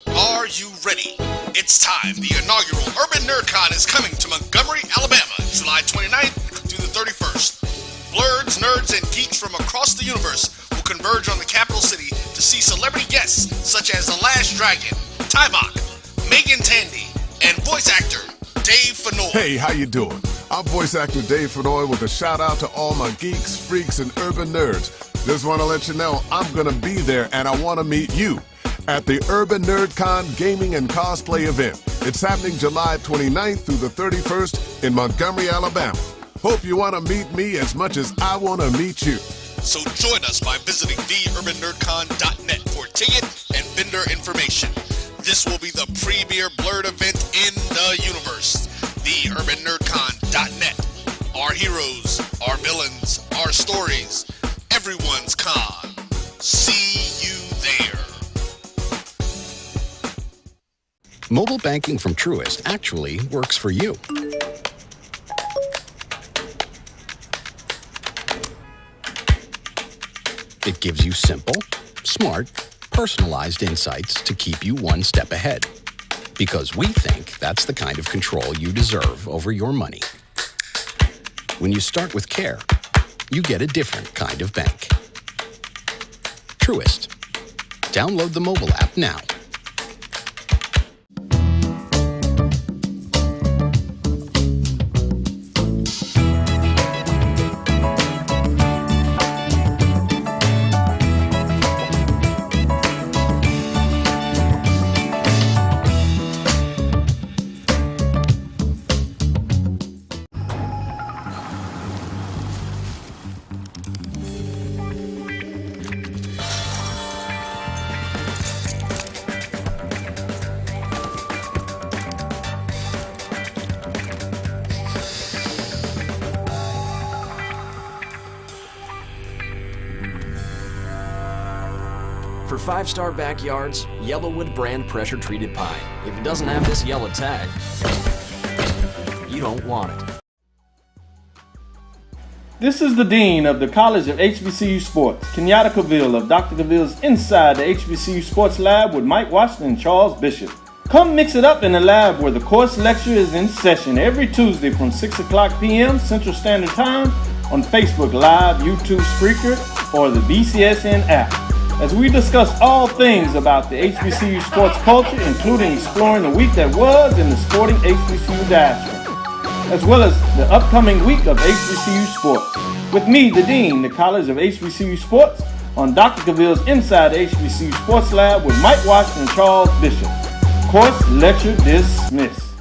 Are you ready? It's time. The inaugural Urban NerdCon is coming to Montgomery, Alabama, July 29th through the 31st. Blurs, nerds, and geeks from across the universe will converge on the capital city to see celebrity guests such as The Last Dragon, Tybach, Megan Tandy, and voice actor Dave Fennoy. Hey, how you doing? I'm voice actor Dave Fennoy with a shout out to all my geeks, freaks, and urban nerds. Just want to let you know I'm going to be there and I want to meet you at the Urban NerdCon Gaming and Cosplay event. It's happening July 29th through the 31st in Montgomery, Alabama. Hope you want to meet me as much as I want to meet you. So join us by visiting theurbannerdcon.net for ticket and vendor information. This will be the premier blurred event in the universe. Theurbannerdcon.net. Our heroes, our villains, our stories, everyone's con. See you there. Mobile banking from Truist actually works for you. It gives you simple, smart, personalized insights to keep you one step ahead. Because we think that's the kind of control you deserve over your money. When you start with care, you get a different kind of bank. Truist. Download the mobile app now. For 5-star backyards, Yellowwood brand pressure-treated pine. If it doesn't have this yellow tag, you don't want it. This is the Dean of the College of HBCU Sports, Kenyatta Cavill of Dr. Cavill's Inside the HBCU Sports Lab with Mike Washington and Charles Bishop. Come mix it up in the lab where the course lecture is in session every Tuesday from 6 o'clock p.m. Central Standard Time on Facebook Live, YouTube Spreaker, or the BCSN app, as we discuss all things about the HBCU sports culture, including exploring the week that was in the sporting HBCU diaspora, as well as the upcoming week of HBCU sports. With me, the Dean, the College of HBCU Sports, on Dr. Cavill's Inside the HBCU Sports Lab with Mike Washington and Charles Bishop. Course lecture dismissed.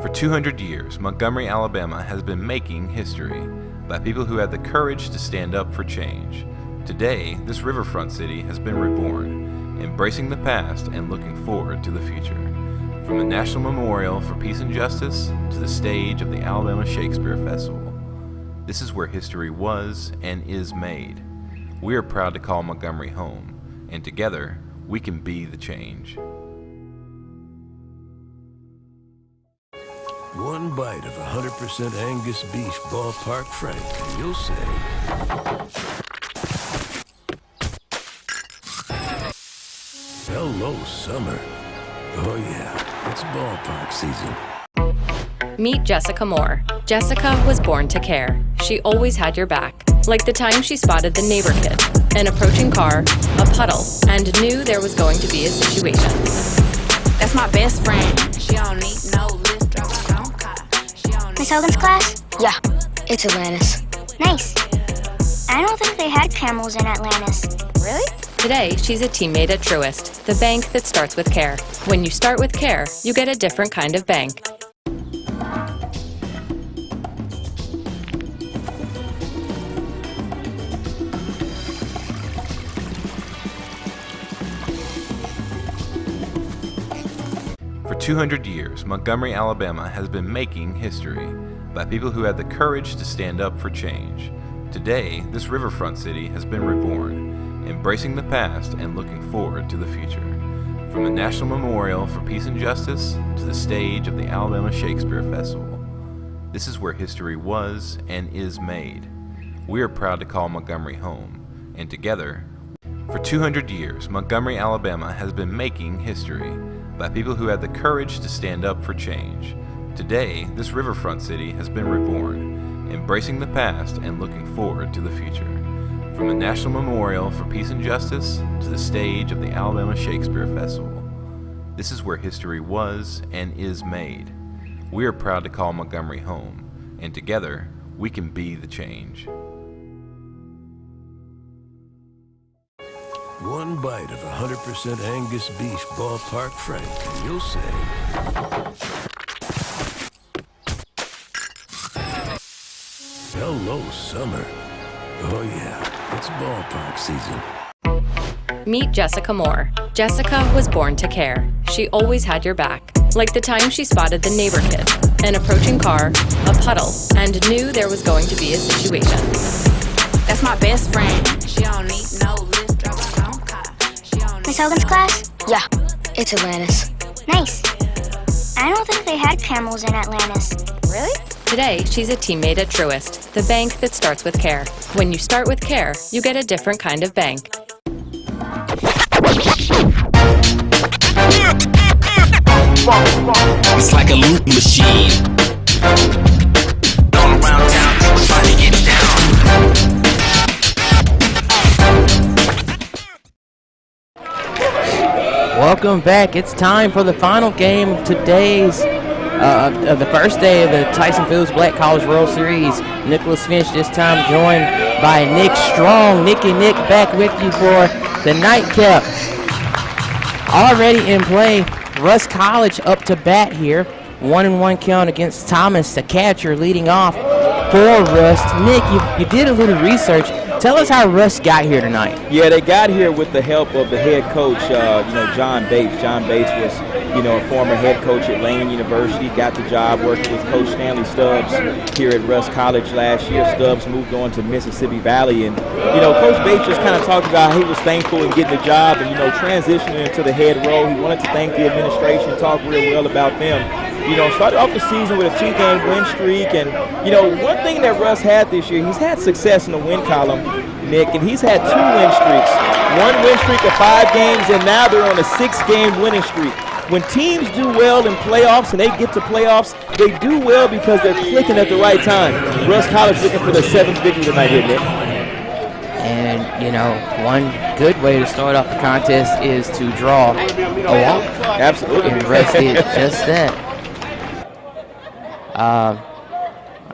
For 200 years, Montgomery, Alabama has been making history by people who had the courage to stand up for change. Today, this riverfront city has been reborn, embracing the past and looking forward to the future. From the National Memorial for Peace and Justice to the stage of the Alabama Shakespeare Festival, this is where history was and is made. We are proud to call Montgomery home, and together, we can be the change. One bite of 100% Angus beef ballpark frank, and you'll say, hello, summer. Oh yeah, it's ballpark season. Meet Jessica Moore. Jessica was born to care. She always had your back. Like the time she spotted the neighbor kid, an approaching car, a puddle, and knew there was going to be a situation. That's my best friend. She don't need no lift, drive her own car. Miss Hogan's class? Yeah, it's Atlantis. Nice. I don't think they had camels in Atlantis. Really? Today, she's a teammate at Truist, the bank that starts with care. When you start with care, you get a different kind of bank. For 200 years, Montgomery, Alabama has been making history by people who had the courage to stand up for change. Today, this riverfront city has been reborn, embracing the past and looking forward to the future. From the National Memorial for Peace and Justice to the stage of the Alabama Shakespeare Festival, this is where history was and is made. We are proud to call Montgomery home, and together, For 200 years, Montgomery, Alabama has been making history by people who had the courage to stand up for change. Today, this riverfront city has been reborn, embracing the past and looking forward to the future. From the National Memorial for Peace and Justice to the stage of the Alabama Shakespeare Festival, this is where history was and is made. We are proud to call Montgomery home, and together, we can be the change. One bite of 100% Angus beef ballpark frank, and you'll say, hello, summer. Oh yeah, it's ballpark season. Meet Jessica Moore. Jessica was born to care. She always had your back. Like the time she spotted the neighbor kid, an approaching car, a puddle, and knew there was going to be a situation. That's my best friend. She don't need no lift, drive her own car. Miss Hogan's class? Yeah, it's Atlantis. Nice. I don't think they had camels in Atlantis. Really? Today, she's a teammate at Truist, the bank that starts with care. When you start with care, you get a different kind of bank. It's like a loop machine. All around town, people trying to get down. Welcome back. It's time for the final game of today's, of the first day of the Tyson Foods Black College World Series. Nicholas Finch this time joined by Nick Strong. Nick back with you for the nightcap. Already in play, Russ College up to bat here. 1-1 count against Thomas, the catcher, leading off for Russ. Nick, you did a little research. Tell us how Russ got here tonight. Yeah, they got here with the help of the head coach, John Bates. John Bates was, a former head coach at Lane University. Got the job working with Coach Stanley Stubbs here at Russ College last year. Stubbs moved on to Mississippi Valley, and Coach Bates just kind of talked about how he was thankful in getting the job and transitioning into the head role. He wanted to thank the administration, talk real well about them. Started off the season with a 2-game win streak, and one thing that Russ had this year, he's had success in the win column, Nick, and he's had 2 win streaks. 1 win streak of 5 games, and now they're on a 6-game winning streak. When teams do well in playoffs and they get to playoffs, they do well because they're clicking at the right time. Russ College looking for their 7th victory tonight, here, Nick. And, one good way to start off the contest is to draw a walk. Absolutely. And Russ did just that. I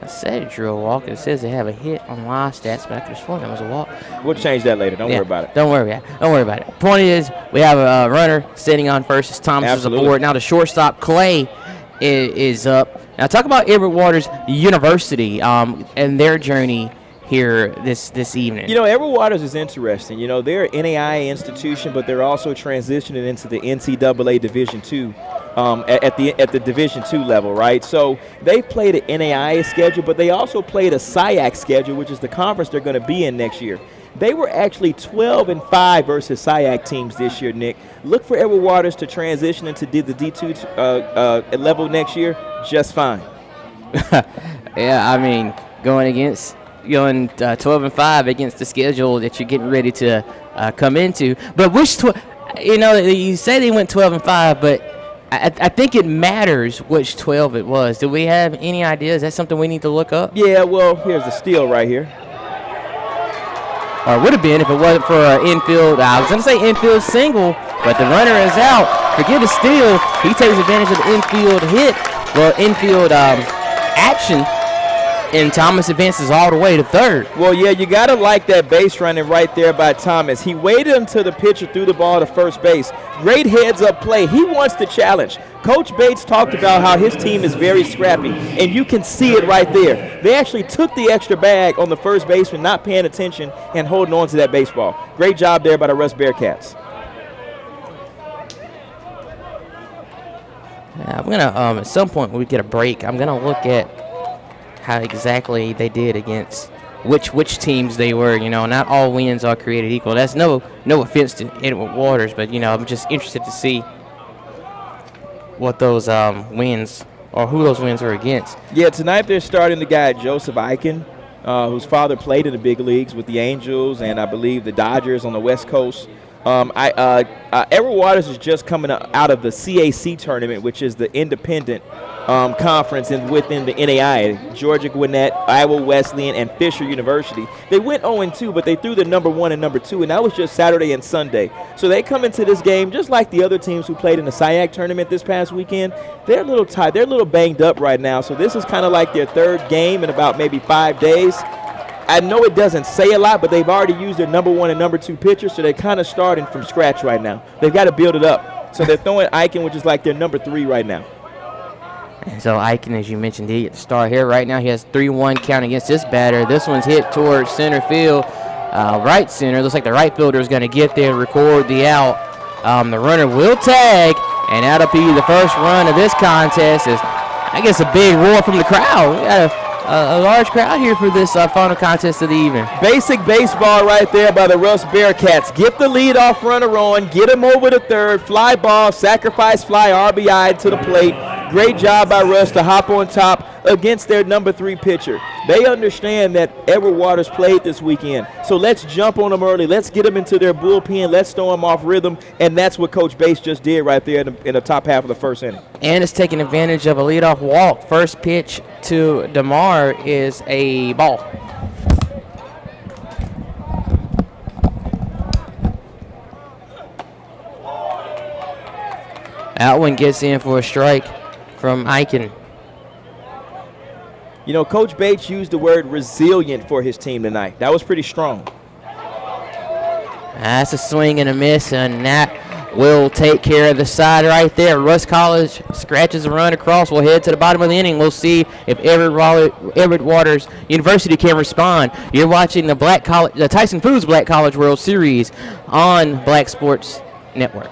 said it drew a walk. It says they have a hit on live stats, but I could have sworn that was a walk. We'll change that later. Don't worry about it. Don't worry about it. Point is, we have a runner sitting on first as Thomas is aboard. Now the shortstop, Clay, is up. Now talk about Edward Waters University and their journey here this evening. Edward Waters is interesting. They're an NAIA institution, but they're also transitioning into the NCAA Division II. At the Division II level, right? So they played an NAIA schedule, but they also played a SIAC schedule, which is the conference they're going to be in next year. They were actually 12-5 versus SIAC teams this year, Nick. Look for Edward Waters to transition into the D2 level next year just fine. Yeah, I mean, going 12-5 against the schedule that you're getting ready to come into. But you say they went 12-5, but I think it matters which 12 it was. Do we have any idea? Is that something we need to look up? Yeah, well, here's the steal right here. Or it would have been if it wasn't for an infield. I was going to say infield single, but the runner is out. Forget a steal. He takes advantage of the infield hit. Well, infield action. And Thomas advances all the way to third. Well, yeah, you got to like that base running right there by Thomas. He waited until the pitcher threw the ball to first base. Great heads-up play. He wants the challenge. Coach Bates talked about how his team is very scrappy, and you can see it right there. They actually took the extra bag on the first baseman, not paying attention and holding on to that baseball. Great job there by the Russ Bearcats. Yeah, I'm going to, at some point when we get a break, I'm going to look at how exactly they did against which teams they were. Not all wins are created equal. That's no offense to Edward Waters, but I'm just interested to see what those wins or who those wins are against. Yeah, tonight they're starting the guy Joseph Eichen. whose father played in the big leagues with the Angels and I believe the Dodgers on the West Coast. Edward Waters is just coming out of the CAC tournament, which is the independent conference within the NAIA. Georgia Gwinnett, Iowa Wesleyan, and Fisher University. They went 0-2, but they threw the number 1 and number 2, and that was just Saturday and Sunday. So they come into this game just like the other teams who played in the SIAC tournament this past weekend. They're a little tired. They're a little banged up right now. So this is kind of like their third game in about maybe 5 days. I know it doesn't say a lot, but they've already used their number 1 and number 2 pitchers, so they're kind of starting from scratch right now. They've got to build it up. So they're throwing Eichen, which is like their number 3 right now. And so Eichen, as you mentioned, he start here right now. He has 3-1 count against this batter. This one's hit towards center field, right center. Looks like the right fielder is going to get there and record the out. The runner will tag, and that'll be the first run of this contest. Is I guess a big roar from the crowd. We got a large crowd here for this final contest of the evening. Basic baseball right there by the Russ Bearcats. Get the leadoff runner on, get him over to third, fly ball, sacrifice fly, RBI to the plate. Great job by Russ to hop on top against their number 3 pitcher. They understand that Edward Waters played this weekend, so let's jump on them early. Let's get them into their bullpen. Let's throw them off rhythm, and that's what Coach Bates just did right there in the top half of the first inning. And it's taking advantage of a leadoff walk. First pitch to DeMar is a ball. That one gets in for a strike from Eichen. You know, Coach Bates used the word resilient for his team tonight. That was pretty strong. That's a swing and a miss, and that will take care of the side right there. Russ College scratches a run across. We'll head to the bottom of the inning. We'll see if Edward Waters University can respond. You're watching the Tyson Foods Black College World Series on Black Sports Network.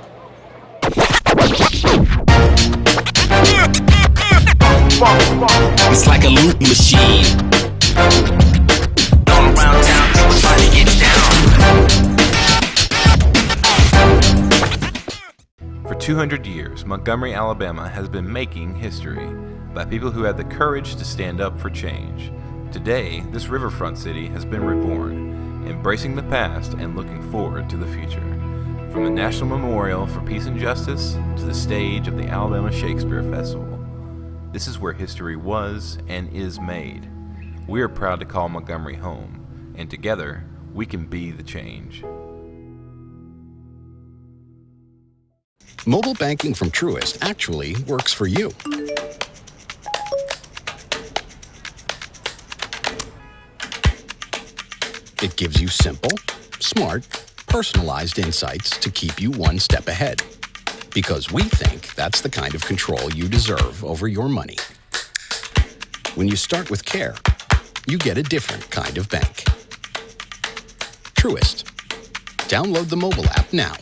It's like a loop machine. All around town, people trying to get down. For 200 years, Montgomery, Alabama has been making history by people who had the courage to stand up for change. Today, this riverfront city has been reborn, embracing the past and looking forward to the future. From the National Memorial for Peace and Justice to the stage of the Alabama Shakespeare Festival, this is where history was and is made. We are proud to call Montgomery home, and together, we can be the change. Mobile banking from Truist actually works for you. It gives you simple, smart, personalized insights to keep you one step ahead. Because we think that's the kind of control you deserve over your money. When you start with care, you get a different kind of bank. Truist. Download the mobile app now.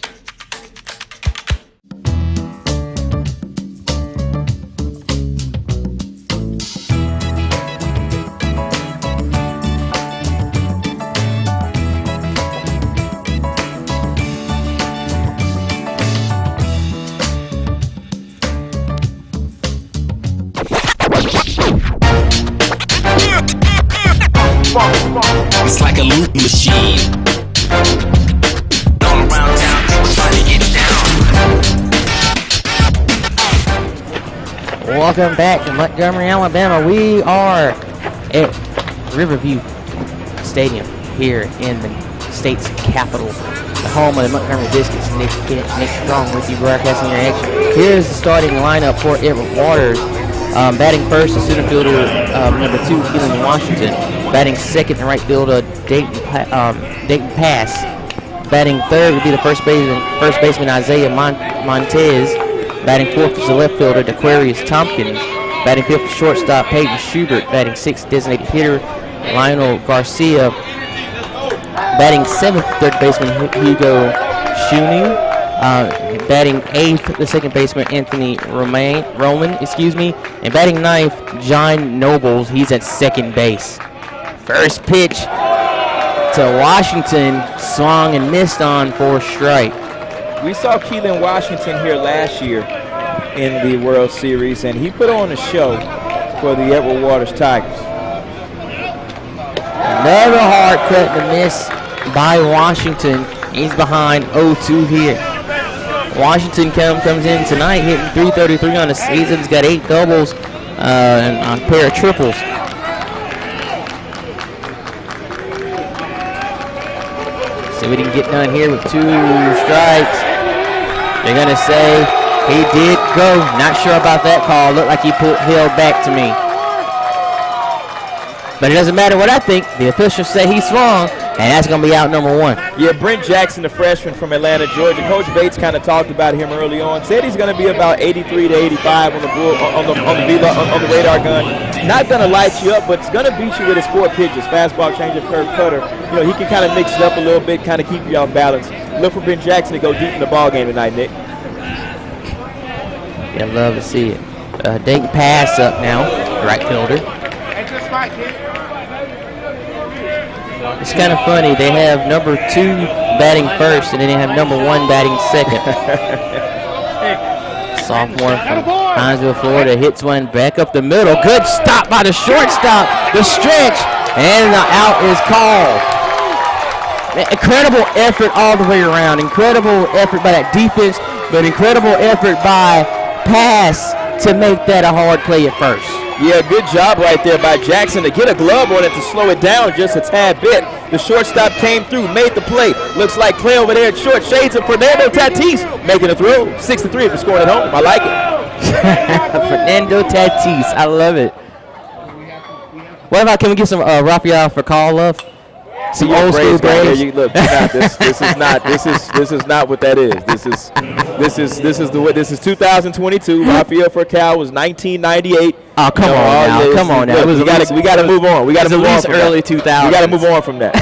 It's like a loop machine. All around town, people trying to get down. Welcome back to Montgomery, Alabama. We are at Riverview Stadium here in the state's capital, the home of the Montgomery Biscuits. Nick Strong with you, broadcasting your action. Here's the starting lineup for Edward Waters. Batting first, the center fielder, number 2, Keelan Washington. Batting second, the right fielder, Dayton Pass. Batting third would be the first baseman Isaiah Montez. Batting fourth is the left fielder, DeQuarius Tompkins. Batting fifth, shortstop Peyton Schubert. Batting sixth, designated hitter Lionel Garcia. Batting seventh, third baseman Hugo Schuning. Batting eighth, the second baseman Anthony Roman, and batting ninth, John Nobles. He's at second base. First pitch to Washington, swung and missed on for a strike. We saw Keelan Washington here last year in the World Series, and he put on a show for the Edward Waters Tigers. Another hard cut to miss by Washington. He's behind 0-2 here. Washington comes in tonight hitting .333 on the season. He's got 8 doubles and a pair of triples. See what he can get done here with 2 strikes. They're going to say he did go. Not sure about that call. Looked like he held back to me. But it doesn't matter what I think. The officials say he swung, and that's going to be out number 1. Yeah, Brent Jackson, the freshman from Atlanta, Georgia. Coach Bates kind of talked about him early on. Said he's going to be about 83 to 85 on the radar gun. Not going to light you up, but it's going to beat you with his 4 pitches: fastball, changeup, curve, cutter. You know, he can kind of mix it up a little bit, kind of keep you off balance. Look for Brent Jackson to go deep in the ball game tonight, Nick. Yeah, love to see it. Dayton pass up now, right fielder. It's kind of funny. They have number 2 batting first, and then they have number 1 batting second. Sophomore from Hinesville, Florida, hits one back up the middle. Good stop by the shortstop. The stretch, and the out is called. Incredible effort all the way around. Incredible effort by that defense, but incredible effort by pass to make that a hard play at first. Yeah, good job right there by Jackson to get a glove on it to slow it down just a tad bit. The shortstop came through, made the play. Looks like play over there at short. Shades of Fernando Tatis making a throw. 6-3 if you're scoring at home. I like it. Fernando Tatis. I love it. What about, can we get some Rafael for call love? Some old school Braves. Look, this is not what that is. This is 2022. Rafael Furcal was 1998. Oh, come on now. Come on now. We got to move on. We got to move on from early that. 2000s. We got to move on from that.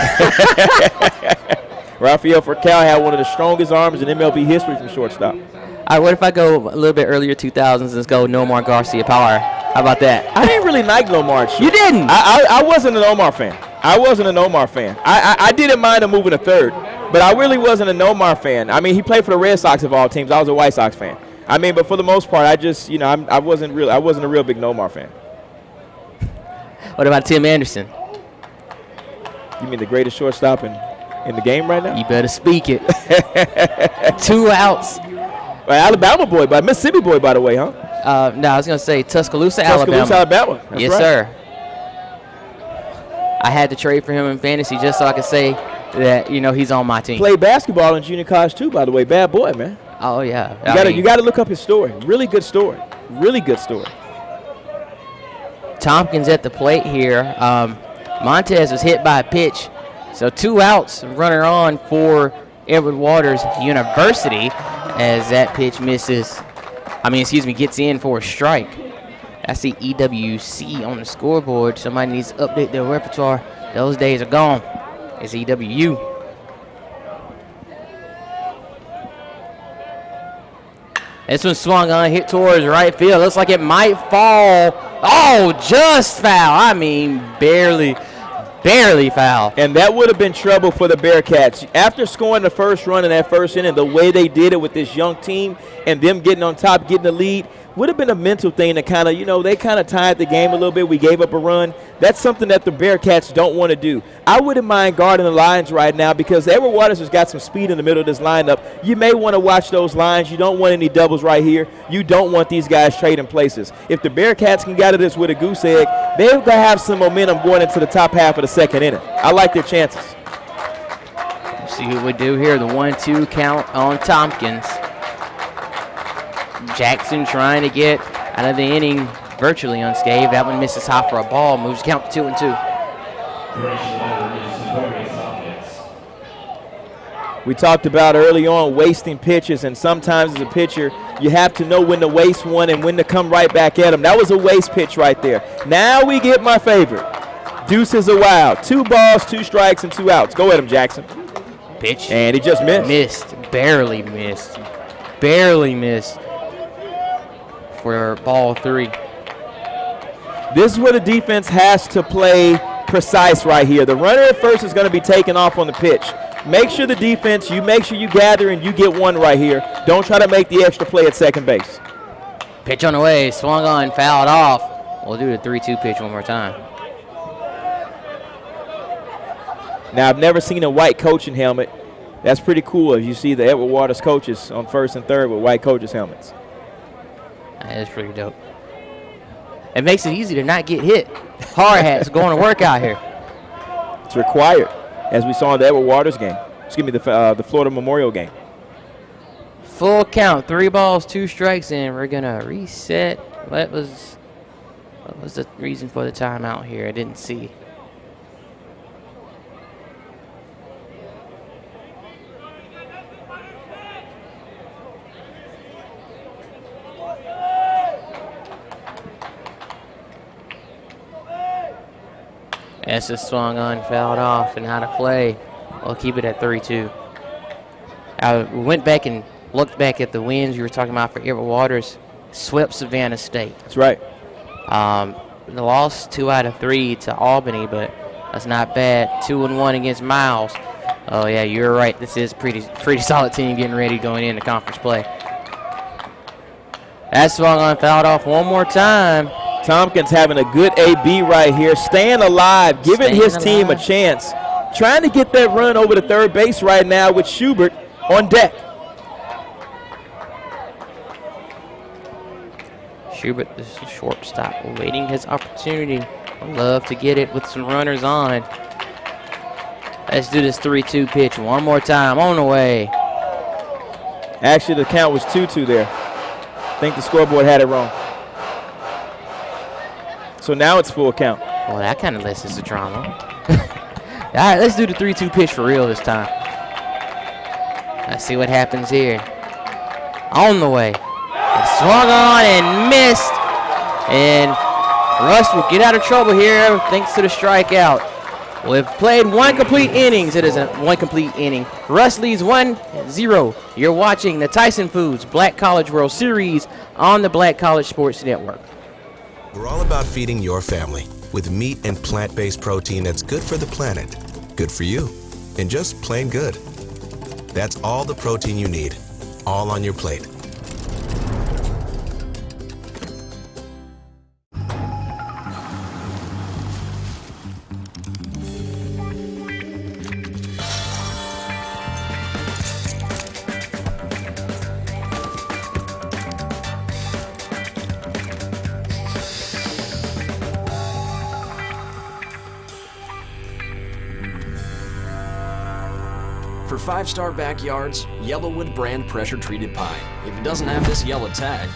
Rafael Furcal had one of the strongest arms in MLB history from shortstop. All right, what if I go a little bit earlier 2000s and let's go Nomar Garcia Power? How about that? I didn't really like Nomar. You didn't? I wasn't an Omar fan. I didn't mind him moving to third, but I really wasn't a Nomar fan. I mean, he played for the Red Sox of all teams. I was a White Sox fan. I mean, but for the most part, I just, you know, I wasn't a real big Nomar fan. What about Tim Anderson? You mean the greatest shortstop in the game right now? You better speak it. 2 outs. Alabama boy, Mississippi boy, by the way, huh? No, I was going to say Tuscaloosa, Alabama. Tuscaloosa, Alabama. That's yes, right. sir. I had to trade for him in fantasy just so I could say that, you know, he's on my team. Played basketball in junior college too, by the way. Bad boy, man. Oh yeah. You got to look up his story. Really good story. Really good story. Tompkins at the plate here. Montez was hit by a pitch, so 2 outs. Runner on for Edward Waters University as that pitch gets in for a strike. I see EWC on the scoreboard. Somebody needs to update their repertoire. Those days are gone. It's EWU. This one swung on, hit towards right field. Looks like it might fall. Oh, just foul. I mean, barely foul. And that would have been trouble for the Bearcats. After scoring the first run in that first inning, the way they did it with this young team and them getting on top, getting the lead, would have been a mental thing to kind of, you know, they kind of tied the game a little bit. We gave up a run. That's something that the Bearcats don't want to do. I wouldn't mind guarding the lines right now because Edward Waters has got some speed in the middle of this lineup. You may want to watch those lines. You don't want any doubles right here. You don't want these guys trading places. If the Bearcats can get at this with a goose egg, they're going to have some momentum going into the top half of the second inning. I like their chances. Let's see what we do here. The 1-2 count on Tompkins. Jackson trying to get out of the inning virtually unscathed. That one misses high for a ball. Moves count to 2-2. We talked about early on wasting pitches, and sometimes as a pitcher, you have to know when to waste one and when to come right back at him. That was a waste pitch right there. Now we get my favorite. Deuces a wild. 2 balls, 2 strikes, and 2 outs. Go at him, Jackson. Pitch. And he just missed. Barely missed. For ball 3. This is where the defense has to play precise right here. The runner at first is going to be taken off on the pitch. Make sure the defense, make sure you gather and you get one right here. Don't try to make the extra play at second base. Pitch on the way, swung on, fouled off. We'll do the 3-2 pitch one more time. Now, I've never seen a white coaching helmet. That's pretty cool as you see the Edward Waters coaches on first and third with white coaches' helmets. That is pretty dope. It makes it easy to not get hit. Hard hats going to work out here. It's required, as we saw in the Edward Waters game. Excuse me, the Florida Memorial game. Full count, 3 balls, 2 strikes, and we're going to reset. What was the reason for the timeout here? I didn't see. That's just swung on, fouled off, and out of play. We'll keep it at 3-2. I went back and looked back at the wins you were talking about for Edward Waters. Swept Savannah State. That's right. They lost 2 out of 3 to Albany, but that's not bad. 2-1 against Miles. Oh yeah, you're right. This is pretty solid team getting ready going into conference play. That swung on, fouled off one more time. Tompkins having a good AB right here, staying alive, giving his team a chance. Trying to get that run over to third base right now with Schubert on deck. Schubert, the shortstop, waiting his opportunity. I'd love to get it with some runners on. Let's do this 3-2 pitch one more time. On the way. Actually, the count was 2-2 there. I think the scoreboard had it wrong. So now it's full count. Well, that kind of lessens the drama. All right, let's do the 3-2 pitch for real this time. Let's see what happens here. On the way. Swung on and missed. And Russ will get out of trouble here thanks to the strikeout. We've played 1 complete innings. It is a 1 complete inning. Russ leads 1-0. You're watching the Tyson Foods Black College World Series on the Black College Sports Network. We're all about feeding your family with meat and plant-based protein that's good for the planet, good for you, and just plain good. That's all the protein you need, all on your plate. For 5-star backyards, Yellowwood brand pressure-treated pine. If it doesn't have this yellow tag,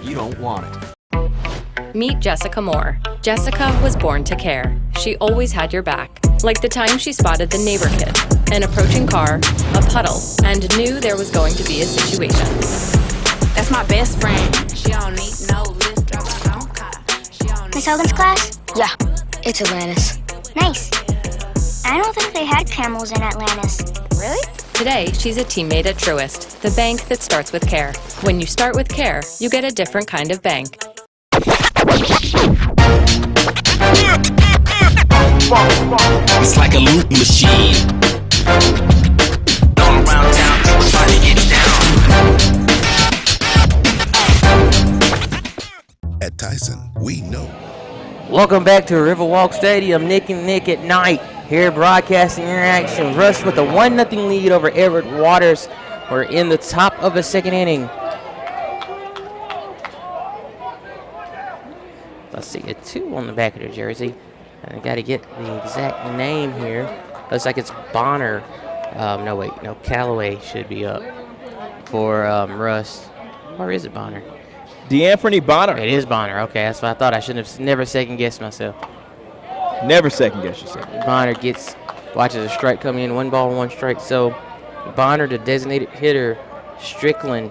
you don't want it. Meet Jessica Moore. Jessica was born to care. She always had your back. Like the time she spotted the neighbor kid, an approaching car, a puddle, and knew there was going to be a situation. That's my best friend. She don't need no lift, drive her own car. Miss Hogan's class? Yeah, it's Atlantis. Nice. I don't think they had camels in Atlantis. Really? Today, she's a teammate at Truist, the bank that starts with care. When you start with care, you get a different kind of bank. It's like a loop machine. All around town, people trying to get down. At Tyson, we know. Welcome back to Riverwalk Stadium. Nick and Nick at night. Here broadcasting interaction. Rush with a 1-0 lead over Edward Waters. We're in the top of the second inning. Let's see, a 2 on the back of the jersey. I got to get the exact name here. Looks like it's Bonner. No, Callaway should be up for Russ. Or is it Bonner? D'Anthony Bonner. It is Bonner. Okay, that's what I thought. I should have never second-guessed myself. Never second-guess yourself. Bonner watches a strike come in, 1 ball, 1 strike. So Bonner, the designated hitter, Strickland,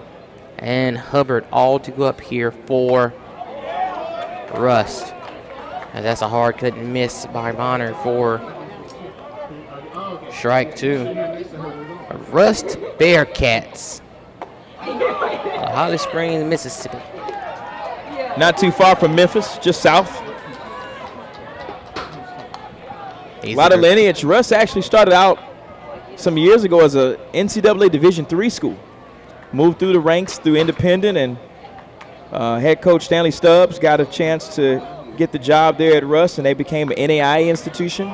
and Hubbard all to go up here for Rust. And that's a hard cut and miss by Bonner for strike 2. Rust Bearcats. Holly Springs, Mississippi. Not too far from Memphis, just south. A lot of lineage. Russ actually started out some years ago as a NCAA Division III school. Moved through the ranks through independent, and head coach Stanley Stubbs got a chance to get the job there at Russ, and they became an NAIA institution.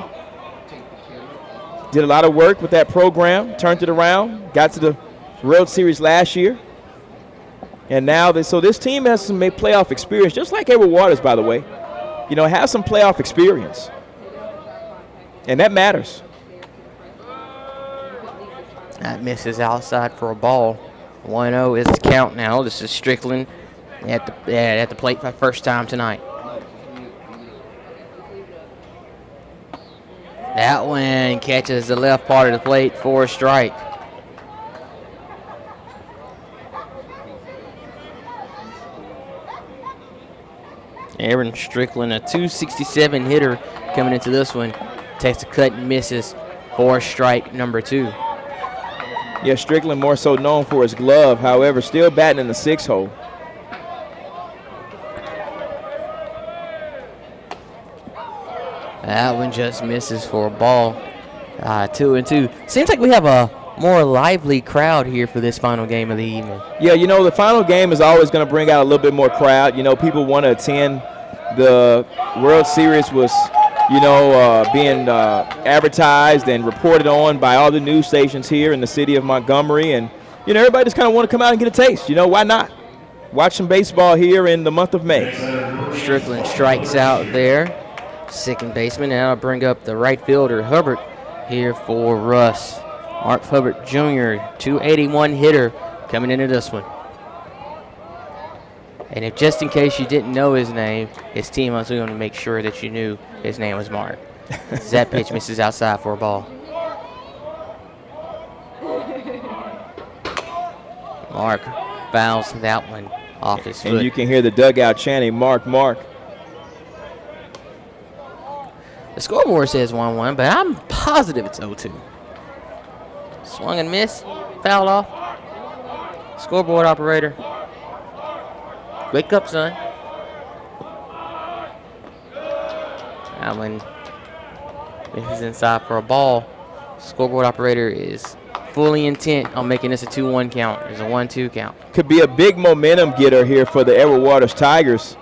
Did a lot of work with that program, turned it around, got to the World Series last year. And now, so this team has some playoff experience, just like Edward Waters, by the way. You know, has some playoff experience. And that matters. That misses outside for a ball. 1-0 is the count now. This is Strickland at the plate for the first time tonight. That one catches the left part of the plate for a strike. Aaron Strickland, a .267 hitter coming into this one. Takes a cut and misses for strike number 2. Yeah, Strickland more so known for his glove. However, still batting in the 6-hole. That one just misses for a ball. 2-2. Seems like we have a more lively crowd here for this final game of the evening. Yeah, you know, the final game is always going to bring out a little bit more crowd. You know, people want to attend. The World Series was, you know, being advertised and reported on by all the news stations here in the city of Montgomery. And, you know, everybody just kind of want to come out and get a taste. You know, why not? Watch some baseball here in the month of May. Strickland strikes out there. Second baseman, and I'll bring up the right fielder, Hubbard, here for Russ. Mark Hubbard Jr., .281 hitter, coming into this one. And if just in case you didn't know his name, his team was going to make sure that you knew his name was Mark. That pitch misses outside for a ball. Mark fouls that one off his foot. And you can hear the dugout chanting, Mark, Mark. The scoreboard says 1-1, but I'm positive it's 0-2. Swung and missed, fouled off. Scoreboard operator. Wake up, son. That one is inside for a ball. Scoreboard operator is fully intent on making this a 2-1 count. There's a 1-2 count. Could be a big momentum getter here for the Edward Waters Tigers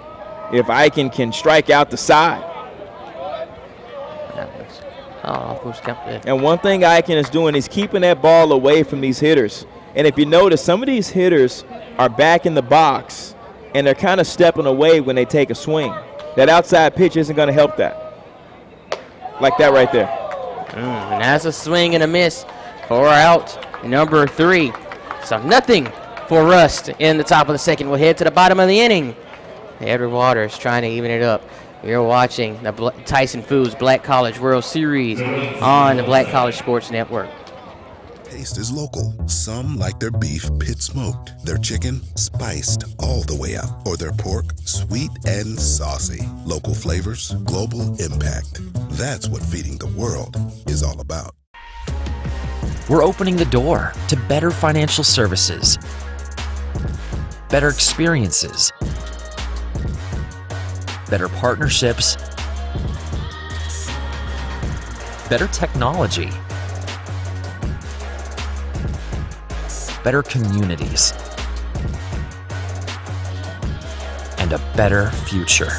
if Eichen can strike out the side. And one thing Eichen is doing is keeping that ball away from these hitters. And if you notice, some of these hitters are back in the box, and they're kind of stepping away when they take a swing. That outside pitch isn't going to help that. Like that right there. And that's a swing and a miss for out number 3. So nothing for Rust in the top of the second. We'll head to the bottom of the inning. Edward Waters trying to even it up. You're watching the Tyson Foods Black College World Series on the Black College Sports Network. Taste is local. Some like their beef pit smoked, their chicken spiced all the way up, or their pork sweet and saucy. Local flavors, global impact. That's what feeding the world is all about. We're opening the door to better financial services, better experiences, better partnerships, better technology, better communities, and a better future.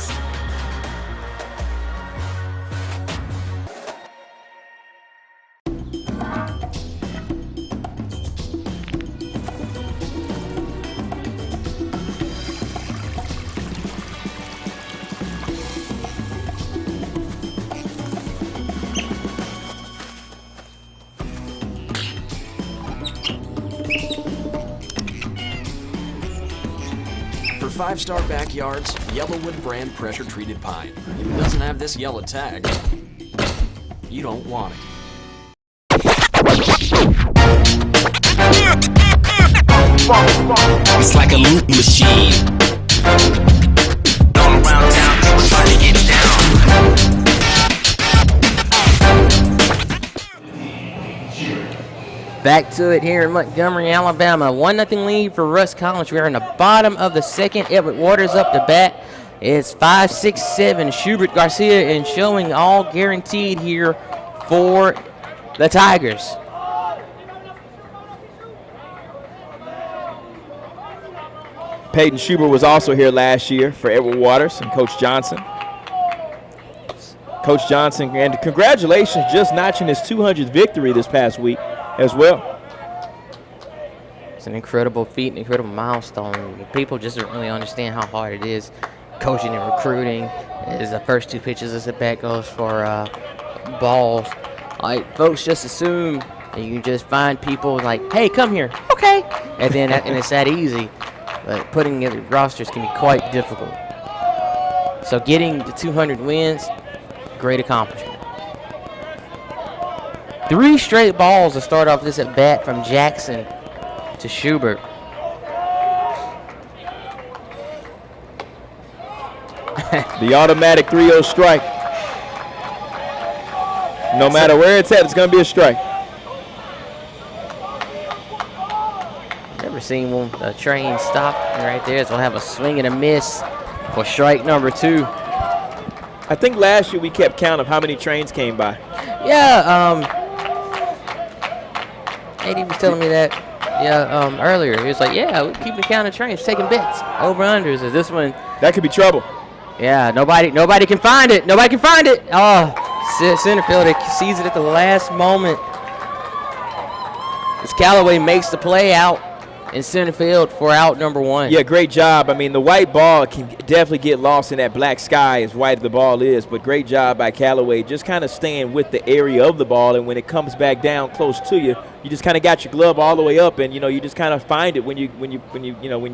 Five-star backyards, Yellowwood brand pressure-treated pine. If it doesn't have this yellow tag, you don't want it. It's like a loot machine. All around town, people trying to get down. Back to it here in Montgomery, Alabama. 1-0 lead for Russ College. We are in the bottom of the second. Edward Waters up to bat. It's 5-6-7. Schubert Garcia and showing all guaranteed here for the Tigers. Peyton Schubert was also here last year for Edward Waters and Coach Johnson. Coach Johnson, and congratulations, just notching his 200th victory this past week as well. It's an incredible feat, an incredible milestone. People just don't really understand how hard it is. Coaching and recruiting is the first 2 pitches as the bat goes for balls. Like, folks just assume that you can just find people like, hey, come here. Okay. And then and it's that easy. But putting together rosters can be quite difficult. So getting to 200 wins, great accomplishment. 3 straight balls to start off this at bat from Jackson to Schubert. The automatic 3-0 strike. No matter where it's at, it's going to be a strike. Never seen a train stop right there. So we'll have a swing and a miss for strike number 2. I think last year we kept count of how many trains came by. Yeah, AD was telling me that earlier. He was like, yeah, we're keeping count of trains, taking bets, over-unders. Is this one? That could be trouble. Yeah, nobody can find it. Nobody can find it. Oh, center fielder sees it at the last moment. As Callaway makes the play out in center field for out number 1. Yeah, great job. I mean, the white ball can definitely get lost in that black sky as white the ball is, but great job by Callaway just kind of staying with the area of the ball, and when it comes back down close to you, you just kind of got your glove all the way up, and you just kind of find it when you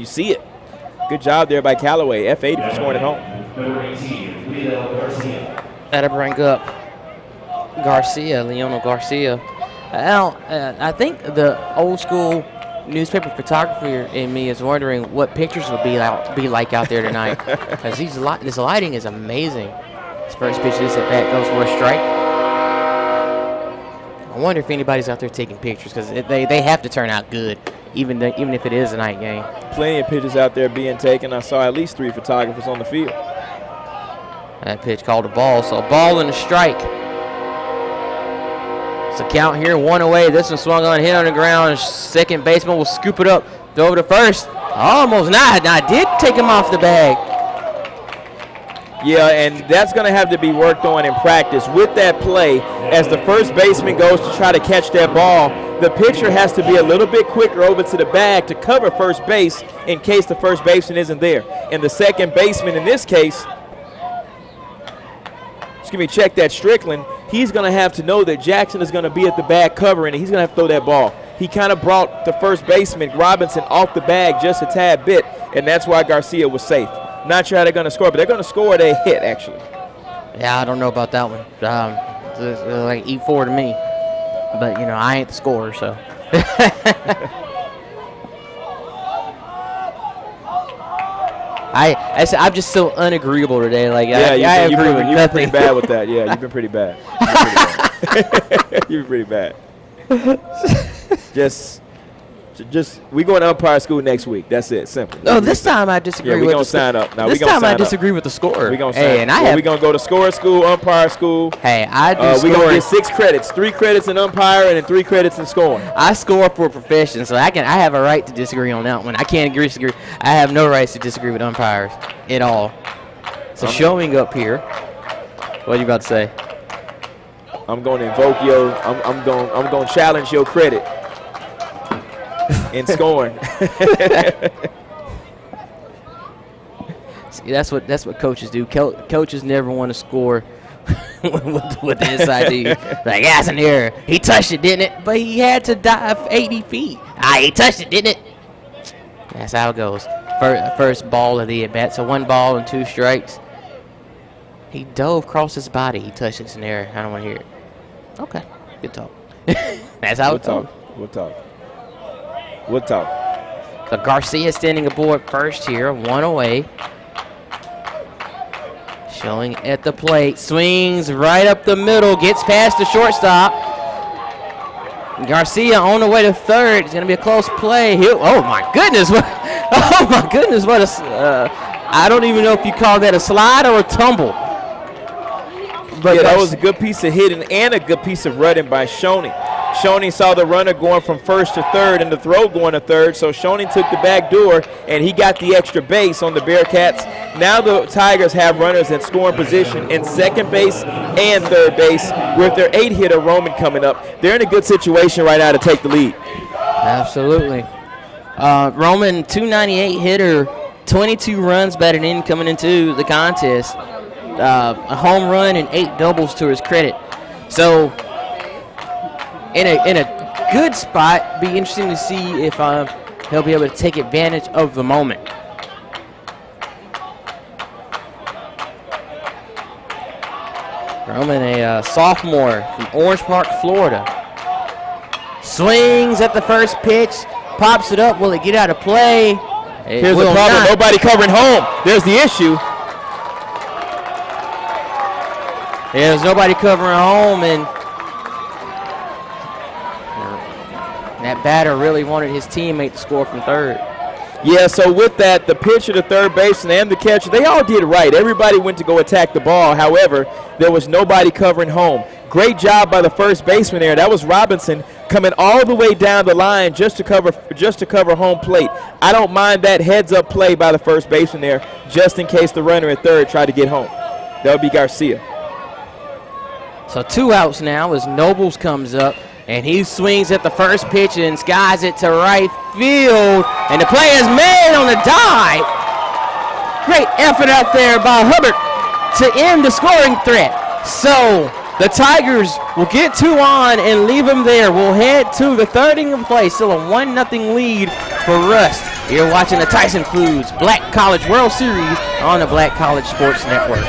see it. Good job there by Callaway. F80 for scoring at home. That'll bring up Leonel Garcia. I think the old school newspaper photographer in me is wondering what pictures would be like out there tonight, because this lighting is amazing. This first pitch of this at bat goes for a strike. I wonder if anybody's out there taking pictures, because they have to turn out good, even if it is a night game. Plenty of pitches out there being taken. I saw at least 3 photographers on the field. That pitch called a ball, so a ball and a strike. So count here, 1 away. This one swung on, hit on the ground. Second baseman will scoop it up, throw over to first. Almost not. I did take him off the bag. Yeah, and that's going to have to be worked on in practice. With that play, as the first baseman goes to try to catch that ball, the pitcher has to be a little bit quicker over to the bag to cover first base in case the first baseman isn't there. And the second baseman in this case, check that Strickland, he's going to have to know that Jackson is going to be at the bag covering, and he's going to have to throw that ball. He kind of brought the first baseman, Robinson, off the bag just a tad bit, and that's why Garcia was safe. Not sure how they're going to score, but they're going to score at a hit, actually. Yeah, I don't know about that one. It's like E4 to me. But, I ain't the scorer, so. I'm just so unagreeable today. Like, yeah, I agree with you've been pretty bad with that. Yeah, you've been pretty bad. You've been pretty bad. Just we going to umpire school next week. That's it. Simple. No, this time I disagree. Yeah, we're gonna sign up. Now this time I disagree with the score. We're gonna sign. We're gonna go to score school, umpire school. Hey, I do. We're gonna get 6 credits, 3 credits in umpire, and then 3 credits in scoring. I score for a profession, so I have a right to disagree on that one. I can't disagree. I have no rights to disagree with umpires at all. So showing up here, what are you about to say? I'm going to invoke your. I'm going to challenge your credit in scoring. See, that's what coaches do. Coaches never want to score with the inside D. Like, that's an error. He touched it, didn't it? But he had to dive 80 feet. He touched it, didn't it? That's how it goes. First ball of the at bat. So 1 ball and 2 strikes. He dove across his body. He touched it. It's an error. I don't want to hear it. Okay. Good talk. That's how it goes. We'll talk. So Garcia standing aboard first here, 1 away. Showing at the plate, swings right up the middle, gets past the shortstop. Garcia on the way to third. It's going to be a close play. Oh my goodness! Oh my goodness! What a! I don't even know if you call that a slide or a tumble. But yeah, that was a good piece of hitting and a good piece of running by Shoney. Shoning saw the runner going from first to third and the throw going to third, so Shoning took the back door, and he got the extra base on the Bearcats. Now the Tigers have runners in scoring position in second base and third base with their 8-hitter Roman coming up. They're in a good situation right now to take the lead. Absolutely. Roman, 298 hitter, 22 runs batted in coming into the contest. A home run and 8 doubles to his credit. So in a good spot. Be interesting to see if he'll be able to take advantage of the moment. Roman, a sophomore from Orange Park, Florida. Swings at the first pitch, pops it up. Will it get out of play? Here's the problem. Nobody covering home. There's the issue. Yeah, there's nobody covering home, and that batter really wanted his teammate to score from third. Yeah, so with that, the pitcher, the third baseman, and the catcher, they all did right. Everybody went to go attack the ball. However, there was nobody covering home. Great job by the first baseman there. That was Robinson coming all the way down the line just to cover home plate. I don't mind that heads-up play by the first baseman there, just in case the runner at third tried to get home. That would be Garcia. So 2 outs now as Nobles comes up, and he swings at the first pitch and skies it to right field, and the play is made on the dive. Great effort out there by Hubbard to end the scoring threat. So the Tigers will get 2 on and leave them there. We'll head to the third inning of play. Still a 1-0 lead for Rust. You're watching the Tyson Foods Black College World Series on the Black College Sports Network.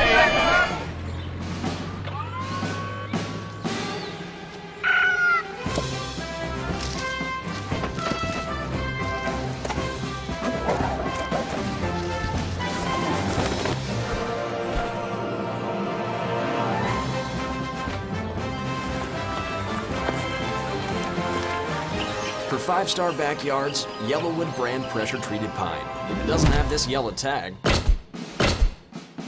For 5-star backyards, Yellowwood brand pressure-treated pine. If it doesn't have this yellow tag,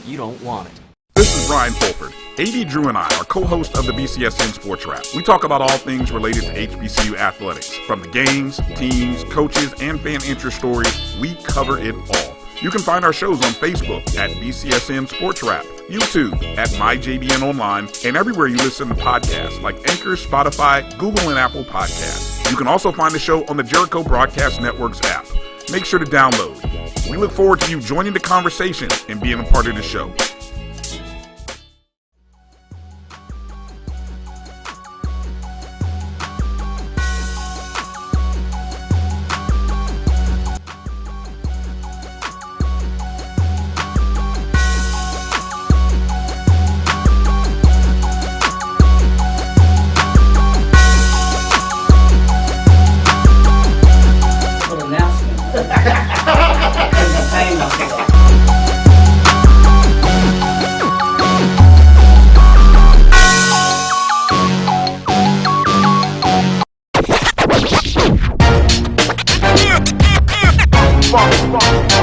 you don't want it. This is Brian Fulford. AD Drew and I are co-hosts of the BCSN Sports Wrap. We talk about all things related to HBCU athletics. From the games, teams, coaches, and fan interest stories, we cover it all. You can find our shows on Facebook at BCSN Sports Wrap, YouTube at MyJBN Online, and everywhere you listen to podcasts like Anchor, Spotify, Google, and Apple Podcasts. You can also find the show on the Jericho Broadcast Network's app. Make sure to download. We look forward to you joining the conversation and being a part of the show.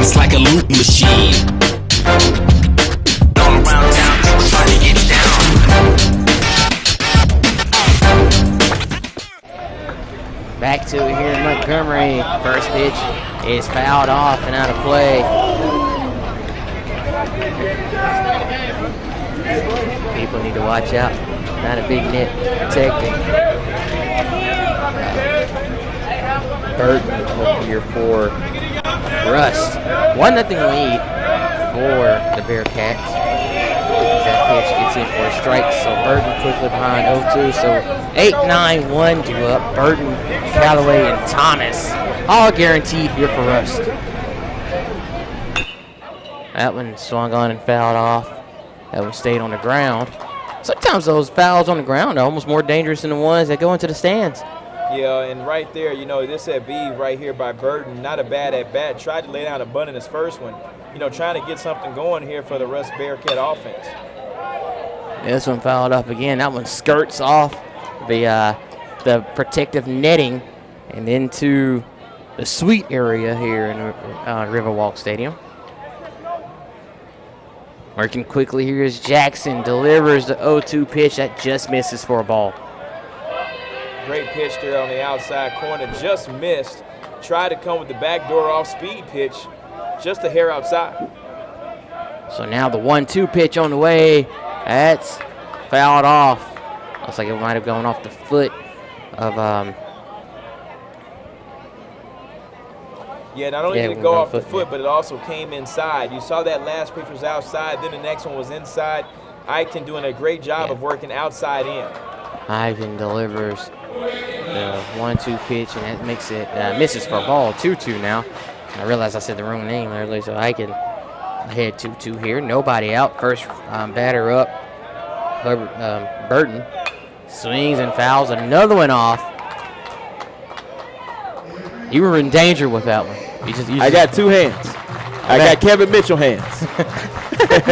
It's like a loop machine. All around town, people trying to get down. Back to it here in Montgomery. First pitch is fouled off and out of play. People need to watch out. Not a big net protecting. Burton up here for Rust. 1-0 lead for the Bearcats. That pitch gets in for a strike, so Burton quickly behind 0-2. So 8-9-1 due up. Burton, Callaway, and Thomas all guaranteed here for Rust. That one swung on and fouled off. That one stayed on the ground. Sometimes those fouls on the ground are almost more dangerous than the ones that go into the stands. Yeah, and right there, you know, this at B right here by Burton, not a bad at-bat. Tried to lay down a bunt in his first one. You know, trying to get something going here for the Rust Bearcat offense. This one fouled up again. That one skirts off the protective netting and into the suite area here in Riverwalk Stadium. Working quickly here is Jackson. Delivers the 0-2 pitch that just misses for a ball. great pitch there on the outside corner. Just missed. Tried to come with the backdoor off-speed pitch. Just a hair outside. So now the 1-2 pitch on the way. That's fouled off. Looks like it might have gone off the foot of yeah, not only did it go off the foot, but it also came inside. You saw that last pitch was outside, then the next one was inside. Eichen doing a great job of working outside in. Eichen delivers the 1-2 pitch, and that makes it misses for a ball. 2-2 now. I realized I said the wrong name earlier, so Eichen ahead 2-2 here. Nobody out. First batter up. Burton swings and fouls another one off. You were in danger with that one. I got two hands. I got Kevin Mitchell hands.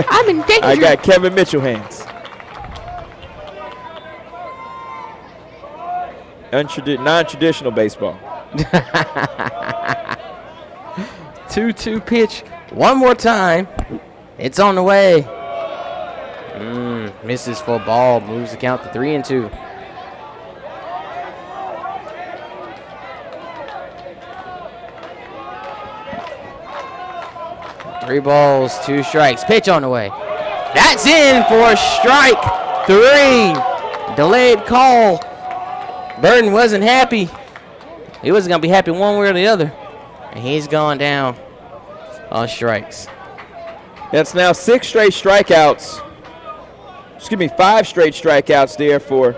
I'm in danger. I got Kevin Mitchell hands. Non-traditional baseball. 2-2 pitch. One more time. It's on the way. Misses for a ball. Moves the count to 3-2. Three balls, 2 strikes. Pitch on the way. That's in for strike 3. Delayed call. Burton wasn't happy. He wasn't going to be happy one way or the other. And he's gone down on strikes. That's now 6 straight strikeouts. Excuse me, 5 straight strikeouts there for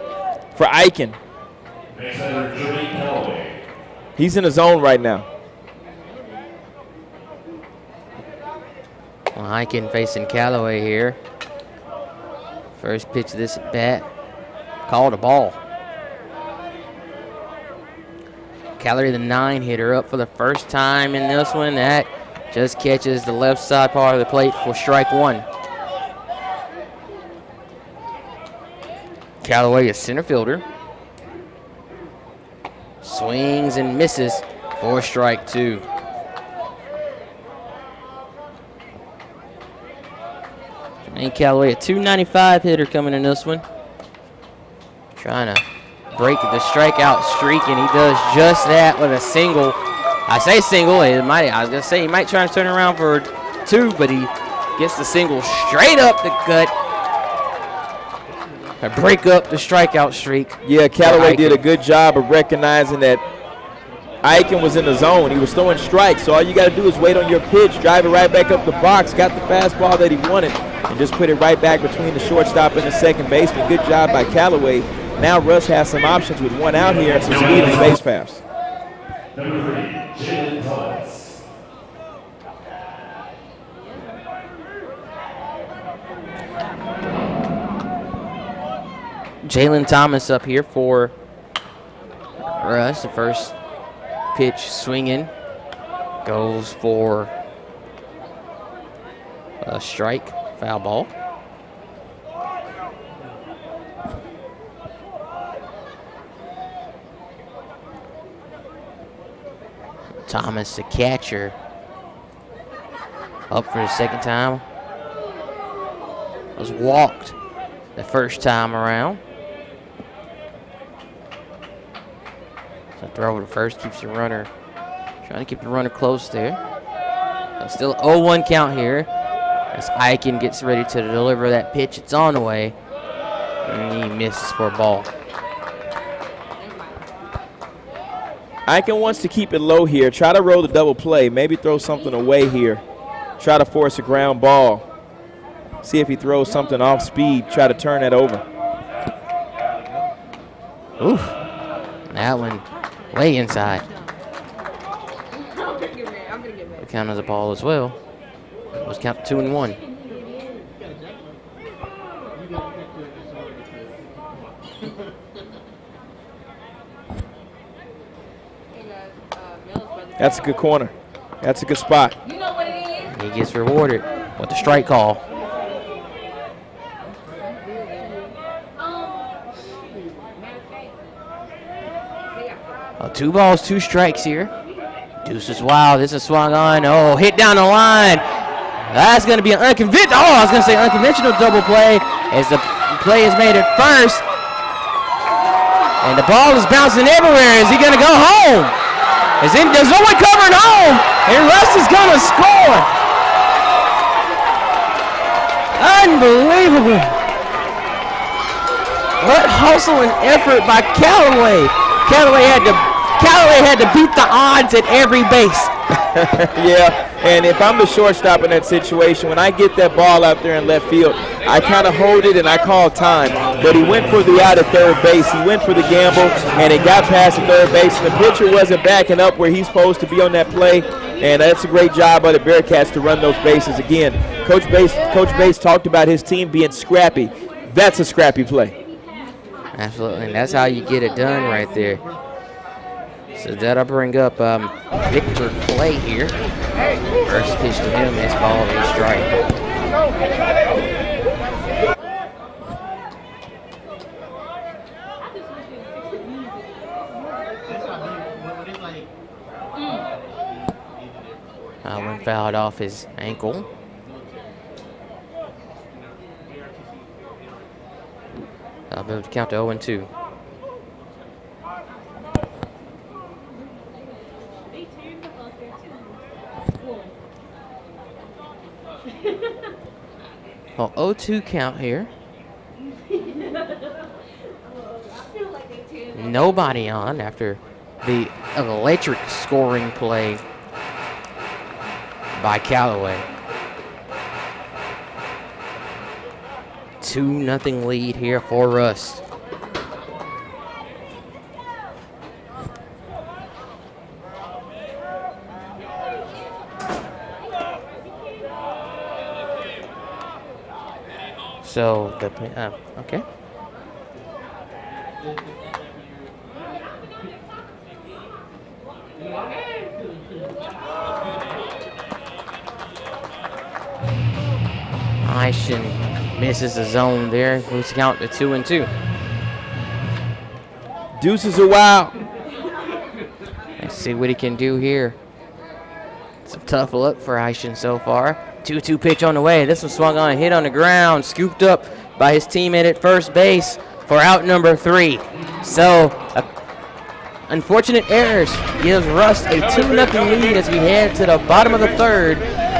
Eichen. He's in the zone right now. Well, Eichen facing Callaway here. First pitch of this at bat. Called a ball. Callaway, the 9-hitter, up for the first time in this one. That just catches the left side part of the plate for strike 1. Callaway, a center fielder. Swings and misses for strike 2. And Callaway, a .295 hitter coming in this one. Trying to break the strikeout streak, and he does just that with a single. I say single, I was going to say he might try to turn around for 2, but he gets the single straight up the gut. Break up the strikeout streak. Yeah, Callaway did a good job of recognizing that Eichen was in the zone. He was throwing strikes, so all you got to do is wait on your pitch, drive it right back up the box, got the fastball that he wanted, and just put it right back between the shortstop and the second baseman. Good job by Callaway. Now Russ has some options with 1 out here and some speed and base paths. Number 3, Jalen Thomas. Jalen Thomas up here for Russ. The first pitch swinging goes for a strike, foul ball. Thomas, the catcher, up for the second time. Was walked the first time around. So throw over to first, keeps the runner, trying to keep the runner close there. So still 0-1 count here as Eichen gets ready to deliver that pitch. It's on the way, and he misses for a ball. Eichen wants to keep it low here, try to roll the double play, maybe throw something away here, try to force a ground ball, see if he throws something off speed, try to turn that over. Oof, that one way inside. It count as a ball as well. It was count 2-1. That's a good corner. That's a good spot. He gets rewarded with the strike call. Well, 2 balls, 2 strikes here. Deuces wild. This is swung on. Oh, hit down the line. That's going to be an unconventional. Oh, I was going to say unconventional double play as the play is made at first. And the ball is bouncing everywhere. Is he going to go home? There's no one covering home. And Russ is going to score. Unbelievable. What hustle and effort by Callaway. Callaway had to beat the odds at every base. Yeah, and if I'm the shortstop in that situation, when I get that ball out there in left field, I kind of hold it and I call time. But he went for the out at third base. He went for the gamble, and it got past the third base. And the pitcher wasn't backing up where he's supposed to be on that play. And that's a great job by the Bearcats to run those bases. Again, Coach Bates talked about his team being scrappy. That's a scrappy play. Absolutely, and that's how you get it done right there. So that'll bring up Victor Clay here. First pitch to him is ball and strike. Allen fouled off his ankle. I'll move to count to 0-2. Well, 0-2 count here. Nobody on after the electric scoring play by Callaway. 2-0 lead here for Russ. So the okay. Tyson misses the zone there. Moves the count to 2-2. Deuces are wild. Let's see what he can do here. Some tough luck for Tyson so far. 2-2 pitch on the way. This one swung on a hit on the ground, scooped up by his teammate at first base for out number 3. So, unfortunate errors gives Russ a 2-0 lead as we head to the bottom of the third.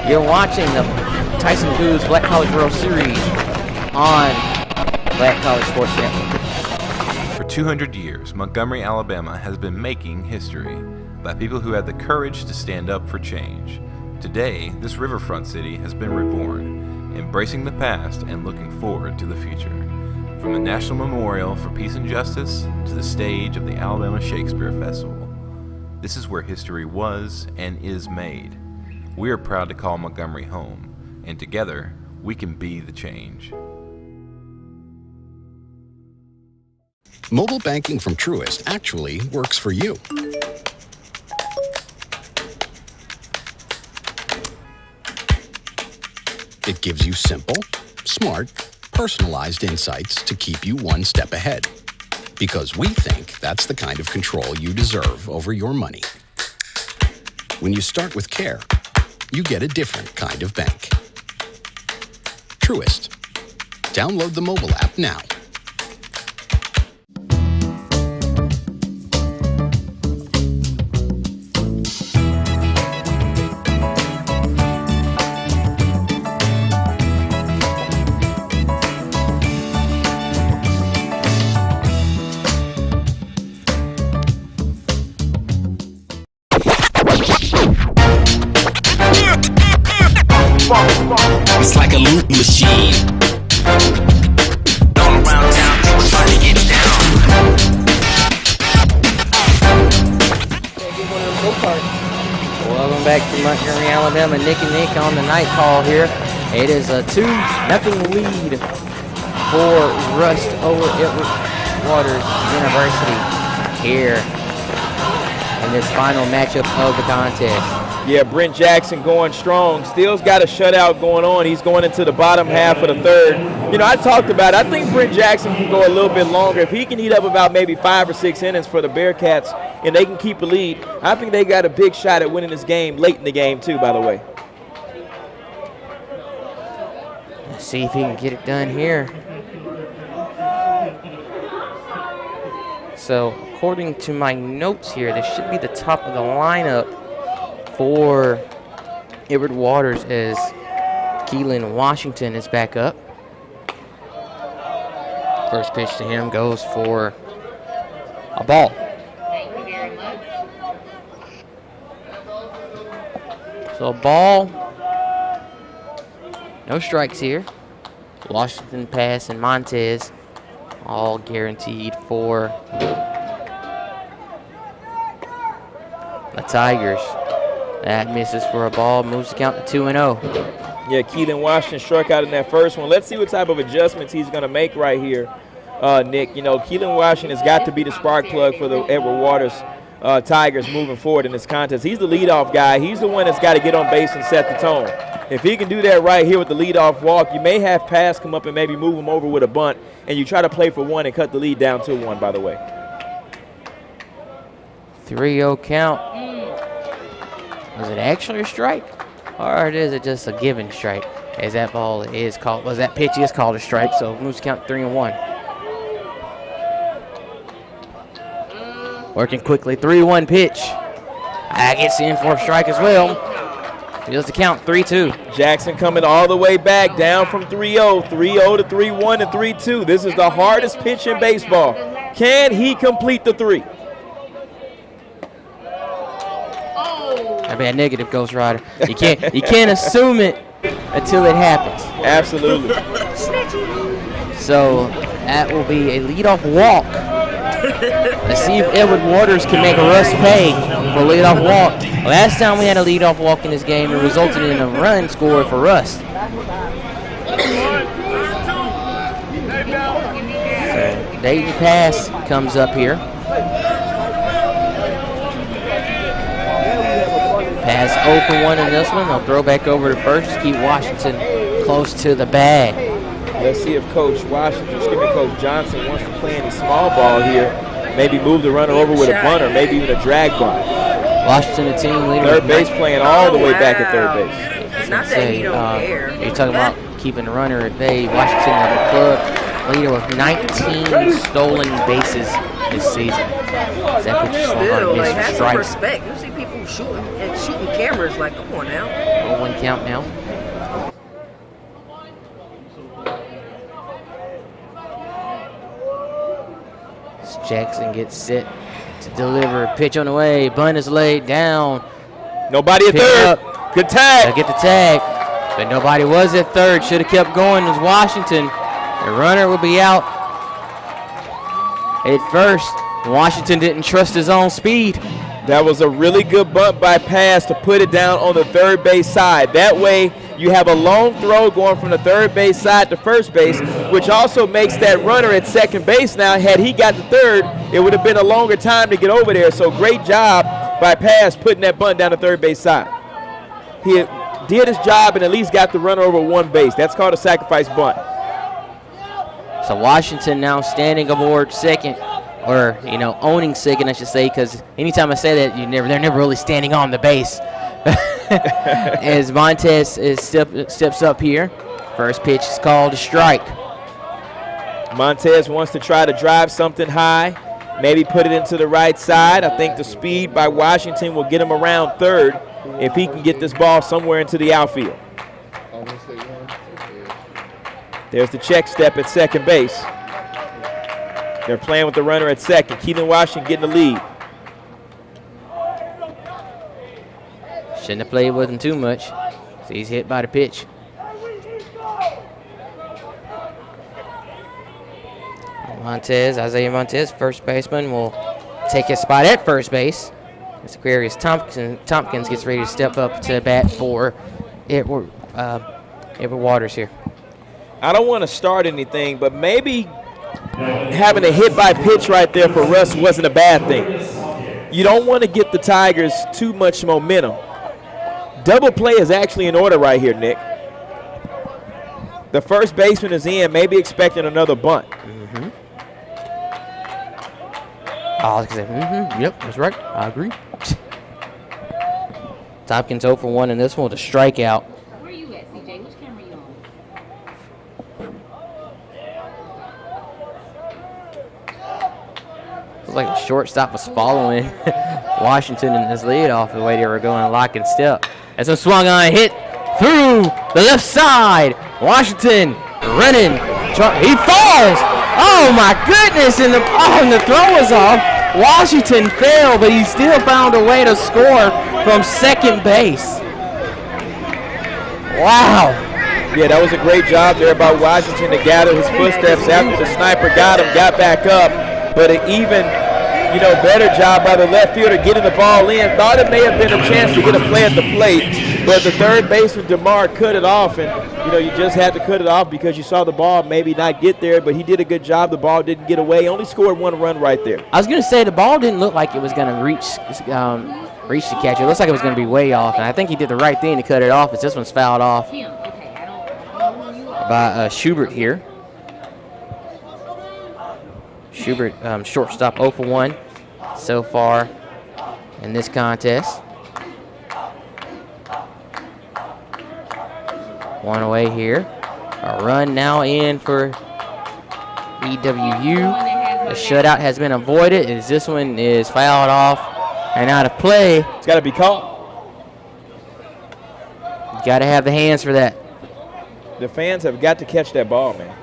You're watching the Tyson Foods Black College World Series on Black College Sports Network. For 200 years, Montgomery, Alabama has been making history by people who had the courage to stand up for change. Today, this riverfront city has been reborn, embracing the past and looking forward to the future. From the National Memorial for Peace and Justice to the stage of the Alabama Shakespeare Festival, this is where history was and is made. We are proud to call Montgomery home, and together, we can be the change. Mobile banking from Truist actually works for you. It gives you simple, smart, personalized insights to keep you one step ahead. Because we think that's the kind of control you deserve over your money. When you start with care, you get a different kind of bank. Truist. Download the mobile app now. It's like a loop machine. All around town, people trying to get down. Welcome back to Montgomery, Alabama. Nick and Nick on the night call here. It is a 2-0 lead for Rust over Waters University here in this final matchup of the contest. Yeah, Brent Jackson going strong. Still's got a shutout going on. He's going into the bottom half of the third. You know, I talked about it. I think Brent Jackson can go a little bit longer. If he can eat up about maybe 5 or 6 innings for the Bearcats and they can keep a lead, I think they got a big shot at winning this game late in the game too, by the way. Let's see if he can get it done here. So according to my notes here, this should be the top of the lineup for Edward Waters as Keelan Washington is back up. First pitch to him goes for a ball. So a ball, no strikes here. Washington pass and Montez all guaranteed for the Tigers. That misses for a ball, moves the count to 2-0. Yeah, Keelan Washington struck out in that first one. Let's see what type of adjustments he's going to make right here, Nick. You know, Keelan Washington has got to be the spark plug for the Edward Waters Tigers moving forward in this contest. He's the leadoff guy. He's the one that's got to get on base and set the tone. If he can do that right here with the leadoff walk, you may have Pass come up and maybe move him over with a bunt, and you try to play for one and cut the lead down to 1, by the way. 3-0 count. Was it actually a strike? Or is it just a given strike? As that ball is called, that pitch is called a strike, so moves count 3-1. Working quickly, 3-1 pitch. That gets in for a strike as well. Feels the count, 3-2. Jackson coming all the way back, down from 3-0. 3-0 to 3-1 to 3-2. This is the hardest pitch in baseball. Can he complete the 3? I mean, negative, Ghost Rider. You can't assume it until it happens. Absolutely. So that will be a leadoff walk. Let's see if Edward Waters can make Russ pay for a leadoff walk. Last time we had a leadoff walk in this game, it resulted in a run scored for Russ. So Dayton Pass comes up here. Pass 0 for 1 in this one. They'll throw back over to first. Keep Washington close to the bag. Let's see if Coach Johnson wants to play any small ball here. Maybe move the runner over with a bunt or maybe even a drag bunt. Washington, the team leader. Third base playing all the way back at third base. You're talking about keeping the runner at bay. Washington, the club leader with 19 stolen bases this season. That pitch is still, like, have some respect. You see people shooting cameras, like, come on now. 0-1 count now. Jackson gets set to deliver. Pitch on the way. Bunt is laid down. Nobody at third. Good tag. They'll get the tag. But nobody was at third. Should have kept going. It was Washington. The runner will be out at first. Washington didn't trust his own speed. That was a really good bunt by Pass to put it down on the third base side. That way you have a long throw going from the third base side to first base, which also makes that runner at second base now. Had he got to third, it would have been a longer time to get over there. So great job by Pass putting that bunt down the third base side. He did his job and at least got the runner over one base. That's called a sacrifice bunt. So Washington now standing aboard second, or owning second, I should say, because anytime I say that, they're never really standing on the base. As Montez steps up here, first pitch is called a strike. Montez wants to try to drive something high, maybe put it into the right side. I think the speed by Washington will get him around third if he can get this ball somewhere into the outfield. There's the check step at second base. They're playing with the runner at second. Keelan Washington getting the lead. Shouldn't have played with him too much. So he's hit by the pitch. Isaiah Montez, first baseman, will take his spot at first base. As Aquarius Tompkins gets ready to step up to bat for Edward Waters here. I don't want to start anything, but maybe having a hit by pitch right there for Russ wasn't a bad thing. You don't want to get the Tigers too much momentum. Double play is actually in order right here, Nick. The first baseman is in, maybe expecting another bunt. Mm-hmm. Yep, that's right. I agree. Tompkins 0 for 1 in this one with a strikeout. Where are you at, CJ? Which camera are you on? Looks like the shortstop was following Washington in his leadoff the way they were going lock and step. As one swung on, hit through the left side. Washington running. He falls. Oh my goodness! And the throw was off. Washington fell, but he still found a way to score from second base. Wow. Yeah, that was a great job there by Washington to gather his footsteps after the sniper got him, got back up. But an even, better job by the left fielder getting the ball in. Thought it may have been a chance to get a play at the plate, but the third baseman, DeMar, cut it off. And, you just had to cut it off because you saw the ball maybe not get there, but he did a good job. The ball didn't get away. Only scored one run right there. I was going to say the ball didn't look like it was going to reach the catcher. It looks like it was going to be way off, and I think he did the right thing to cut it off, as this one's fouled off by Schubert here. Schubert, shortstop, 0 for 1 so far in this contest. One away here. A run now in for EWU. The shutout has been avoided as this one is fouled off and out of play. It's got to be called. You got to have the hands for that. The fans have got to catch that ball, man.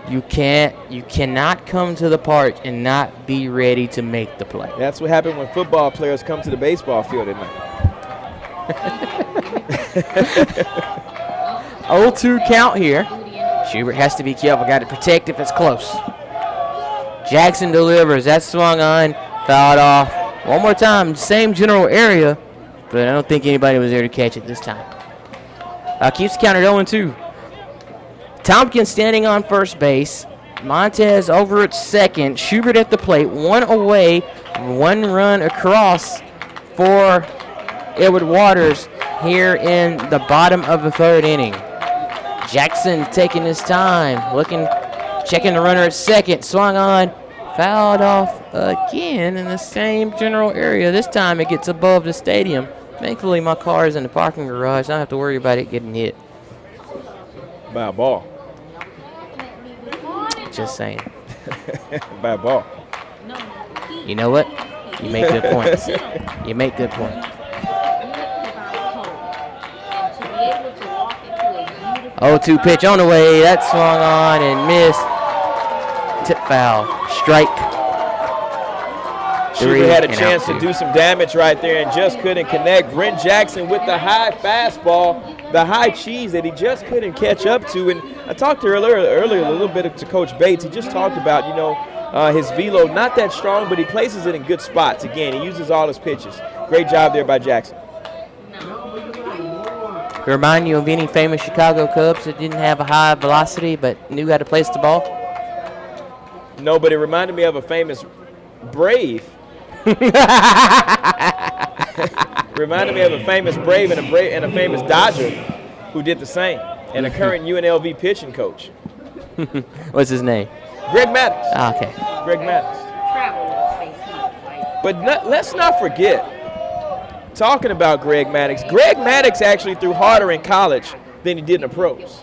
You cannot come to the park and not be ready to make the play. That's what happened when football players come to the baseball field at night. 0-2 count here. Schubert has to be careful. Got to protect if it's close. Jackson delivers. That swung on, fouled off. One more time, same general area, but I don't think anybody was there to catch it this time. Keeps the count at 0-2. Tompkins standing on first base. Montez over at second. Schubert at the plate. One away. One run across for Edward Waters here in the bottom of the third inning. Jackson taking his time. Checking the runner at second. Swung on. Fouled off again in the same general area. This time it gets above the stadium. Thankfully my car is in the parking garage. I don't have to worry about it getting hit. By a ball. Just saying. By a ball. You know what? You make good points. You make good points. 0-2 pitch on the way. That swung on and missed. Tip foul. Strike. Schubert had a chance to do some damage right there and just couldn't connect. Brent Jackson with the high fastball, the high cheese that he just couldn't catch up to. And I talked earlier a little bit to Coach Bates. He just talked about, his velo, not that strong, but he places it in good spots. Again, he uses all his pitches. Great job there by Jackson. Remind you of any famous Chicago Cubs that didn't have a high velocity but knew how to place the ball? No, but it reminded me of a famous Brave. Reminded me of a famous Brave and a famous Dodger who did the same, and a current UNLV pitching coach. What's his name? Greg Maddux. Ah, okay. Greg Maddux. But let's not forget, talking about Greg Maddux actually threw harder in college than he did in the pros.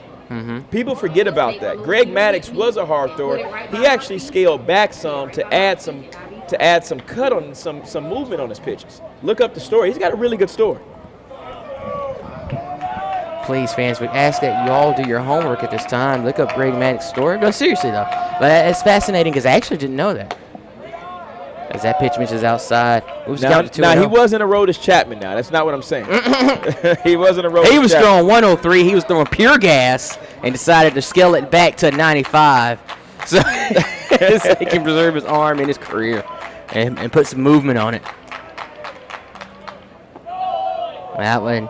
People forget about that. Greg Maddux was a hard thrower. He actually scaled back some to add some cut on some movement on his pitches. Look up the story. He's got a really good story. Please, fans, we ask that you all do your homework at this time. Look up Greg Maddox's story. But seriously, though, but it's fascinating because I actually didn't know that. As that pitch misses outside. Now he wasn't a Aroldis Chapman now. That's not what I'm saying. He wasn't a Aroldis Chapman. He was throwing 103. He was throwing pure gas and decided to scale it back to 95 so he can preserve his arm and his career and put some movement on it. That one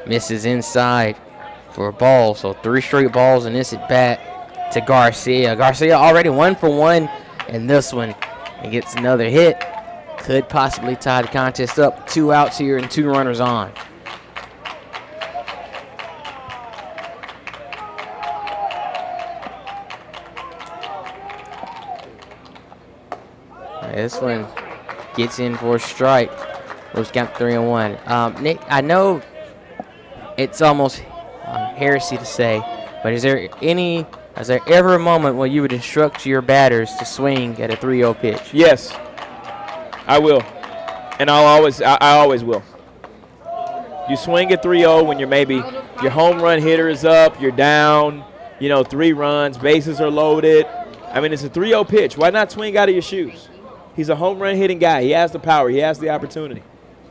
misses inside for a ball. So 3 straight balls in this at bat to Garcia. Garcia already 1 for 1 in this one. And gets another hit. Could possibly tie the contest up. 2 outs here and 2 runners on. This one gets in for a strike. Those count 3-1. Nick, I know it's almost heresy to say, but is there any Is there ever a moment when you would instruct your batters to swing at a 3-0 pitch? Yes, I will, and I always will. You swing at 3-0 when your home run hitter is up, you're down, 3 runs, bases are loaded. I mean, it's a 3-0 pitch. Why not swing out of your shoes? He's a home run hitting guy. He has the power. He has the opportunity.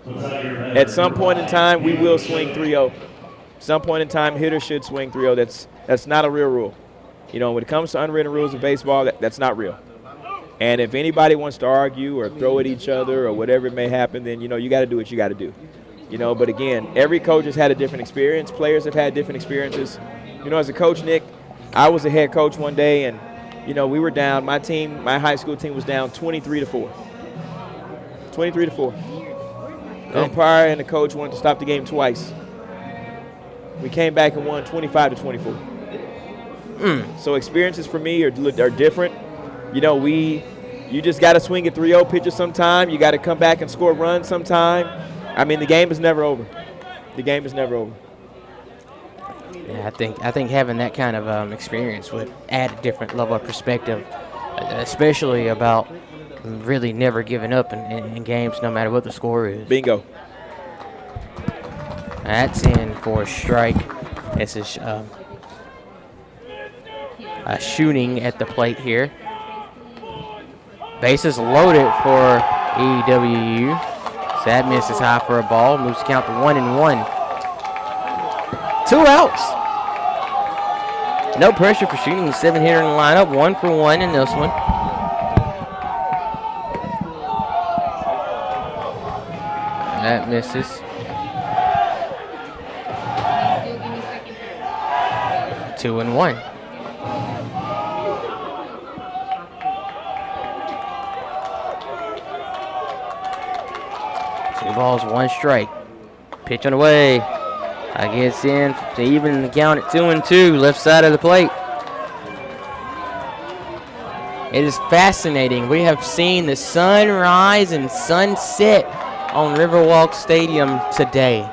At some point in time, we will swing 3-0. Some point in time, hitters should swing 3-0. That's not a real rule. When it comes to unwritten rules of baseball, that's not real. And if anybody wants to argue or throw at each other or whatever it may happen, then, you got to do what you got to do. But again, every coach has had a different experience. Players have had different experiences. As a coach, Nick, I was a head coach one day, and, we were down. My high school team was down 23-4. 23-4. The umpire and the coach wanted to stop the game twice. We came back and won 25-24. So experiences for me are different. You just got to swing at 3-0 pitches sometime. You got to come back and score runs sometime. I mean, the game is never over. The game is never over. Yeah, I think having that kind of experience would add a different level of perspective, especially about really never giving up in games no matter what the score is. Bingo. That's in for a strike. This is a shooting at the plate here. Bases loaded for EWU. So that misses high for a ball. Moves the count to 1-1. 2 outs. No pressure for shooting. 7-hitter in the lineup. 1 for 1 in this one. That misses. 2-1. Two balls, 1 strike. Pitch on the way. I gets in to even the count at 2-2, left side of the plate. It is fascinating. We have seen the sunrise and sunset on Riverwalk Stadium today.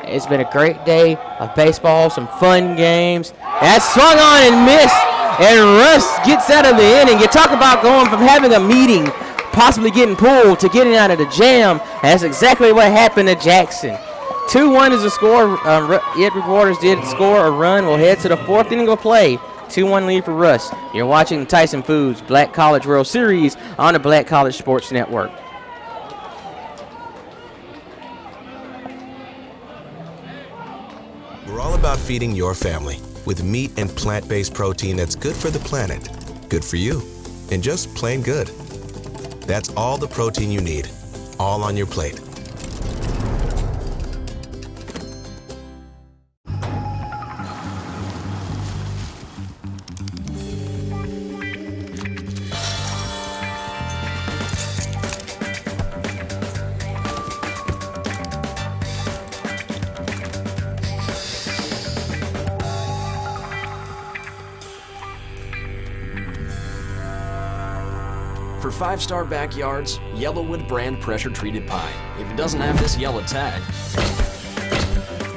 It's been a great day of baseball, some fun games. That's swung on and missed, and Russ gets out of the inning. You talk about going from having a meeting, possibly getting pulled, to getting out of the jam. That's exactly what happened to Jackson. 2-1 is the score. Edward Waters did score a run. We'll head to the 4th inning of play. 2-1 lead for Russ. You're watching the Tyson Foods Black College World Series on the Black College Sports Network. We're all about feeding your family with meat and plant-based protein that's good for the planet, good for you, and just plain good. That's all the protein you need, all on your plate. For 5-star backyards, Yellowwood brand pressure-treated pine. If it doesn't have this yellow tag,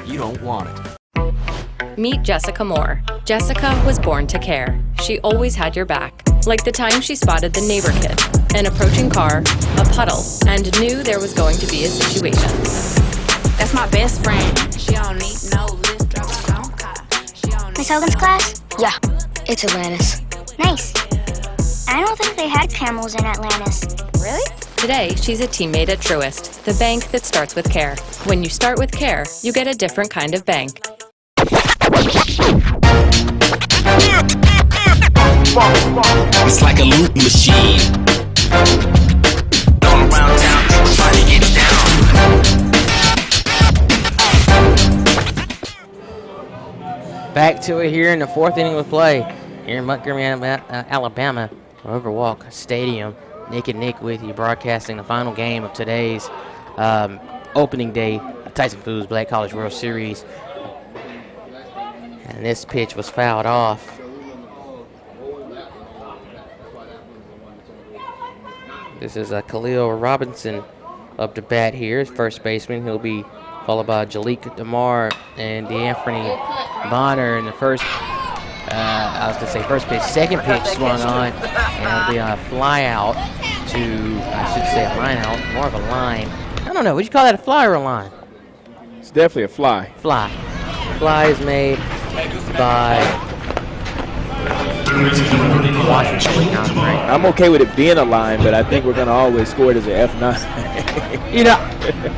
you don't want it. Meet Jessica Moore. Jessica was born to care. She always had your back. Like the time she spotted the neighbor kid, an approaching car, a puddle, and knew there was going to be a situation. That's my best friend. She don't need no lift, drive her own car. Miss Hogan's class? Yeah, it's Atlantis. Nice. I don't think they had camels in Atlantis. Really? Today, she's a teammate at Truist, the bank that starts with care. When you start with care, you get a different kind of bank. It's like a loot machine. All around town, people trying to get down. Back to it here in the 4th inning of play. Here in Montgomery, Alabama, Riverwalk Stadium. Nick and Nick with you, broadcasting the final game of today's opening day of Tyson Foods Black College World Series. And this pitch was fouled off. This is Khalil Robinson up to bat here, first baseman. He'll be followed by Jalik DeMar and D'Anthony Bonner in the first. I was going to say first pitch, second pitch swung on, and it'll be a fly out to, I should say a line out, more of a line. I don't know, would you call that a fly or a line? It's definitely a fly. Fly. Fly is made by Washington. Right? I'm okay with it being a line, but I think we're going to always score it as an F9. You know,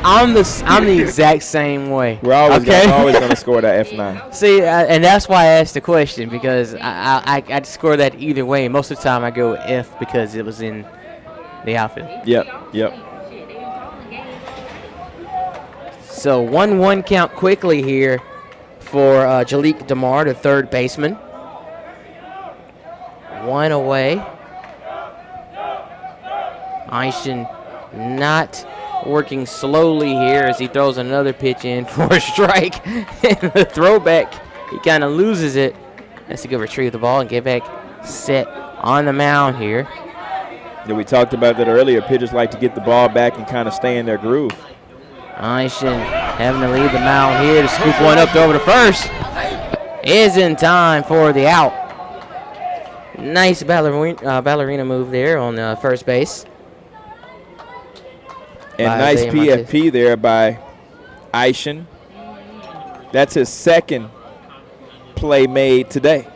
I'm the exact same way. We're always going to score that F9. See, and that's why I asked the question, because I score that either way. Most of the time I go F because it was in the outfield. Yep. So 1-1 count quickly here for Jalik DeMar, the third baseman. One away. Eishen not working slowly here as he throws another pitch in for a strike. And the throwback, he kind of loses it. Has to go retrieve the ball and get back set on the mound here. Yeah, we talked about that earlier. Pitchers like to get the ball back and kind of stay in their groove. Eishen having to leave the mound here to scoop one up over to first. Is in time for the out. Nice ballerina move there on first base. And nice PFP there by Eishen. That's his second play made today.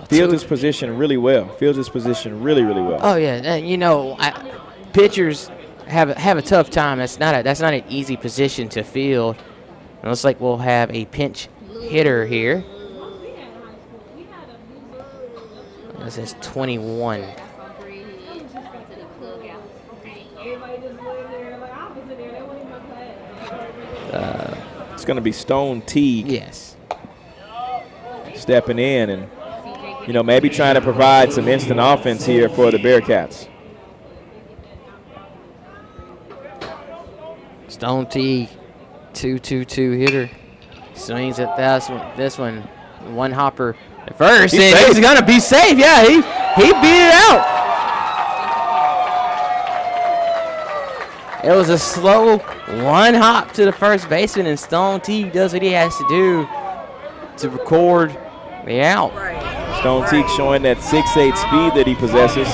Fields his position really well. Really well. Oh yeah, you know, pitchers have a tough time. That's not an easy position to field. It looks like we'll have a pinch hitter here. This is 21. It's going to be Stone Teague. Yes. Stepping in and, you know, maybe trying to provide some instant offense here for the Bearcats. Stone Teague, 2-2-2 hitter. Swings at this one. One hopper at first. He's going to be safe. Yeah, he beat it out. It was a slow one hop to the first baseman, and Stone Teague does what he has to do to record the out. Stone Teague showing that 6'8" speed that he possesses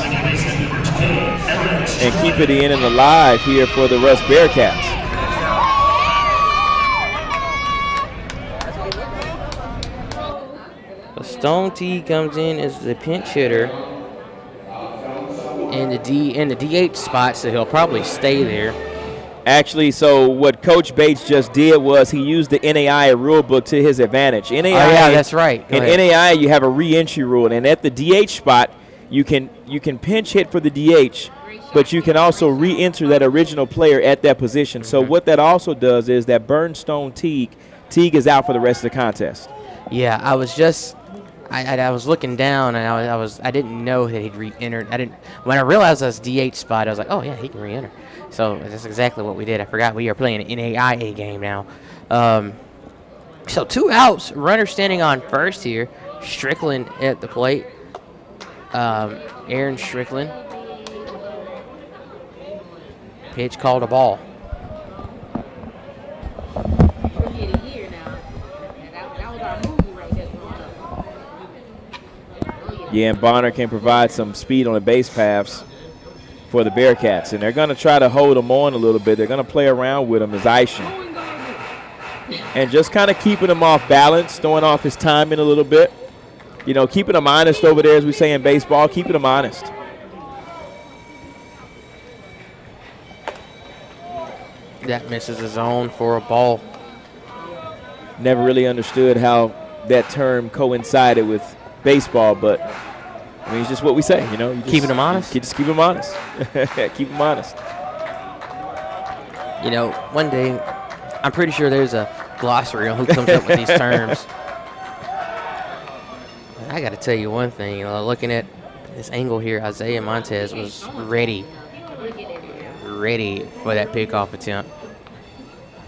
and keep it in and alive here for the Russ Bearcats. Stone Teague comes in as the pinch hitter in the DH spot, so he'll probably stay there. Actually, so what Coach Bates just did was he used the NAI rule book to his advantage. NAI, yeah, that's right. In NAI, you have a re-entry rule, and at the DH spot, you can pinch hit for the DH, but you can also re-enter that original player at that position. So what that also does is that burns Stone Teague is out for the rest of the contest. Yeah, I was looking down, and I didn't know that he'd re-entered. When I realized that was DH spot, I was like, oh yeah, he can re-enter. So that's exactly what we did. I forgot we are playing an NAIA game now. So 2 outs, runner standing on first here. Strickland at the plate. Aaron Strickland. Pitch called a ball. Yeah, and Bonner can provide some speed on the base paths for the Bearcats. And they're going to try to hold him on a little bit. They're going to play around with him as Eishen. And just kind of keeping him off balance, throwing off his timing a little bit. You know, keeping him honest over there, as we say in baseball, keeping him honest. That misses the zone for a ball. Never really understood how that term coincided with baseball, but I mean, it's just what we say, you know. Keeping them honest? Just keep them honest. Keep them honest. You know, one day, I'm pretty sure there's a glossary on who comes up with these terms. I got to tell you one thing. Looking at this angle here, Isaiah Montez was ready for that pickoff attempt.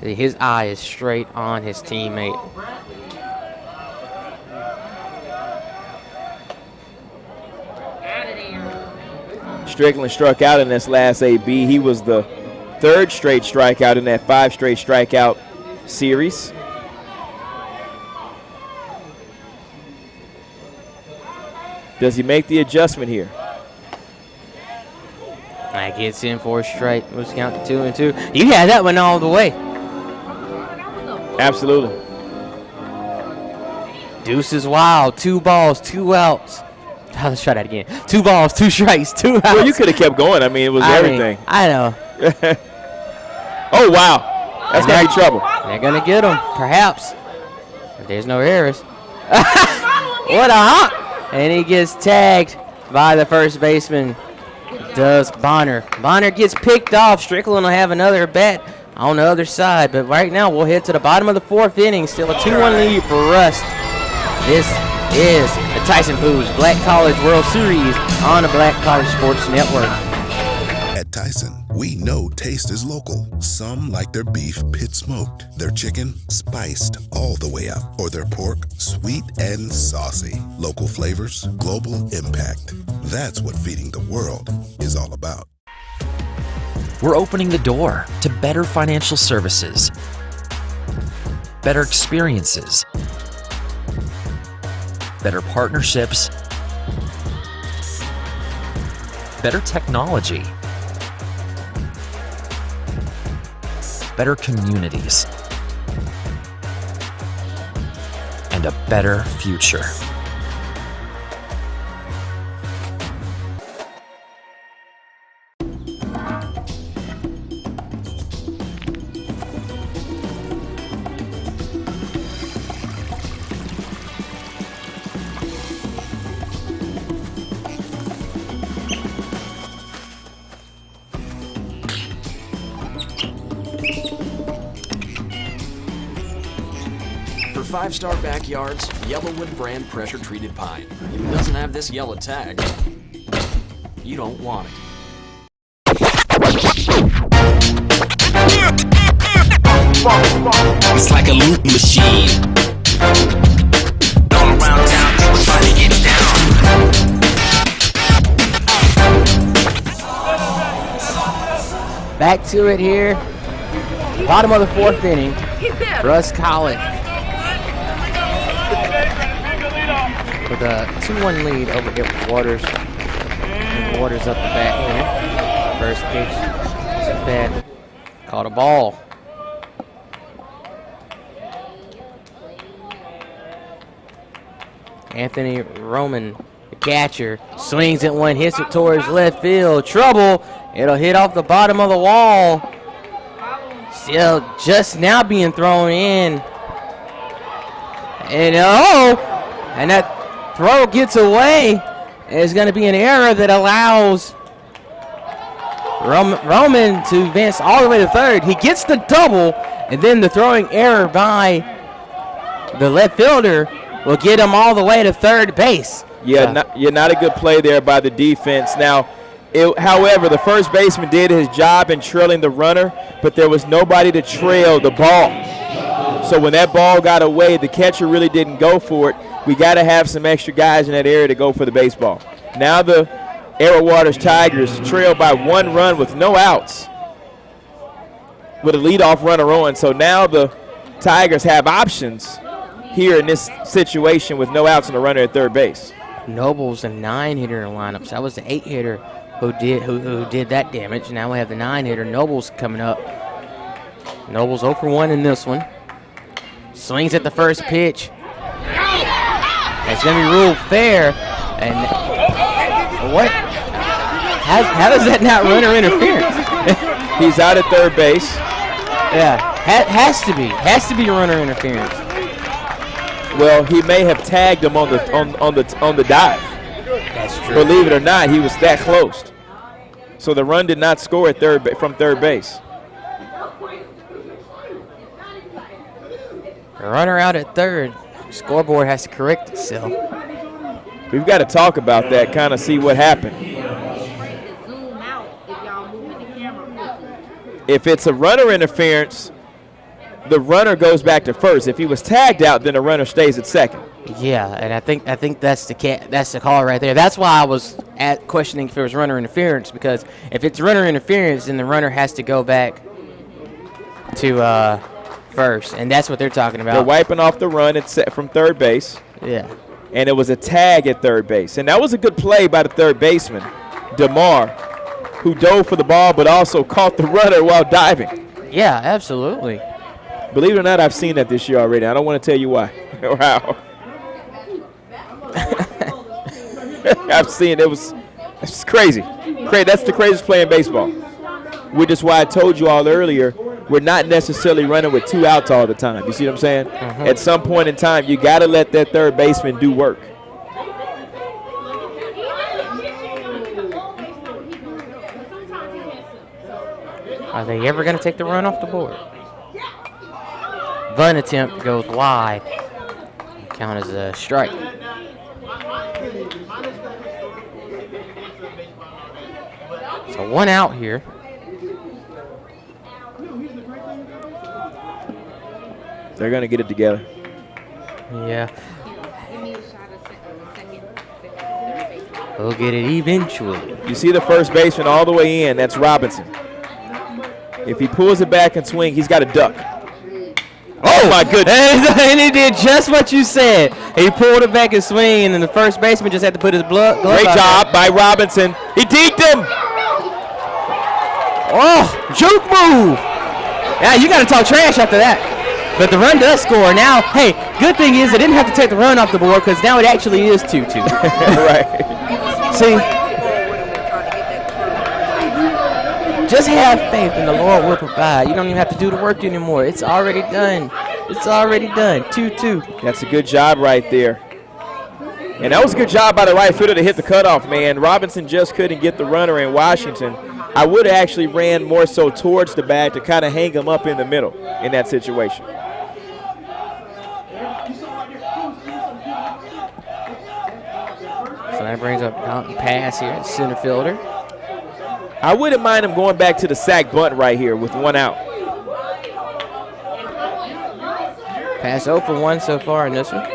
His eye is straight on his teammate. Strickland struck out in this last AB. He was the 3rd straight strikeout in that 5 straight strikeout series. Does he make the adjustment here? That gets in for a strike. Let's count to 2-2. You had that one all the way. Absolutely. Deuce is wild. 2 balls, 2 outs. Let's try that again. 2 balls, 2 strikes, 2 outs. Well, you could have kept going. I mean, it was everything. I know. Oh, wow. That's going to be trouble. They're going to get him, perhaps. But there's no errors. What a hop. And he gets tagged by the first baseman, does Bonner. Bonner gets picked off. Strickland will have another bat on the other side. But right now, we'll head to the bottom of the 4th inning. Still a 2-1 lead for Rust. This is the Tyson Foods Black College World Series on the Black College Sports Network. At Tyson, we know taste is local. Some like their beef pit smoked, their chicken spiced all the way up, or their pork sweet and saucy. Local flavors, global impact. That's what feeding the world is all about. We're opening the door to better financial services, better experiences, better partnerships, better technology, better communities, and a better future. For 5-star backyards, Yellowwood brand pressure-treated pine. If it doesn't have this yellow tag, you don't want it. It's like a loop machine. All around town, people trying to get down. Back to it here. Bottom of the 4th inning. Russ College with a 2-1 lead over here with Waters. And Waters up the bat here. First pitch. It's bad. Caught a ball. Anthony Roman, the catcher, swings at one, hits it towards left field. Trouble. It'll hit off the bottom of the wall. Still just now being thrown in. And and that throw gets away. It's going to be an error that allows Roman to advance all the way to third. He gets the double, and then the throwing error by the left fielder will get him all the way to third base. Yeah, not a good play there by the defense. Now, however, the first baseman did his job in trailing the runner, but there was nobody to trail the ball. So when that ball got away, the catcher really didn't go for it. We got to have some extra guys in that area to go for the baseball. Now the Arrow Waters Tigers trail by 1 run with no outs with a leadoff runner on. So now the Tigers have options here in this situation with no outs and a runner at third base. Noble's a 9-hitter in the lineup. So that was the 8-hitter who did that damage. Now we have the 9-hitter. Noble's coming up. Noble's 0 for 1 in this one. Swings at the first pitch. It's going to be ruled fair. And what? How does that not runner interference? He's out at third base. Yeah, has to be. Has to be runner interference. Well, he may have tagged him on the dive. That's true. Believe it or not, he was that close. So the run did not score at from third base. The runner out at third. Scoreboard has to correct itself. We've got to talk about that, kind of see what happened. If it's a runner interference, the runner goes back to first. If he was tagged out, then the runner stays at second. Yeah, and I think that's the call right there. That's why I was questioning if it was runner interference, because if it's runner interference, then the runner has to go back to first, and that's what they're talking about. They're wiping off the run from third base. Yeah. and it was a tag at third base. And that was a good play by the third baseman, DeMar, who dove for the ball but also caught the runner while diving. Yeah, absolutely. Believe it or not, I've seen that this year already. I don't want to tell you why or how. I've seen it. It's crazy. That's the craziest play in baseball. Which is why I told you all earlier, we're not necessarily running with 2 outs all the time. You see what I'm saying? At some point in time, you got to let that third baseman do work. Are they ever going to take the run off the board? Bunt attempt goes wide. Count as a strike. So 1 out here. They're going to get it together. Yeah. We'll get it eventually. You see the first baseman all the way in. That's Robinson. If he pulls it back and swing, he's got to duck. Oh, my goodness. And he did just what you said. He pulled it back and swing, and then the first baseman just had to put his glove Great job by Robinson. He deked him. Oh, juke move. Yeah, you got to talk trash after that. But the run does score. Now, hey, good thing is they didn't have to take the run off the board because now it actually is 2-2. Right. See, just have faith and the Lord will provide. You don't even have to do the work anymore. It's already done. It's already done. 2-2. That's a good job right there. And that was a good job by the right fielder to hit the cutoff, man. Robinson just couldn't get the runner in Washington. I would have actually ran more so towards the bag to kind of hang him up in the middle in that situation. So that brings up Mountain pass here at center fielder. I wouldn't mind him going back to the sack bunt right here with 1 out. Pass 0 for 1 so far in this one.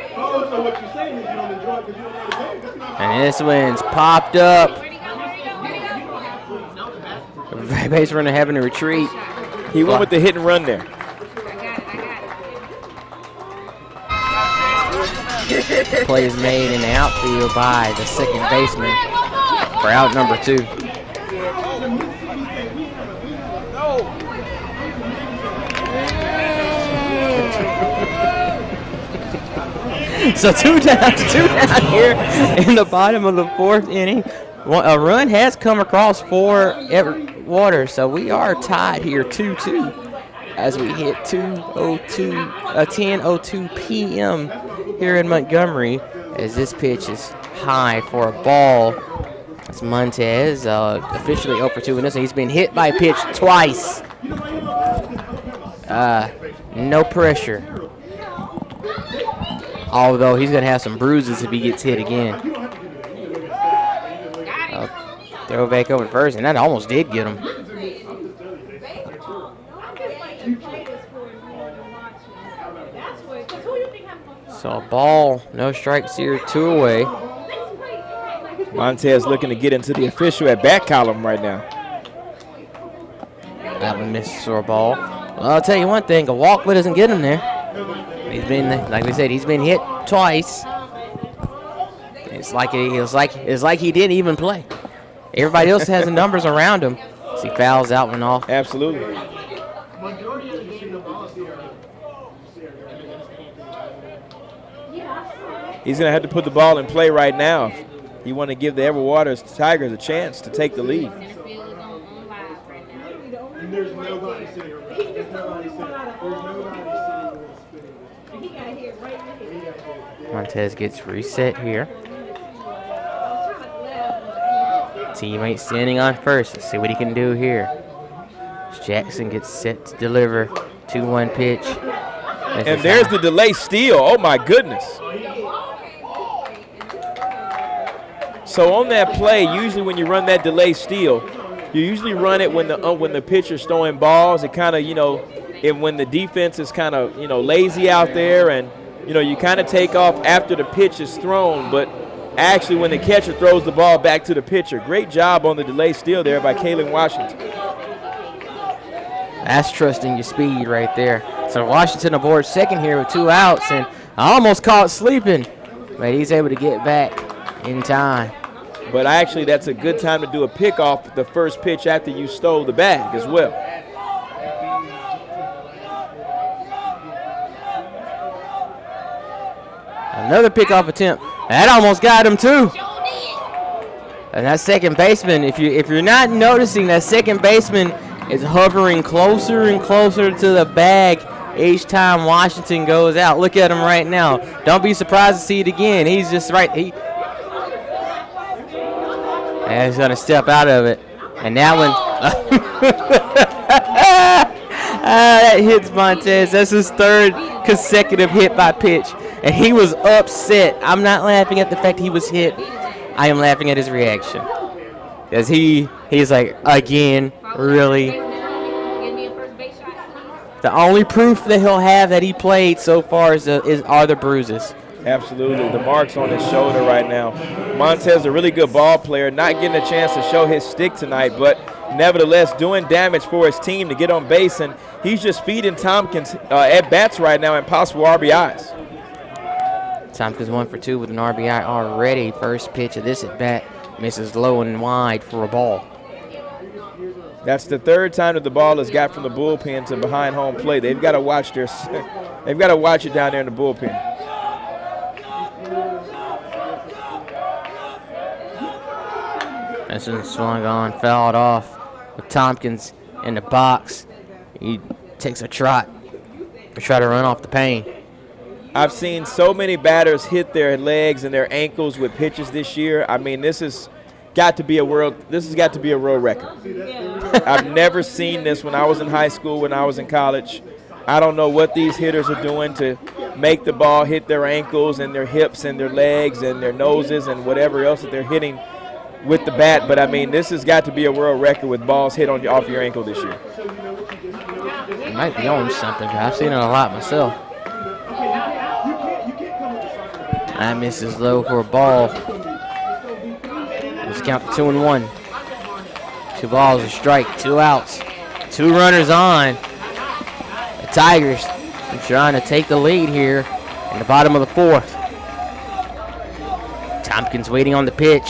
And this one's popped up. Base runner having to retreat. He went with the hit and run there. Play is made in the outfield by the second baseman for out number 2. So 2 down here in the bottom of the 4th inning. A run has come across for Water, so we are tied here 2-2 as we hit 10:02 p.m. here in Montgomery as this pitch is high for a ball. It's Montez officially 0 for 2 in this one. He's been hit by a pitch twice. No pressure. Although he's going to have some bruises if he gets hit again. Throw back over first, and that almost did get him. So a ball, no strikes here, 2 away. Montez looking to get into the official at bat column right now. That one misses for a ball. Well, I'll tell you one thing, a walk doesn't get him there. He's been, like we said, he's been hit twice. It's like he didn't even play. Everybody else has the numbers around him. So he fouls that one off. Absolutely. He's going to have to put the ball in play right now. He want to give the Edward Waters Tigers a chance to take the lead. Montez gets reset here. Teammate standing on first. Let's see what he can do here. Jackson gets set to deliver. 2-1 pitch. And there's the delay steal. Oh, my goodness. So on that play, usually when you run that delay steal, you usually run it when the pitcher's throwing balls. It kind of, when the defense is kind of, lazy out there, and, you kind of take off after the pitch is thrown, but actually when the catcher throws the ball back to the pitcher. Great job on the delay steal there by Kalen Washington. That's trusting your speed right there. So Washington aboard second here with 2 outs, and I almost caught sleeping. but he's able to get back in time. But actually, that's a good time to do a pickoff the first pitch after you stole the bag as well. Another pickoff attempt. That almost got him too. And that second baseman, if you're not noticing, that second baseman is hovering closer and closer to the bag each time Washington goes out. Look at him right now. Don't be surprised to see it again. He's just right. And he's going to step out of it. And that one. That hits Montez. That's his third consecutive hit by pitch. And he was upset. I'm not laughing at the fact he was hit. I am laughing at his reaction. Because he's like, again, really? The only proof that he'll have that he played so far are the bruises. Absolutely. The marks on his shoulder right now. Montez, a really good ball player, not getting a chance to show his stick tonight, but nevertheless doing damage for his team to get on base, and he's just feeding Tompkins at bats right now and possible RBIs. Tompkins 1 for 2 with an RBI already. First pitch of this at bat misses low and wide for a ball. That's the third time that the ball has got from the bullpen to behind home plate. They've got to watch they've got to watch it down there in the bullpen. This one swung on, fouled off with Tompkins in the box. He takes a trot to try to run off the pane. I've seen so many batters hit their legs and their ankles with pitches this year. I mean, this has got to be a world record. I've never seen this when I was in high school, when I was in college. I don't know what these hitters are doing to make the ball hit their ankles and their hips and their legs and their noses and whatever else that they're hitting with the bat, but I mean, this has got to be a world record with balls hit off your ankle this year. You might be on something. I've seen it a lot myself. That misses low for a ball. Let's count to 2-1. 2 balls, a strike, 2 outs, 2 runners on. The Tigers are trying to take the lead here in the bottom of the 4th. Tompkins waiting on the pitch.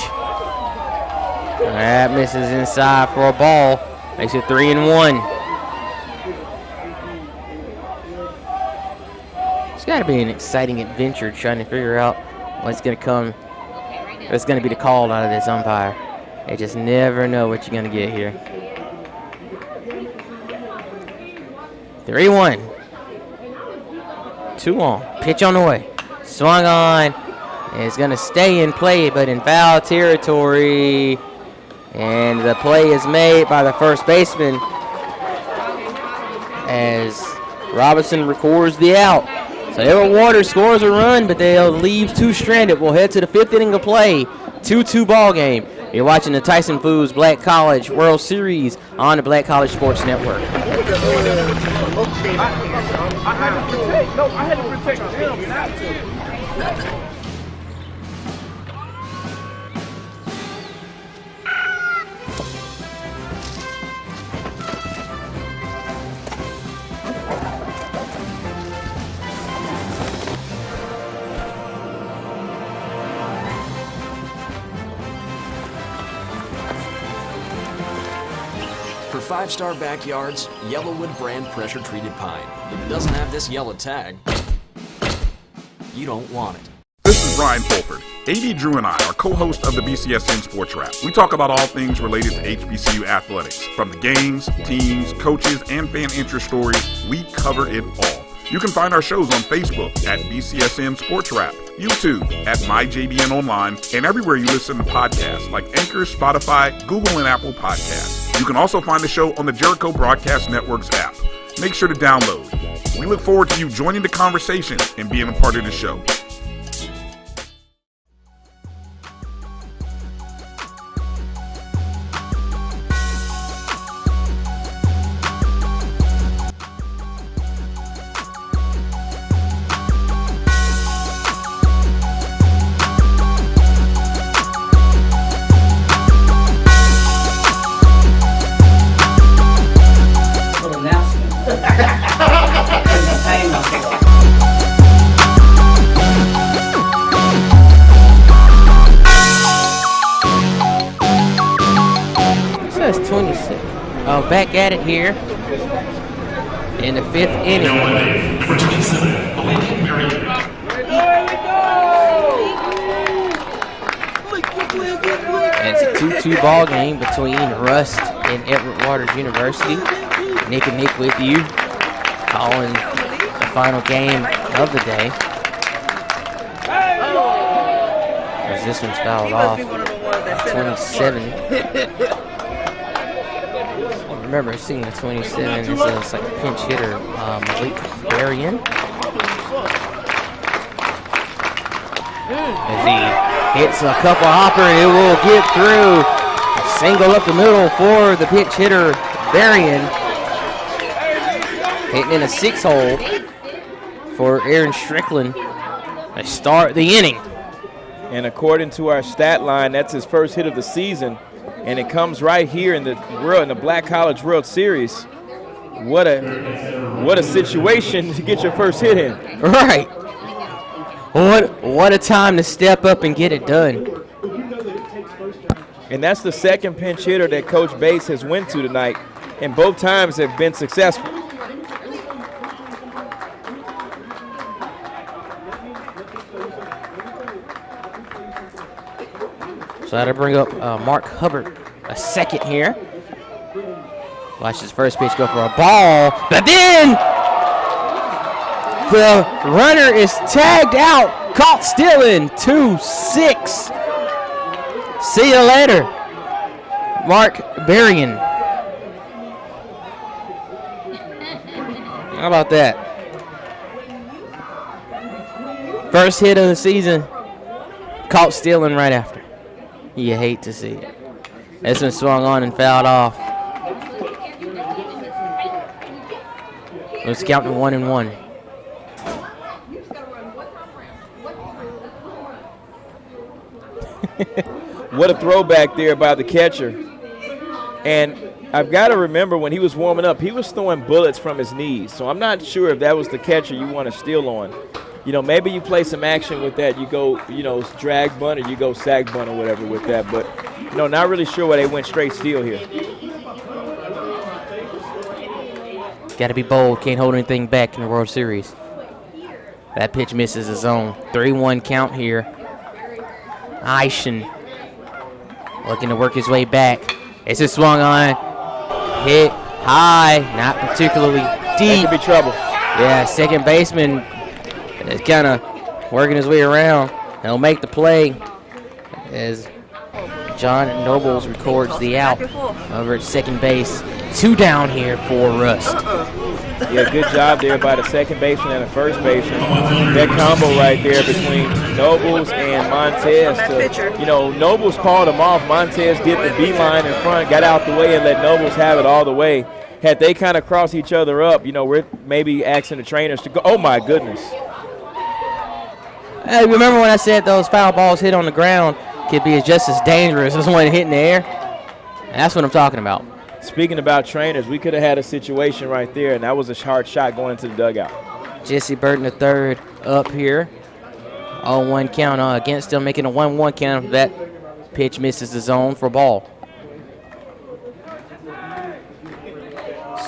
That misses inside for a ball. Makes it 3-1. It's got to be an exciting adventure trying to figure out what's going to come. What's going to be the call out of this umpire. You just never know what you're going to get here. 3-1. 2 on. Pitch on the way. Swung on. It's going to stay in play, but in foul territory. And the play is made by the first baseman as Robinson records the out. So Edward Waters scores a run, but they'll leave 2 stranded. We'll head to the 5th inning of play. 2-2 ball game. You're watching the Tyson Foods Black College World Series on the Black College Sports Network. I had to protect him, not to. For 5-star backyards, Yellowwood brand pressure-treated pine. If it doesn't have this yellow tag, you don't want it. This is Brian Fulford. AD Drew and I are co-hosts of the BCSN Sports Wrap. We talk about all things related to HBCU athletics. From the games, teams, coaches, and fan interest stories, we cover it all. You can find our shows on Facebook at BCSN Sports Wrap, YouTube at MyJBN Online, and everywhere you listen to podcasts like Anchor, Spotify, Google, and Apple Podcasts. You can also find the show on the Jericho Broadcast Network's app. Make sure to download. We look forward to you joining the conversation and being a part of the show. back at it here in the 5th inning. Number 27, Olympic Marion. And it's a 2-2 ball game between Rust and Everett Waters University. Nick and Nick with you, calling the final game of the day. As this one's fouled off. 27. Remember seeing the 27. This is like a pinch hitter, Malik Berrien. As he hits a couple hopper, it will get through. A single up the middle for the pinch hitter, Berrien. Hitting in a 6-hole for Aaron Strickland. They start the inning. And according to our stat line, that's his first hit of the season. And it comes right here in the Black College World Series. What a situation to get your first hit in. Right. What a time to step up and get it done. And that's the second pinch hitter that Coach Bates has went to tonight, and both times have been successful. So that'll bring up Mark Hubbard a second here. Watch his first pitch go for a ball, but then the runner is tagged out, caught stealing, 2-6. See you later, Mark Berrien. How about that? First hit of the season, caught stealing right after. You hate to see it. This one swung on and fouled off. It was counting 1-1. What a throwback there by the catcher. And I've got to remember when he was warming up, he was throwing bullets from his knees. So I'm not sure if that was the catcher you want to steal on. You know, maybe you play some action with that. You go, drag bunt or you go sack bunt or whatever with that. But, not really sure why they went straight steal here. Got to be bold. Can't hold anything back in the World Series. That pitch misses the zone. 3-1 count here. Tyson looking to work his way back. It's a swung on. Hit high. Not particularly deep. That could be trouble. Yeah, second baseman is kind of working his way around. He'll make the play as John Nobles records the out over at second base. 2 down here for Rust. Yeah, good job there by the second baseman and the first baseman. That combo right there between Nobles and Montez. Nobles called him off. Montez did the beeline in front, got out the way, and let Nobles have it all the way. Had they kind of crossed each other up, we're maybe asking the trainers to go. Oh, my goodness. Hey, remember when I said those foul balls hit on the ground could be just as dangerous as one hit in the air? That's what I'm talking about. Speaking about trainers, we could have had a situation right there, and that was a hard shot going into the dugout. Jesse Burton III up here. 0-1 count against him, making a 1-1 count. That pitch misses the zone for ball.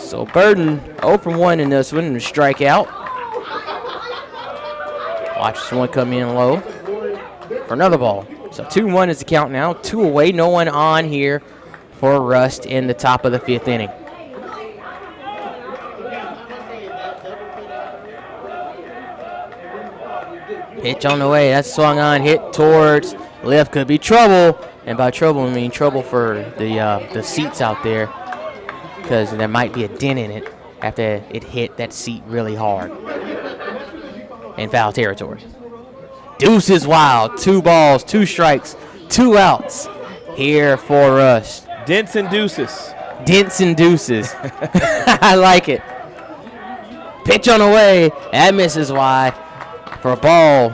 So Burton 0 for 1 in this one and a strikeout. Watch this one come in low for another ball. So 2-1 is the count now. 2 away, no one on here for Rust in the top of the 5th inning. Pitch on the way. That's swung on, hit towards left. Could be trouble. And by trouble, I mean trouble for the seats out there, because there might be a dent in it after it hit that seat really hard. In foul territory. Deuce is wild. 2 balls, 2 strikes, 2 outs here for Rust. Dents and deuces. Dents and deuces. I like it. Pitch on the way. That misses wide for a ball.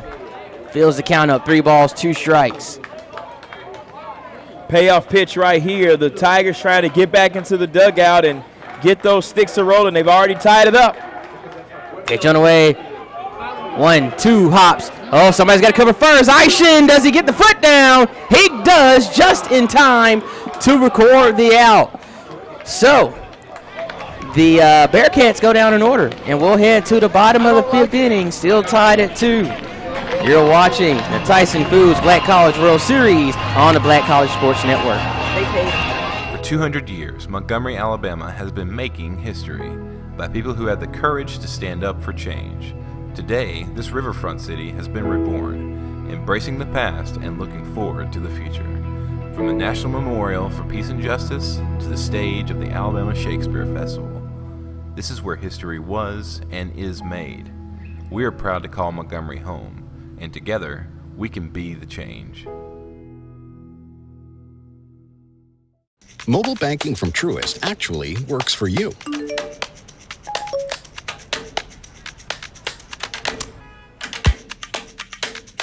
Fills the count up. 3 balls, 2 strikes. Payoff pitch right here. The Tigers trying to get back into the dugout and get those sticks a rolling. They've already tied it up. Pitch on the way. 1, 2 hops. Oh, somebody's got to cover first. Aishin, does he get the foot down? He does, just in time to record the out. So the Bearcats go down in order, and we'll head to the bottom of the 5th inning, still tied at 2. You're watching the Tyson Foods Black College World Series on the Black College Sports Network. For 200 years, Montgomery, Alabama has been making history by people who had the courage to stand up for change. Today, this riverfront city has been reborn, embracing the past and looking forward to the future. From the National Memorial for Peace and Justice to the stage of the Alabama Shakespeare Festival, this is where history was and is made. We are proud to call Montgomery home, and together, we can be the change. Mobile banking from Truist actually works for you.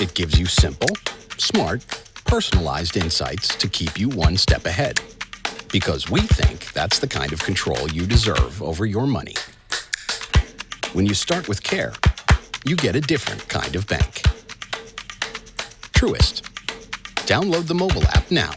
It gives you simple, smart, personalized insights to keep you one step ahead. Because we think that's the kind of control you deserve over your money. When you start with care, you get a different kind of bank. Truist. Download the mobile app now.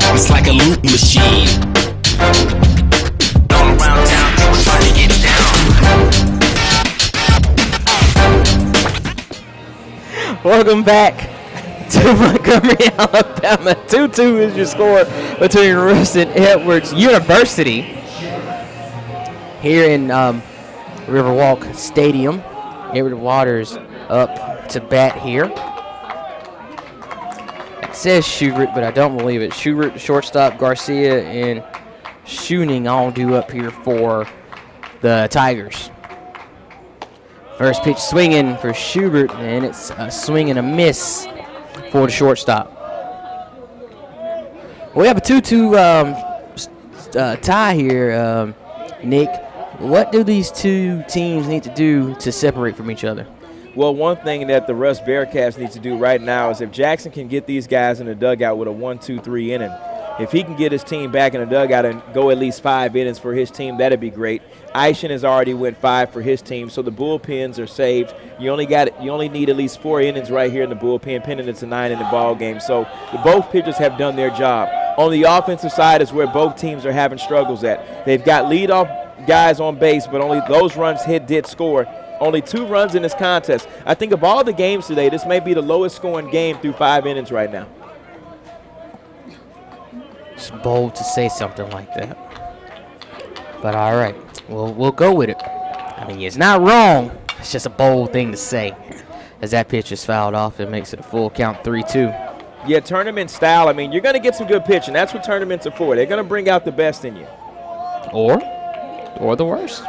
It's like a loop machine. All around town, people trying to get down. Welcome back to Montgomery, Alabama. 2-2 is your score between Rust and Edwards University here in Riverwalk Stadium. Edward Waters up to bat here. It says Schubert, but I don't believe it. Schubert, shortstop, Garcia, and Schooning all due up here for the Tigers. First pitch swinging for Schubert, and it's a swing and a miss for the shortstop. We have a 2-2 tie here, Nick. What do these two teams need to do to separate from each other? Well, one thing that the Russ Bearcats need to do right now is if Jackson can get these guys in the dugout with a 1-2-3 inning, if he can get his team back in the dugout and go at least 5 innings for his team, that'd be great. Aishan has already went 5 for his team, so the bullpens are saved. You only need at least 4 innings right here in the bullpen, pending it's a 9-inning ball game. So both pitchers have done their job. On the offensive side is where both teams are having struggles at. They've got leadoff guys on base, but only those runs did score. Only 2 runs in this contest. I think of all the games today, this may be the lowest scoring game through 5 innings right now. It's bold to say something like that. But all right, we'll go with it. I mean, it's not wrong. It's just a bold thing to say. As that pitch is fouled off, it makes it a full count, 3-2. Yeah, tournament style. I mean, you're going to get some good pitching. That's what tournaments are for. They're going to bring out the best in you. Or the worst.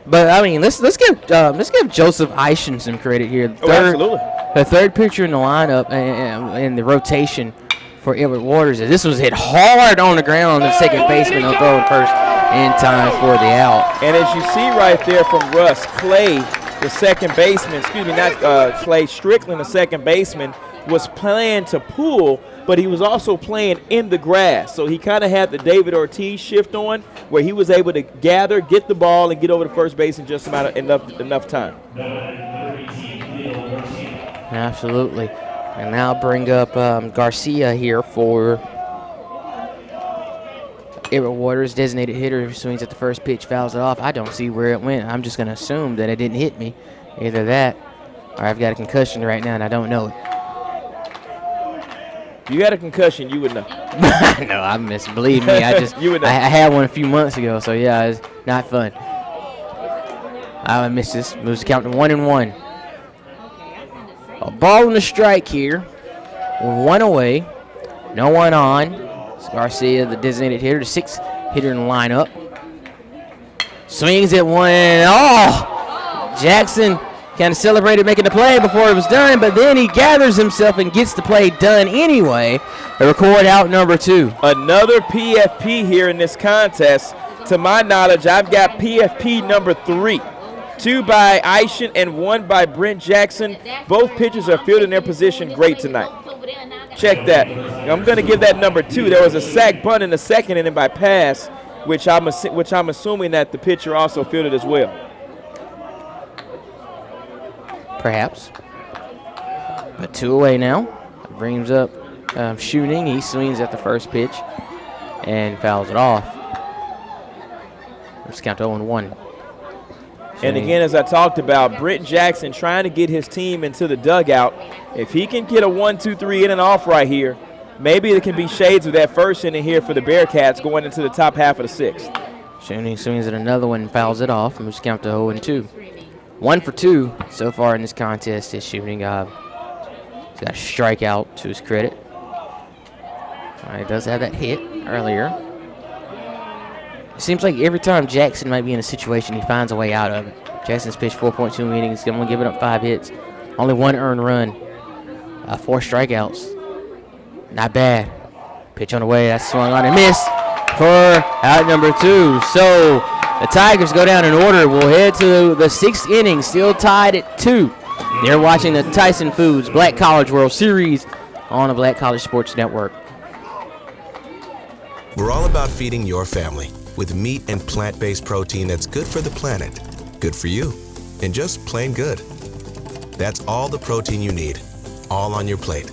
But I mean, let's give Joseph Aishan some credit here. Absolutely. The third pitcher in the lineup and the rotation for Edward Waters. This was hit hard on the ground. The second baseman will throw it first in time for the out. And as you see right there from Russ, Clay, the second baseman, Clay Strickland, the second baseman, was playing to pull, but he was also playing in the grass. So he kind of had the David Ortiz shift on, where he was able to gather, get the ball, and get over to first base in just about enough time. Absolutely. And now bring up Garcia here for Edward Waters, designated hitter, swings at the first pitch, fouls it off. I don't see where it went. I'm just going to assume that it didn't hit me. Either that or I've got a concussion right now and I don't know it. If you had a concussion, you would know. No, I miss. Believe me, I had one a few months ago, so yeah, it's not fun. I missed this. Moves the count to 1-1. A ball and a strike here. We're 1 away. No one on. It's Garcia, the designated hitter, the 6th hitter in the lineup. Swings at one. Oh! Jackson kind of celebrated making the play before it was done, but then he gathers himself and gets the play done anyway. A record out number 2. Another PFP here in this contest. To my knowledge, I've got PFP number 3. 2 by Aishan and 1 by Brent Jackson. Both pitchers are fielding their position great tonight. Check that. I'm going to give that number 2. There was a sac bunt in the second inning by pass, which I'm assuming that the pitcher also fielded as well. Perhaps. But 2 away now. Brings up shooting. He swings at the first pitch and fouls it off. Let's count to 0-1. And again, as I talked about, Brent Jackson trying to get his team into the dugout. If he can get a 1-2-3 in and off right here, maybe there can be shades of that first inning here for the Bearcats going into the top half of the 6th. Shooting swings at another one and fouls it off. And we just count to 0-2. 1 for 2 so far in this contest is Shooting. He's got a strikeout to his credit. He does have that hit earlier. It seems like every time Jackson might be in a situation, he finds a way out of it. Jackson's pitched 4.2 innings. He's only given up 5 hits. Only 1 earned run. 4 strikeouts. Not bad. Pitch on the way. That's swung on and missed for out number 2. So the Tigers go down in order. We'll head to the 6th inning, still tied at 2. They're watching the Tyson Foods Black College World Series on the Black College Sports Network. We're all about feeding your family with meat and plant-based protein that's good for the planet, good for you, and just plain good. That's all the protein you need, all on your plate.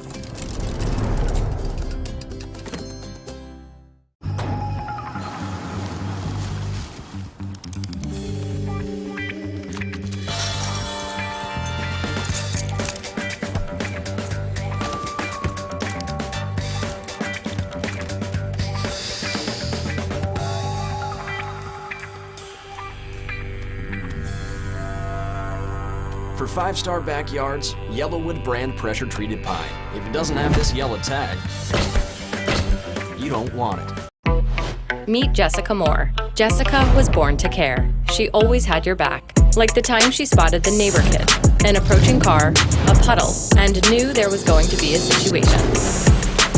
For 5-star backyards, Yellowwood brand pressure-treated pine. If it doesn't have this yellow tag, you don't want it. Meet Jessica Moore. Jessica was born to care. She always had your back. Like the time she spotted the neighbor kid, an approaching car, a puddle, and knew there was going to be a situation.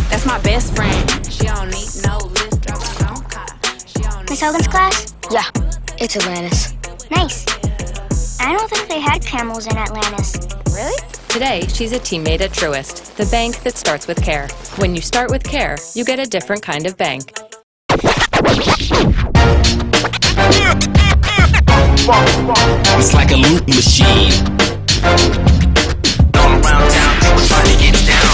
That's my best friend. She don't need no lift, drive her own car. Miss Hogan's class? Yeah, it's Atlantis. Nice. I don't think they had camels in Atlantis. Really? Today, she's a teammate at Truist, the bank that starts with care. When you start with care, you get a different kind of bank. It's like a loop machine. All around town, people trying to get down.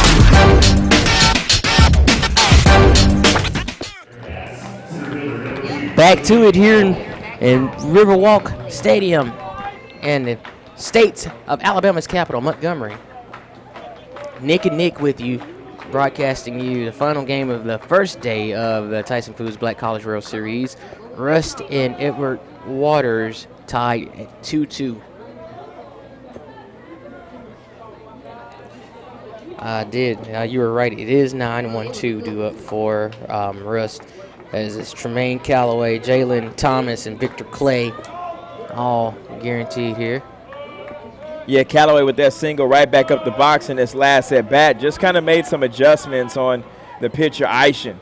Back to it here in Riverwalk Stadium and the state of Alabama's capital, Montgomery. Nick and Nick with you, broadcasting you the final game of the first day of the Tyson Foods Black College World Series. Rust and Edward Waters tied at 2-2. You were right. It is 9-1-2 due up for Rust. As it's Tremaine Calloway, Jalen Thomas, and Victor Clay, all guaranteed here. Yeah, Calloway with that single right back up the box in this last at bat. Just kind of made some adjustments on the pitcher, Aishan.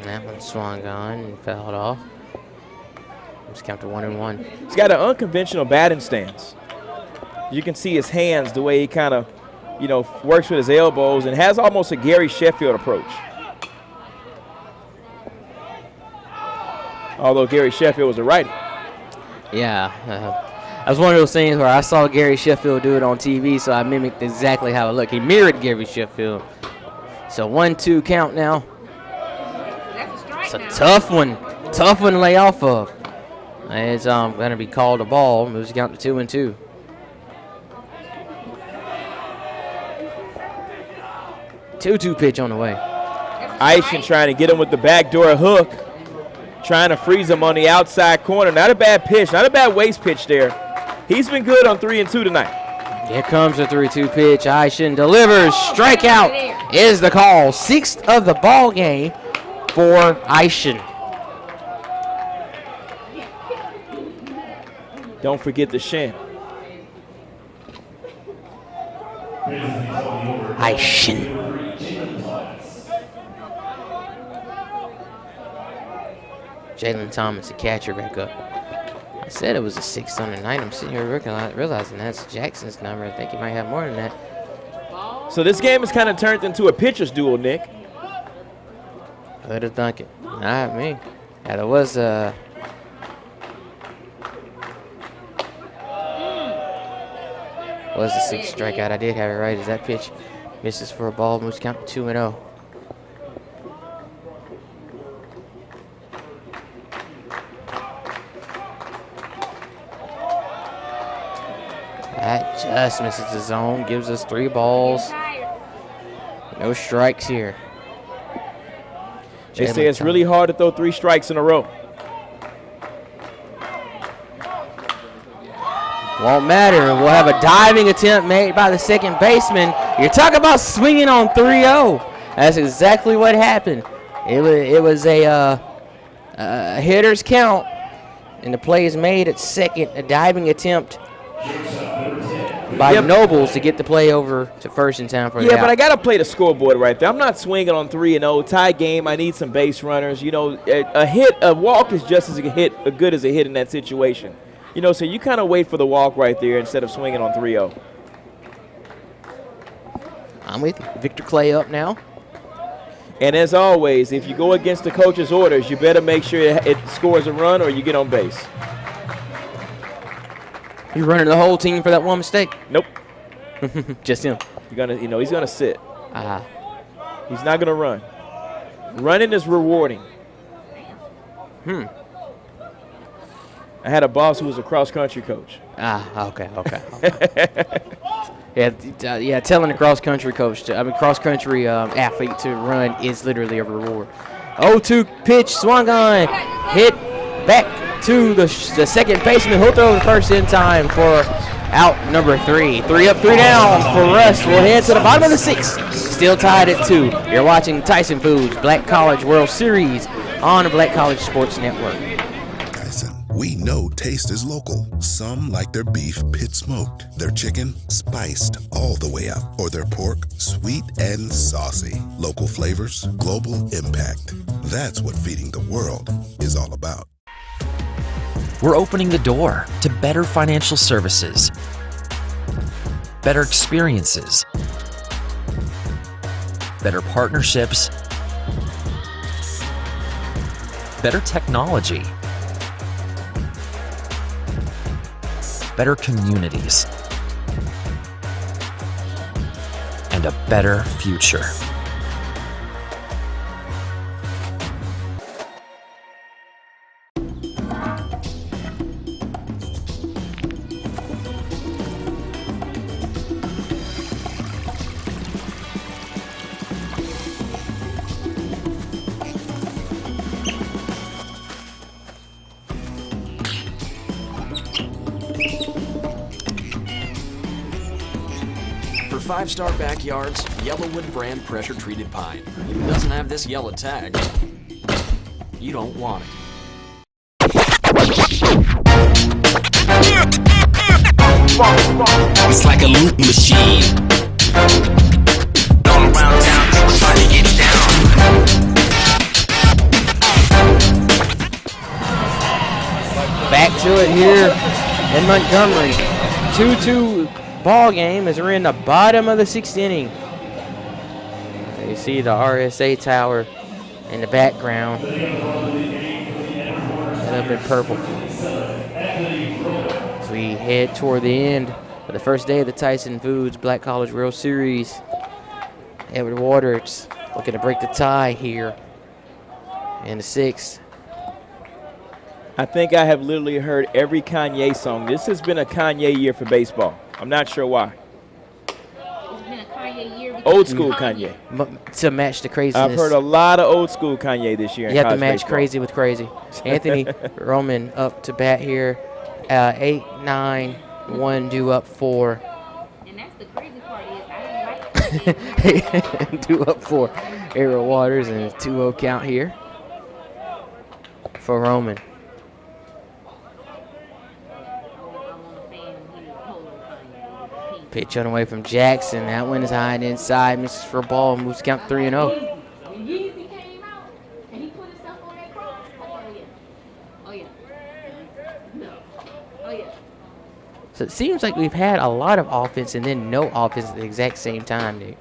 That one swung on and fouled off. Just count to 1-1. He's got an unconventional batting stance. You can see his hands, the way he kind of, works with his elbows and has almost a Gary Sheffield approach. Although Gary Sheffield was a righty. Yeah. I was one of those things where I saw Gary Sheffield do it on TV, so I mimicked exactly how it looked. He mirrored Gary Sheffield. So 1-2 count now. It's a tough one to lay off of. It's going to be called a ball. Moves the count to 2-2. Two pitch on the way. Aishan trying to get him with the backdoor hook. Trying to freeze him on the outside corner. Not a bad pitch. Not a bad waist pitch there. He's been good on 3-2 tonight. Here comes the 3-2 pitch. Aishan delivers. Strikeout is the call. 6th of the ball game for Aishan. Don't forget the shin. Aishan. Jalen Thomas, the catcher, back up. said it was a 6 on the night. I'm sitting here realizing that's Jackson's number. I think he might have more than that. So this game has kind of turned into a pitcher's duel, Nick. Who'd have thunk it? Not me. Yeah, there was a sixth strikeout. I did have it right as that pitch misses for a ball. Moves count 2-0. That just misses the zone. Gives us 3 balls. No strikes here. They say it's really hard to throw 3 strikes in a row. Won't matter. We'll have a diving attempt made by the second baseman. You're talking about swinging on 3-0. That's exactly what happened. It was a hitter's count, and the play is made at second. A diving attempt by Nobles to get the play over to first in time for the out. But I got to play the scoreboard right there. I'm not swinging on 3-0. Tie game. I need some base runners. You know, a walk is just as good as a hit in that situation. You know, so you kind of wait for the walk right there instead of swinging on 3-0. I'm with you. Victor Clay up now. And as always, if you go against the coach's orders, you better make sure it scores a run or you get on base. You running the whole team for that one mistake? Nope. Just him. He's gonna sit. He's not gonna run. Running is rewarding. I had a boss who was a cross-country coach. Okay. Yeah, telling a cross-country coach, cross-country athlete to run is literally a reward. 0-2 pitch, swung on, hit back to the second baseman. He'll throw the first in time for out number 3. 3 up, 3 down for Russ. We'll head to the bottom of the 6th. Still tied at 2. You're watching Tyson Foods Black College World Series on the Black College Sports Network. We know taste is local. Some like their beef pit smoked, their chicken spiced all the way up, or their pork sweet and saucy. Local flavors, global impact. That's what feeding the world is all about. We're opening the door to better financial services, better experiences, better partnerships, better technology, better communities, and a better future. For 5-star backyards, Yellowwood brand pressure-treated pine. If it doesn't have this yellow tag, you don't want it. It's like a loop machine. All around town, people trying to get down. Back to it here in Montgomery. 2-2 ball game as we're in the bottom of the 6th inning. You see the RSA tower in the background. And up in purple. As we head toward the end of the first day of the Tyson Foods Black College World Series. Edward Waters looking to break the tie here in the 6th. I think I have literally heard every Kanye song. This has been a Kanye year for baseball. I'm not sure why. It's been a Kanye year. Old school Kanye. To match the craziness. I've heard a lot of old school Kanye this year. You have to match baseball. crazy with crazy. Anthony Roman up to bat here. 8-9-1 due up 4. And that's the crazy part is I don't like due up 4. Edward Waters and a 2-0 count here for Roman. Pitch on away from Jackson. That one is high and inside. Misses for a ball. Moves count 3-0. Yeezy came out and he put himself on that cross. Oh yeah. No. So it seems like we've had a lot of offense and then no offense at the exact same time, dude.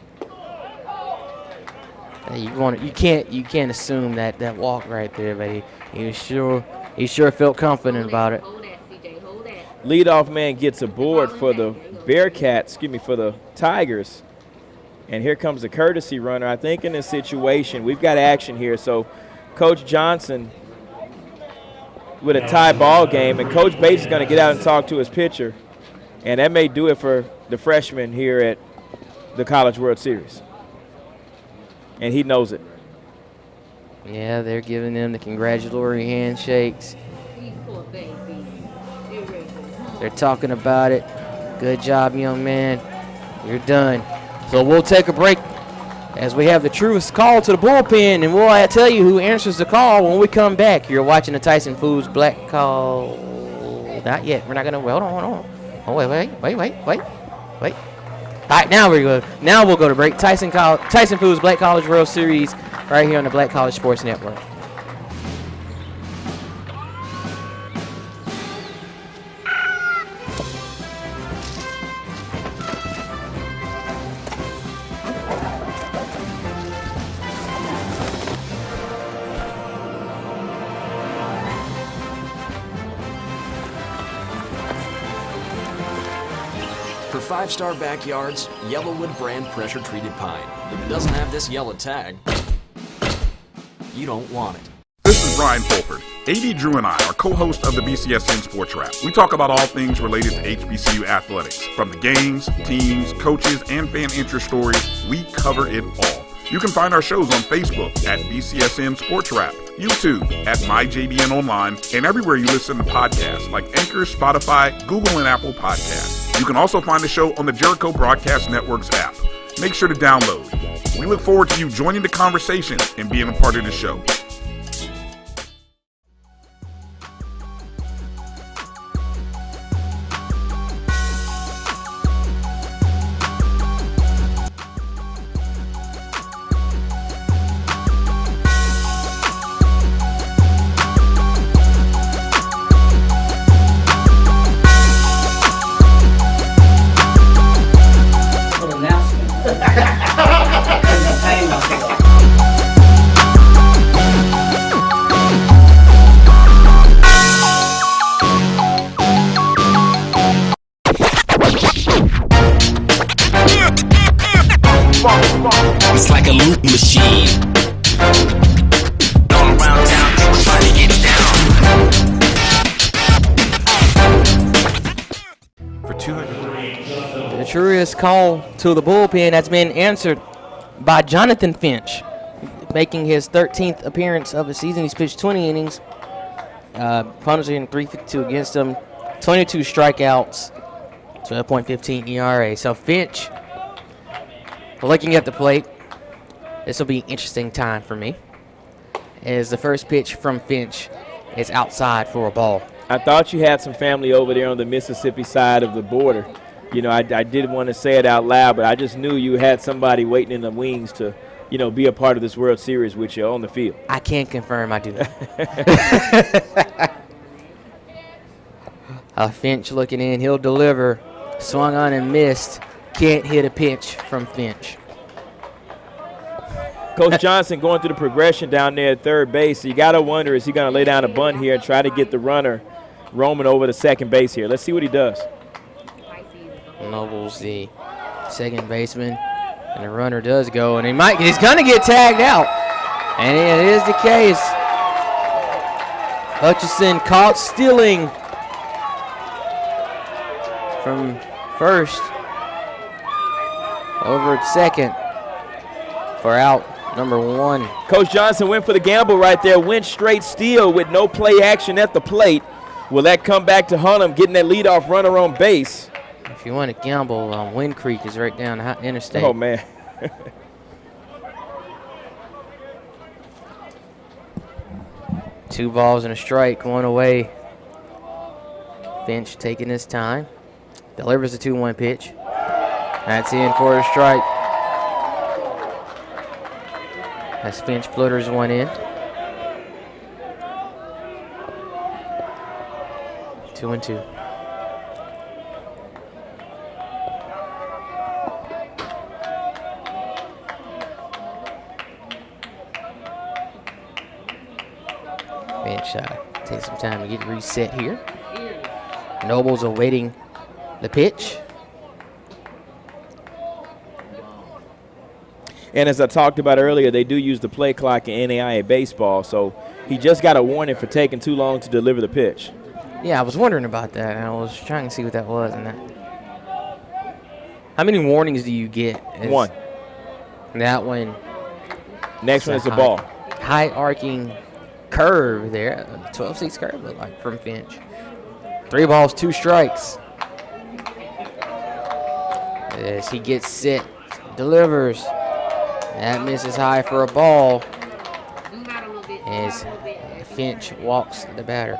You can't assume that walk right there, but he sure felt confident about it. Leadoff man gets aboard for the for the Tigers. And here comes the courtesy runner. I think in this situation, we've got action here. So Coach Johnson with a tie ball game, and Coach Bates is going to get out and talk to his pitcher. And that may do it for the freshman here at the College World Series. And he knows it. Yeah, they're giving them the congratulatory handshakes. They're talking about it. Good job, young man. You're done. So we'll take a break as we have the truest call to the bullpen, and we'll tell you who answers the call when we come back. You're watching the Tyson Foods Black Call. Not yet. We're not going to. Hold on. Oh, wait. All right, now we'll go to break. Tyson Foods Black College World Series right here on the Black College Sports Network. For 5-star backyards, Yellowwood brand pressure-treated pine. If it doesn't have this yellow tag, you don't want it. This is Brian Fulford. AD Drew and I are co-hosts of the BCSN Sports Wrap. We talk about all things related to HBCU athletics. From the games, teams, coaches, and fan interest stories, we cover it all. You can find our shows on Facebook at BCSN Sports Wrap, YouTube at MyJBN Online, and everywhere you listen to podcasts like Anchor, Spotify, Google, and Apple Podcasts. You can also find the show on the Jericho Broadcast Network's app. Make sure to download. We look forward to you joining the conversation and being a part of the show. It's like a loot machine. All around town, people trying to get down. For 200. The truest call to the bullpen has been answered by Jonathan Finch, making his 13th appearance of the season. He's pitched 20 innings. Opponents are in 352 against him. 22 strikeouts, 12.15 ERA. So Finch, looking at the plate, this will be an interesting time for me, as the first pitch from Finch is outside for a ball. I thought you had some family over there on the Mississippi side of the border. You know, I didn't want to say it out loud, but I just knew you had somebody waiting in the wings to, you know, be a part of this World Series with you on the field. I can't confirm I do. Finch looking in. He'll deliver. Swung on and missed. Can't hit a pitch from Finch. Coach Johnson going through the progression down there at third base. So you got to wonder, is he going to lay down a bunt here and try to get the runner roaming over to second base here? Let's see what he does. Noble's the second baseman, and the runner does go, and he's going to get tagged out. And it is the case. Hutchison caught stealing from first over at second for out number one. Coach Johnson went for the gamble right there, went straight steal with no play action at the plate. Will that come back to hunt him, getting that leadoff runner on base? If you want to gamble, Wind Creek is right down the interstate. Oh, man. 2 balls and a strike, 1 away. Finch taking his time. Delivers a 2-1 pitch. That's in for a strike. As Finch flutters one in. 2-2. Finch takes some time to get reset here. Noble's awaiting the pitch. And as I talked about earlier, they do use the play clock in NAIA baseball, so he just got a warning for taking too long to deliver the pitch. Yeah, I was wondering about that, and I was trying to see what that was. And that. How many warnings do you get? One. That one. Next one is the ball. High arcing curve there, 12-6 curve, look like, from Finch. 3 balls, 2 strikes. As he gets set, delivers. That misses high for a ball. As Finch walks the batter.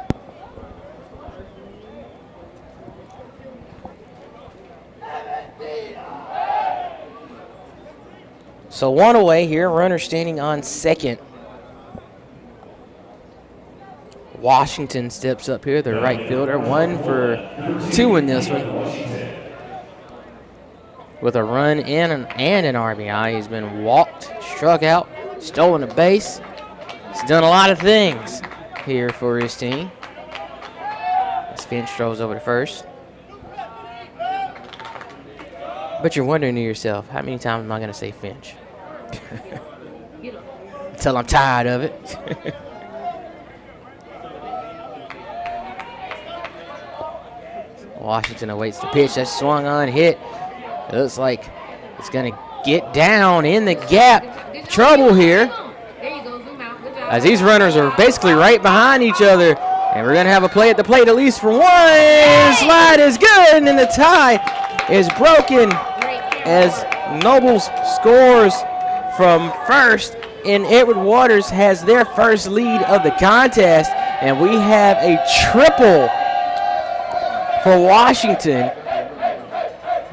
So 1 away here, runner standing on second. Washington steps up here, the right fielder. 1 for 2 in this one. With a run and an RBI. He's been walked, struck out, stolen a base. He's done a lot of things here for his team. As Finch throws over to first. But you're wondering to yourself, how many times am I going to say Finch? Until I'm tired of it. Washington awaits the pitch. That's swung on, hit. It looks like it's going to get down in the gap. Trouble here. As these runners are basically right behind each other. And we're going to have a play at the plate at least for 1. Slide is good, and the tie is broken as Nobles scores from first. And Edward Waters has their first lead of the contest. And we have a triple for Washington,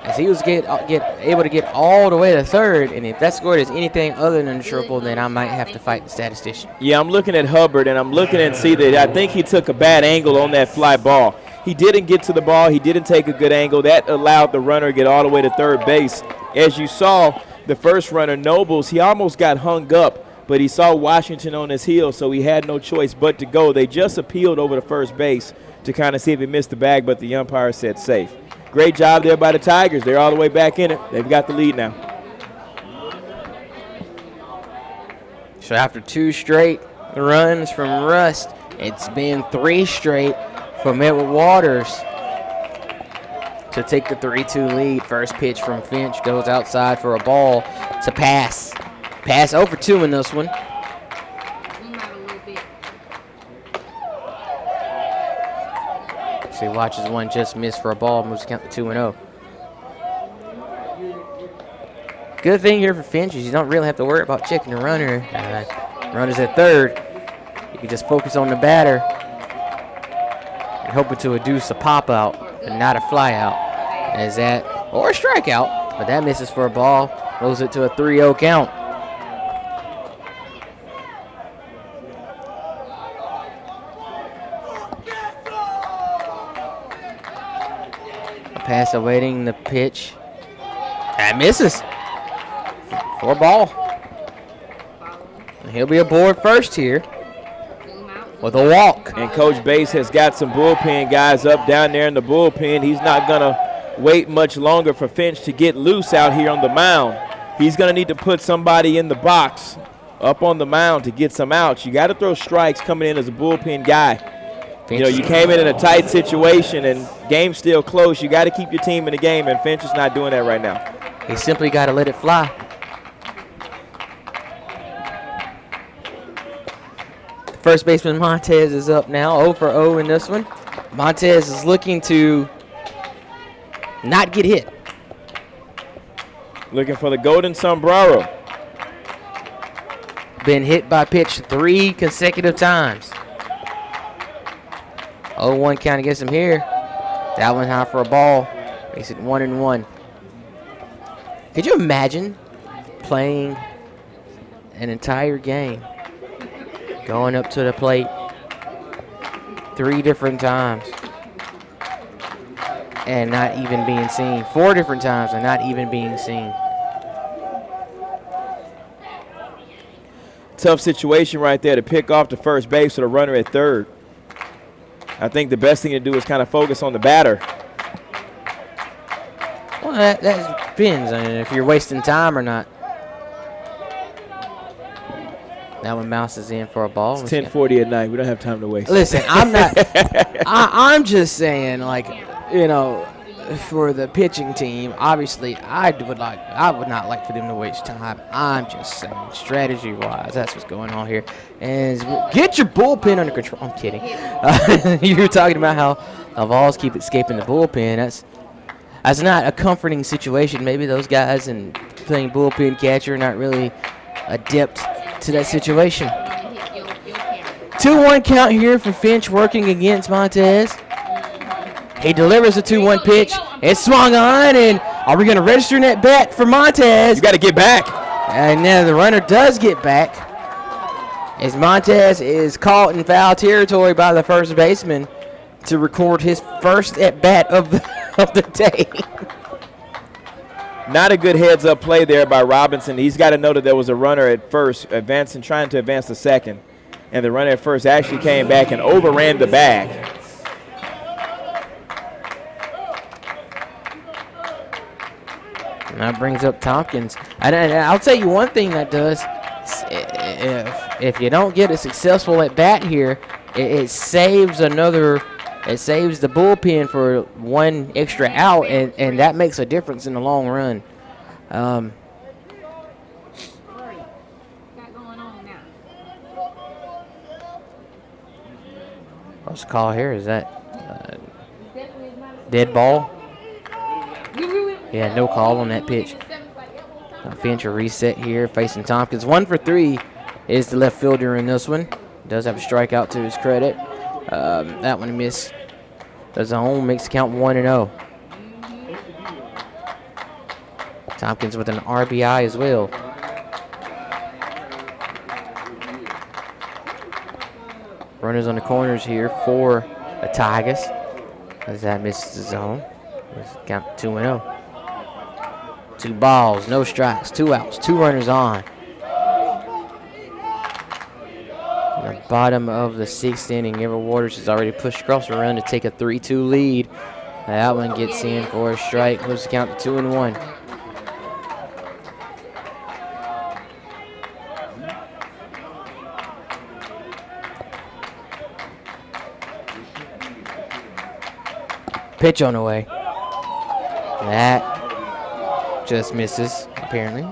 as he was able to get all the way to third. And if that score is anything other than a triple, then I might have to fight the statistician. Yeah, I'm looking at Hubbard, and I'm looking and see that I think he took a bad angle on that fly ball. He didn't get to the ball. He didn't take a good angle. That allowed the runner to get all the way to third base. As you saw, the first runner, Nobles, he almost got hung up, but he saw Washington on his heel, so he had no choice but to go. They just appealed over to first base to kind of see if he missed the bag, but the umpire said safe. Great job there by the Tigers. They're all the way back in it. They've got the lead now. So after 2 straight runs from Rust, it's been 3 straight from Edward Waters to take the 3-2 lead. First pitch from Finch goes outside for a ball to pass. Pass 0 for 2 in this one. So he watches one just miss for a ball, moves to count to 2-0. Good thing here for Finch is you don't really have to worry about checking the runner. Runner's at third. You can just focus on the batter and hoping to induce a pop out and not a fly out. As that, or a strikeout, but that misses for a ball, moves it to a 3-0 count. Pass awaiting the pitch. That misses. For a ball. And he'll be aboard first here with a walk. And Coach Bass has got some bullpen guys up down there in the bullpen. He's not going to wait much longer for Finch to get loose out here on the mound. He's going to need to put somebody in the box up on the mound to get some outs. You got to throw strikes coming in as a bullpen guy. You know, you came in a tight situation and game's still close. You got to keep your team in the game, and Finch is not doing that right now. He simply got to let it fly. First baseman Montez is up now, 0 for 0 in this one. Montez is looking to not get hit. Looking for the golden sombrero. Been hit by pitch 3 consecutive times. 0-1 count against him here. That one high for a ball. Makes it 1-1. Could you imagine playing an entire game, going up to the plate 3 different times and not even being seen? 4 different times and not even being seen. Tough situation right there to pick off the first base with a runner at third. I think the best thing to do is kind of focus on the batter. Well, that depends on if you're wasting time or not. That one bounces in for a ball. It's 10:40 at night. We don't have time to waste. Listen, I'm not. I'm just saying, like, you know, for the pitching team, obviously, I would not like for them to waste time. I'm just saying, strategy-wise, that's what's going on here. And get your bullpen under control. I'm kidding. You were talking about how balls keep escaping the bullpen. That's not a comforting situation. Maybe those guys and playing bullpen catcher are not really adept to that situation. 2-1 count here for Finch working against Montez. He delivers a 2-1 pitch. It's swung on, and are we going to register that bat for Montez? You got to get back. And now the runner does get back, as Montez is caught in foul territory by the first baseman to record his first at bat of the day. Not a good heads-up play there by Robinson. He's got to know that there was a runner at first trying to advance to second, and the runner at first actually came back and overran the bag. And that brings up Tompkins. And I'll tell you one thing that does. If you don't get a successful at bat here, it saves the bullpen for one extra out, and that makes a difference in the long run. What's the call here? Is that dead ball? Yeah, no call on that pitch. Finch a reset here facing Tompkins. 1 for 3 is the left fielder in this one. Does have a strikeout to his credit. That one missed. Does a home, makes the count 1-0. Tompkins with an RBI as well. Runners on the corners here for the Tigers, as that misses the zone. Count 2-0. 2 balls, no strikes, 2 outs, 2 runners on. In the bottom of the 6th inning, Everett Waters has already pushed across the run to take a 3-2 lead. That one gets in for a strike, moves the count to 2-1. Pitch on the way. That just misses, apparently.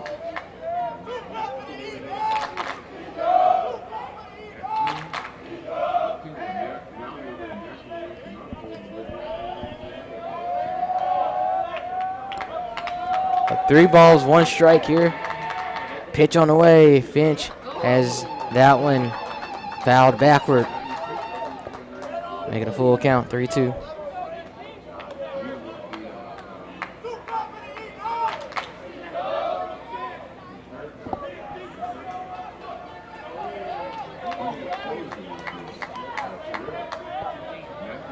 But 3 balls, 1 strike here. Pitch on the way. Finch has that one fouled backward. Making a full count, 3-2.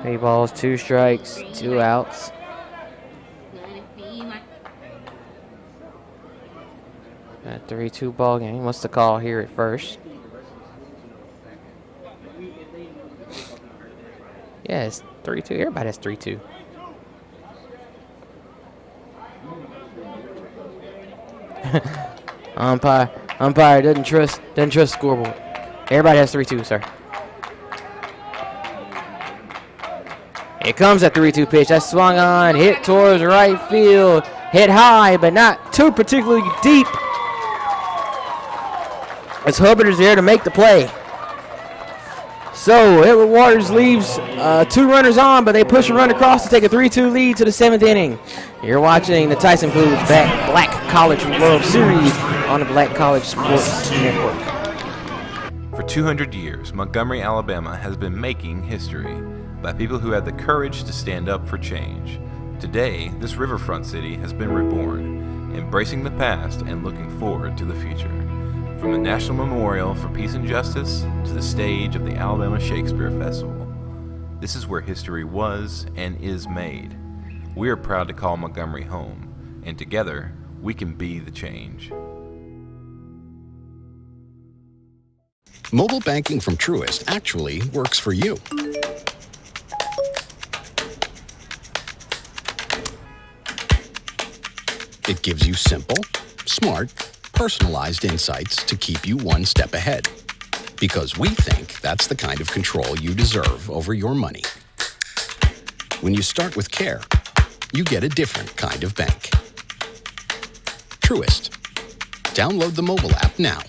Three balls, 2 strikes, 2 outs. That 3-2 ball game. What's the call here at first? Yeah, it's 3-2. Everybody has 3-2. Umpire doesn't trust scoreboard. Everybody has 3-2, sir. Here comes that 3-2 pitch. That's swung on, hit towards right field, hit high, but not too particularly deep. As Hubbard is there to make the play. So Everett Waters leaves 2 runners on, but they push a run across to take a 3-2 lead to the 7th inning. You're watching the Tyson Foods Black College World Series on the Black College Sports Network. For 200 years, Montgomery, Alabama has been making history by people who had the courage to stand up for change. Today, this riverfront city has been reborn, embracing the past and looking forward to the future. From the National Memorial for Peace and Justice to the stage of the Alabama Shakespeare Festival, this is where history was and is made. We are proud to call Montgomery home, and together, we can be the change. Mobile banking from Truist actually works for you. It gives you simple, smart, personalized insights to keep you one step ahead. Because we think that's the kind of control you deserve over your money. When you start with care, you get a different kind of bank. Truist. Download the mobile app now.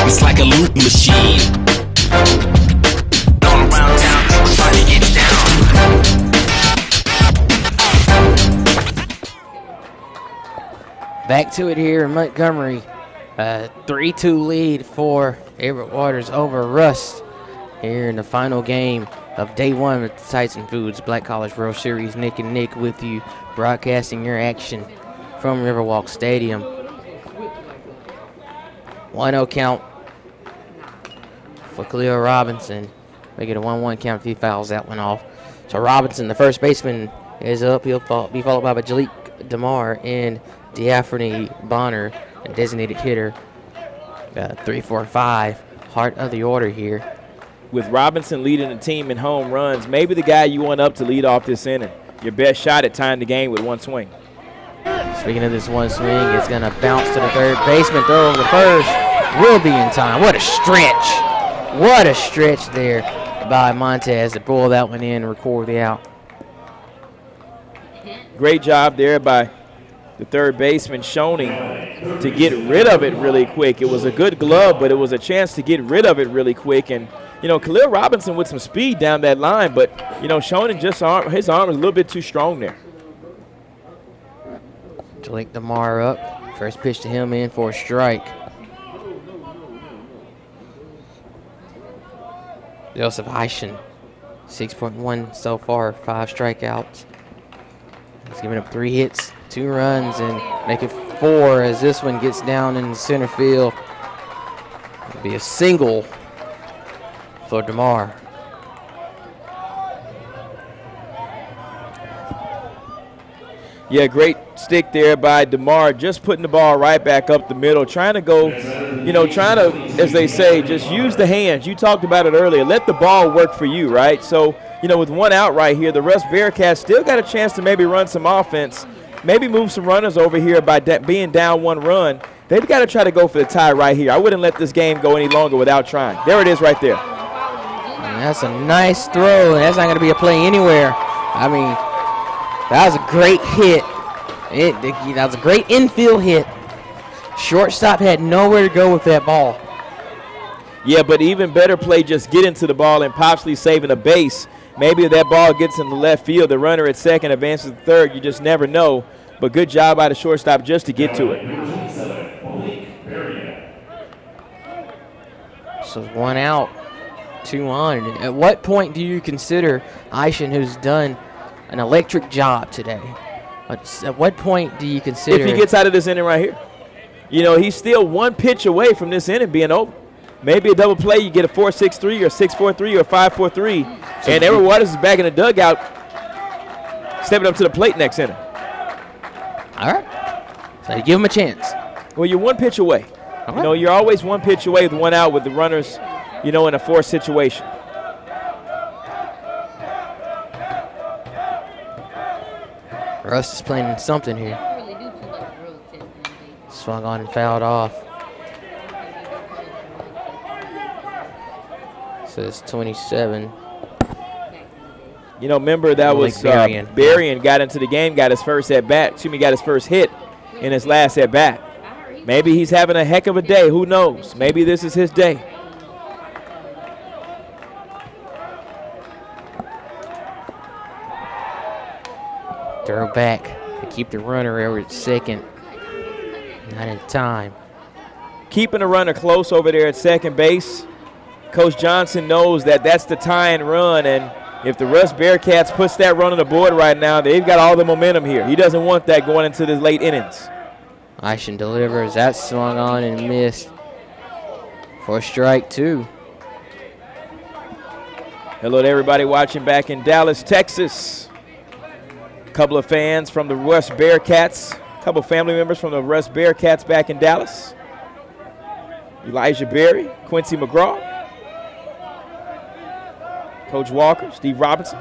It's like a loot machine. All around town, people trying to get down. Back to it here in Montgomery. 3-2 lead for Everett Waters over Rust here in the final game of day one of the Tyson Foods Black College World Series. Nick and Nick with you, broadcasting your action from Riverwalk Stadium. 1-0 count for Khalil Robinson. Make it a 1-1 count if he fouls that one off. So Robinson, the first baseman, is up. He'll be followed by Jalik DeMar and Diaphany Bonner, a designated hitter. 3-4-5, heart of the order here. With Robinson leading the team in home runs, maybe the guy you want up to lead off this inning. Your best shot at tying the game with one swing. Speaking of this one swing, it's going to bounce to the third baseman, throw over the first. Will be in time. What a stretch. What a stretch there by Montez to pull that one in and record the out. Great job there by the third baseman, Schoening, to get rid of it really quick. It was a good glove, but it was a chance to get rid of it really quick. And, you know, Khalil Robinson with some speed down that line, but, you know, Schoening his arm was a little bit too strong there. Jalik DeMar up. First pitch to him in for a strike. Joseph Eischen, 6.1 so far, 5 strikeouts. He's giving up 3 hits, 2 runs, and make it 4 as this one gets down in center field. It'll be a single for DeMar. Yeah, great stick there by DeMar, just putting the ball right back up the middle, trying to go, trying to, as they say, just use the hands. You talked about it earlier. Let the ball work for you, right? So, with 1 out right here, the Rust Bearcats still got a chance to maybe run some offense, maybe move some runners over here by being down 1 run. They've got to try to go for the tie right here. I wouldn't let this game go any longer without trying. There it is right there. And that's a nice throw. That's not going to be a play anywhere. I mean, that was a great hit. That was a great infield hit. Shortstop had nowhere to go with that ball. Yeah, but even better play, just get into the ball and possibly saving a base. Maybe if that ball gets in the left field, the runner at second advances to third. You just never know. But good job by the shortstop just to get to it. So 1 out, 2 on. At what point do you consider Eischen, who's done an electric job today, at what point do you consider? If he gets out of this inning right here. He's still 1 pitch away from this inning being over. Maybe a double play, you get a 4-6-3 or 6-4-3 or 5-4-3. And Everett Waters is back in the dugout, stepping up to the plate next inning. All right. So you give him a chance. Well, you're 1 pitch away. Okay. You're always 1 pitch away with 1 out with the runners, in a forced situation. Russ is playing something here. Swung on and fouled off. Says 27. Remember that was Berrien got into the game, got his first at-bat. Got his first hit in his last at-bat. Maybe he's having a heck of a day. Who knows? Maybe this is his day. Throw back to keep the runner over at second. Not in time. Keeping the runner close over there at second base. Coach Johnson knows that that's the tie and run, and If the Russ Bearcats puts that run on the board right now, they've got all the momentum here. He doesn't want that going into the late innings. Tyson delivers. That swung on and missed for strike 2. Hello to everybody watching back in Dallas, Texas. A couple of fans from the Russ Bearcats. A couple of family members from the Russ Bearcats back in Dallas. Elijah Berry, Quincy McGraw, Coach Walker, Steve Robinson.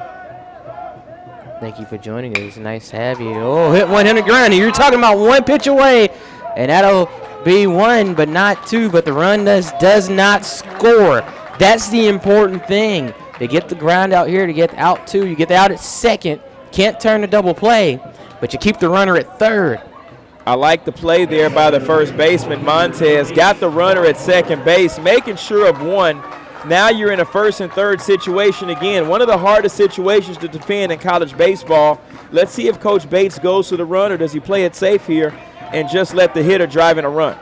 Thank you for joining us. Nice to have you. Oh, hit 100 ground. You're talking about 1 pitch away, and that'll be 1, but not 2. But the run does not score. That's the important thing. To get the ground out here, to get out 2, you get out at second. Can't turn the double play, but you keep the runner at third. I like the play there by the first baseman, Montez. Got the runner at second base, making sure of 1. Now you're in a first and third situation again. One of the hardest situations to defend in college baseball. Let's see if Coach Bates goes to the run, or does he play it safe here and just let the hitter drive in a run.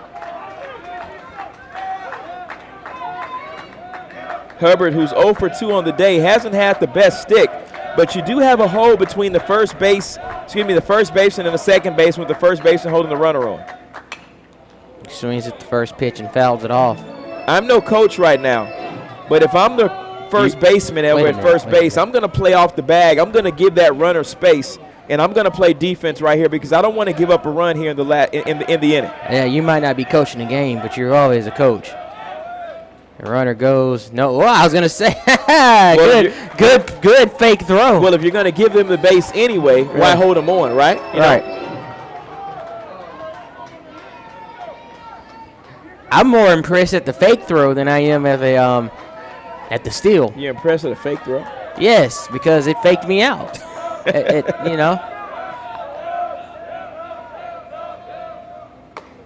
Hubbard, who's 0 for 2 on the day, hasn't had the best stick, but you do have a hole between the first baseman and the second baseman, with the first baseman holding the runner on. Swings at the first pitch and fouls it off. I'm no coach right now, but if I'm the first baseman at first base, I'm going to play off the bag. I'm going to give that runner space, and I'm going to play defense right here because I don't want to give up a run here in the inning. Yeah, you might not be coaching the game, but you're always a coach. The runner goes, no, well, I was going to say, good fake throw. Well, if you're going to give them the base anyway, why hold them on, right? Right. I'm more impressed at the fake throw than I am at the steal. You're impressed at the fake throw? Yes, because it faked me out. You know.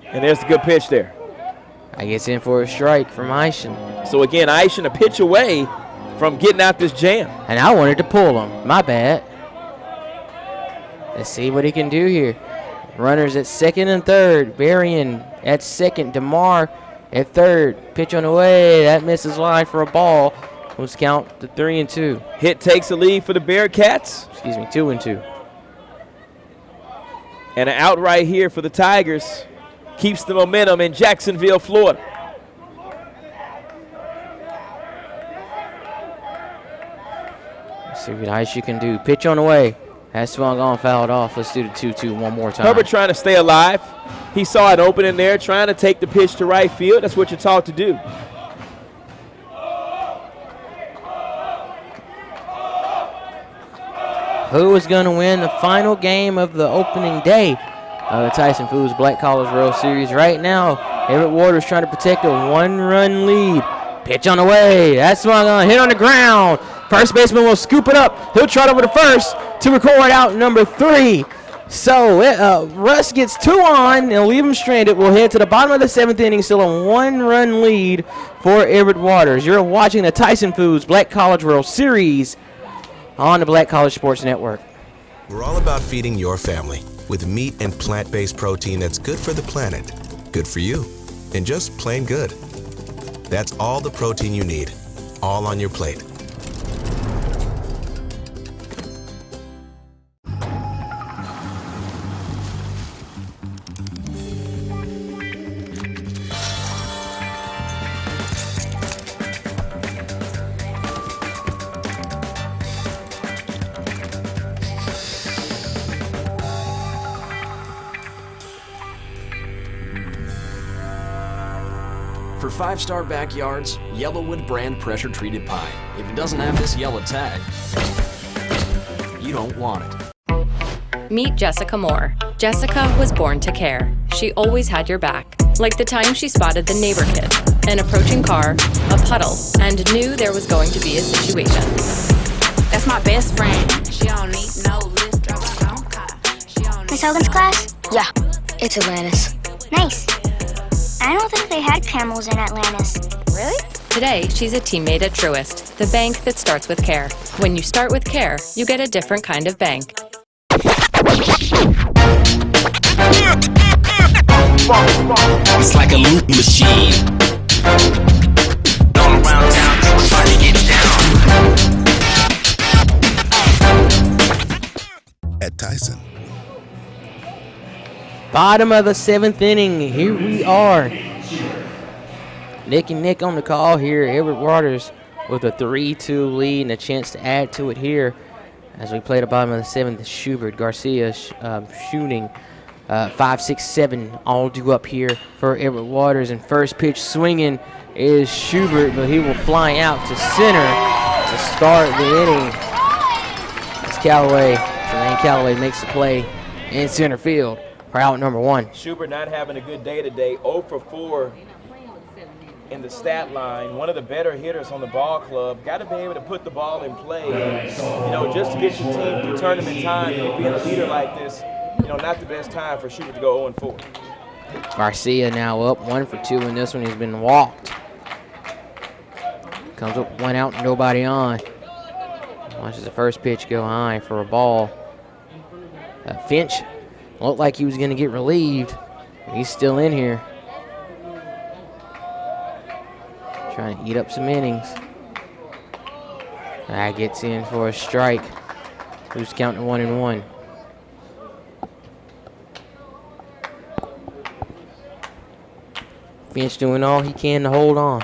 And there's a good pitch there. I gets in for a strike from Tyson. So again, Tyson a pitch away from getting out this jam. And I wanted to pull him. My bad. Let's see what he can do here. Runners at second and third. Berrien at second. DeMar at third. Pitch on the way. That misses line for a ball. Let's count the 3-2. Hit takes the lead for the Bearcats. Excuse me, 2-2. And an out right here for the Tigers. Keeps the momentum in Jacksonville, Florida. Let's see what Tyson can do. Pitch on the way. Has swung on, fouled off. Let's do the 2-2 one more time. Hubbard trying to stay alive. He saw an opening there, trying to take the pitch to right field. That's what you're taught to do. Who is going to win the final game of the opening day of the Tyson Foods Black College World Series? Right now, Everett Waters trying to protect a 1-run lead. Pitch on the way. That's swung on, hit on the ground. First baseman will scoop it up. He'll trot over to first to record out number 3. So Russ gets 2 on and leave him stranded. We'll head to the bottom of the 7th inning, still a 1-run lead for Everett Waters. You're watching the Tyson Foods Black College World Series on the Black College Sports Network. We're all about feeding your family with meat and plant-based protein that's good for the planet, good for you, and just plain good. That's all the protein you need, all on your plate. For 5-star backyards, Yellowwood brand pressure-treated pine. If it doesn't have this yellow tag, you don't want it. Meet Jessica Moore. Jessica was born to care. She always had your back. Like the time she spotted the neighbor kid, an approaching car, a puddle, and knew there was going to be a situation. That's my best friend. She don't need no lift, drive her own car. Miss Hogan's class? Yeah, it's Atlantis. Nice. I don't think they had camels in Atlantis. Really? Today, she's a teammate at Truist, the bank that starts with care. When you start with care, you get a different kind of bank. It's like a loop machine. All around town, trying to get down. Tyson. Bottom of the 7th inning. Here we are. Nick and Nick on the call here. Edward Waters with a 3-2 lead and a chance to add to it here as we play the bottom of the 7th. Schubert, Garcia shooting 5, 6, 7 all due up here for Edward Waters. And first pitch swinging is Schubert, but he will fly out to center to start the inning. It's Callaway. Jermaine Callaway makes the play in center field for out number 1. Schubert not having a good day today. 0 for 4 in the stat line. One of the better hitters on the ball club. Got to be able to put the ball in play. You know, just to get your team through tournament time, and being a leader like this, you know, not the best time for Schubert to go 0 4. Garcia now up 1 for 2 in this one. He's been walked. Comes up 1 out, nobody on. Watches the first pitch go high for a ball. Finch looked like he was going to get relieved. He's still in here. Trying to eat up some innings. That gets in for a strike. Who's counting 1-1? Finch doing all he can to hold on.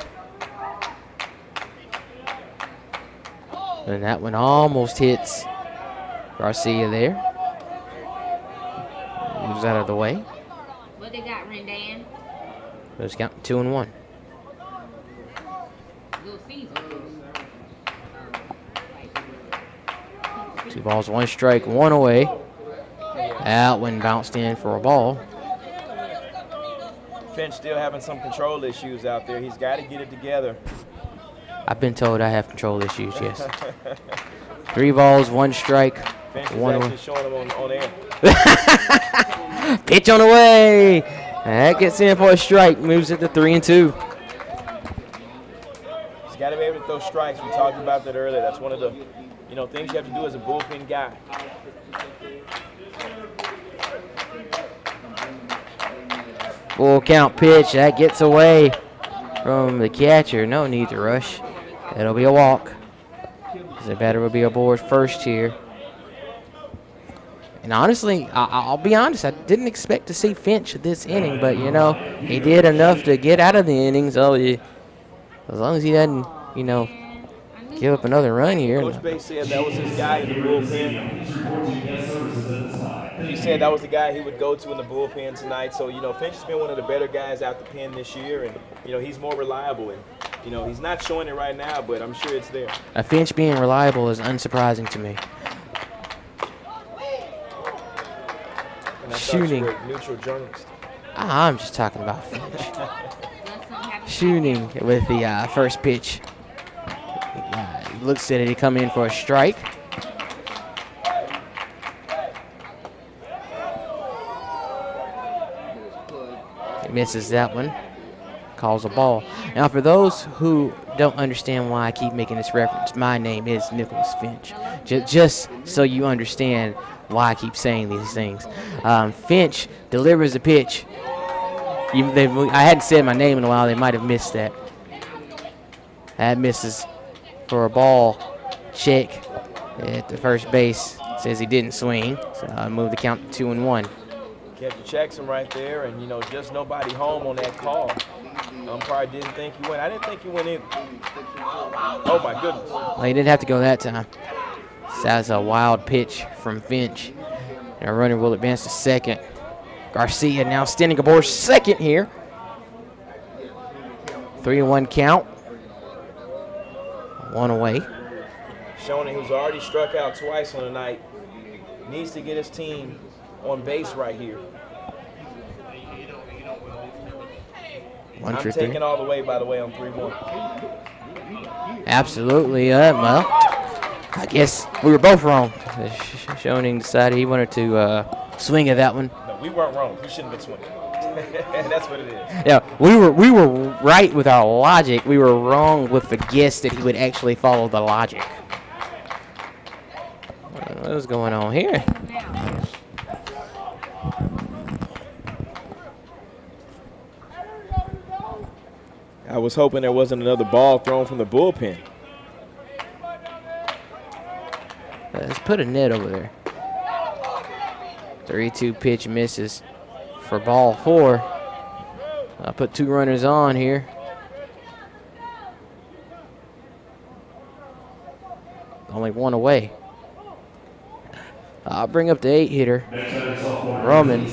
And that one almost hits Garcia there. Moves out of the way. What they got, Rendan? Who's counting 2-1? 2 balls, 1 strike, 1 away. That one bounced in for a ball. Finch still having some control issues out there. He's got to get it together. I've been told I have control issues, yes. 3 balls, 1 strike, Finch 1 is away. actually showing him on air. Pitch on the way. That gets in for a strike, moves it to 3-2. He's got to be able to throw strikes. We talked about that earlier. That's one of the, you know, things you have to do as a bullpen guy. Full count pitch. That gets away from the catcher. No need to rush. It'll be a walk. The batter will be aboard first here. And honestly, I'll be honest, I didn't expect to see Finch this inning, but, you know, he did enough to get out of the inning. So as long as he doesn't, you know, give up another run here. Coach Bates said that was his guy in the bullpen. He said that was the guy he would go to in the bullpen tonight. So, you know, Finch has been one of the better guys out the pen this year, and, you know, he's more reliable. And, you know, he's not showing it right now, but I'm sure it's there. Finch being reliable is unsurprising to me. And I Shooting. thought you were a neutral journalist. I'm just talking about Finch. Shooting with the first pitch. He looks at it, he come in for a strike. He misses that one. Calls a ball. Now, for those who don't understand why I keep making this reference, my name is Nicholas Finch. Just so you understand why I keep saying these things. Finch delivers a pitch. I hadn't said my name in a while. They might have missed that. That misses for a ball. Check at the first base. Says he didn't swing. So I move the count to 2-1. Kept the Jackson right there, and, you know, just nobody home on that call. Umpire didn't think he went. I didn't think he went either. Oh, my goodness. Well, he didn't have to go that time. So that's a wild pitch from Finch. And our runner will advance to second. Garcia now standing aboard second here. 3-1 count. 1 away. Shoney, who's already struck out twice on the night, needs to get his team on base right here. I'm taking all the way, by the way, on 3-1. Absolutely. Well, I guess we were both wrong. Schoening decided he wanted to swing at that one. No, we weren't wrong. He shouldn't have been swinging. That's what it is. Yeah, we were right with our logic. We were wrong with the guess that he would actually follow the logic. What is going on here? I was hoping there wasn't another ball thrown from the bullpen. Let's put a net over there. 3-2 pitch misses for ball 4. I'll put 2 runners on here. Only 1 away. I'll bring up the 8 hitter, Roman.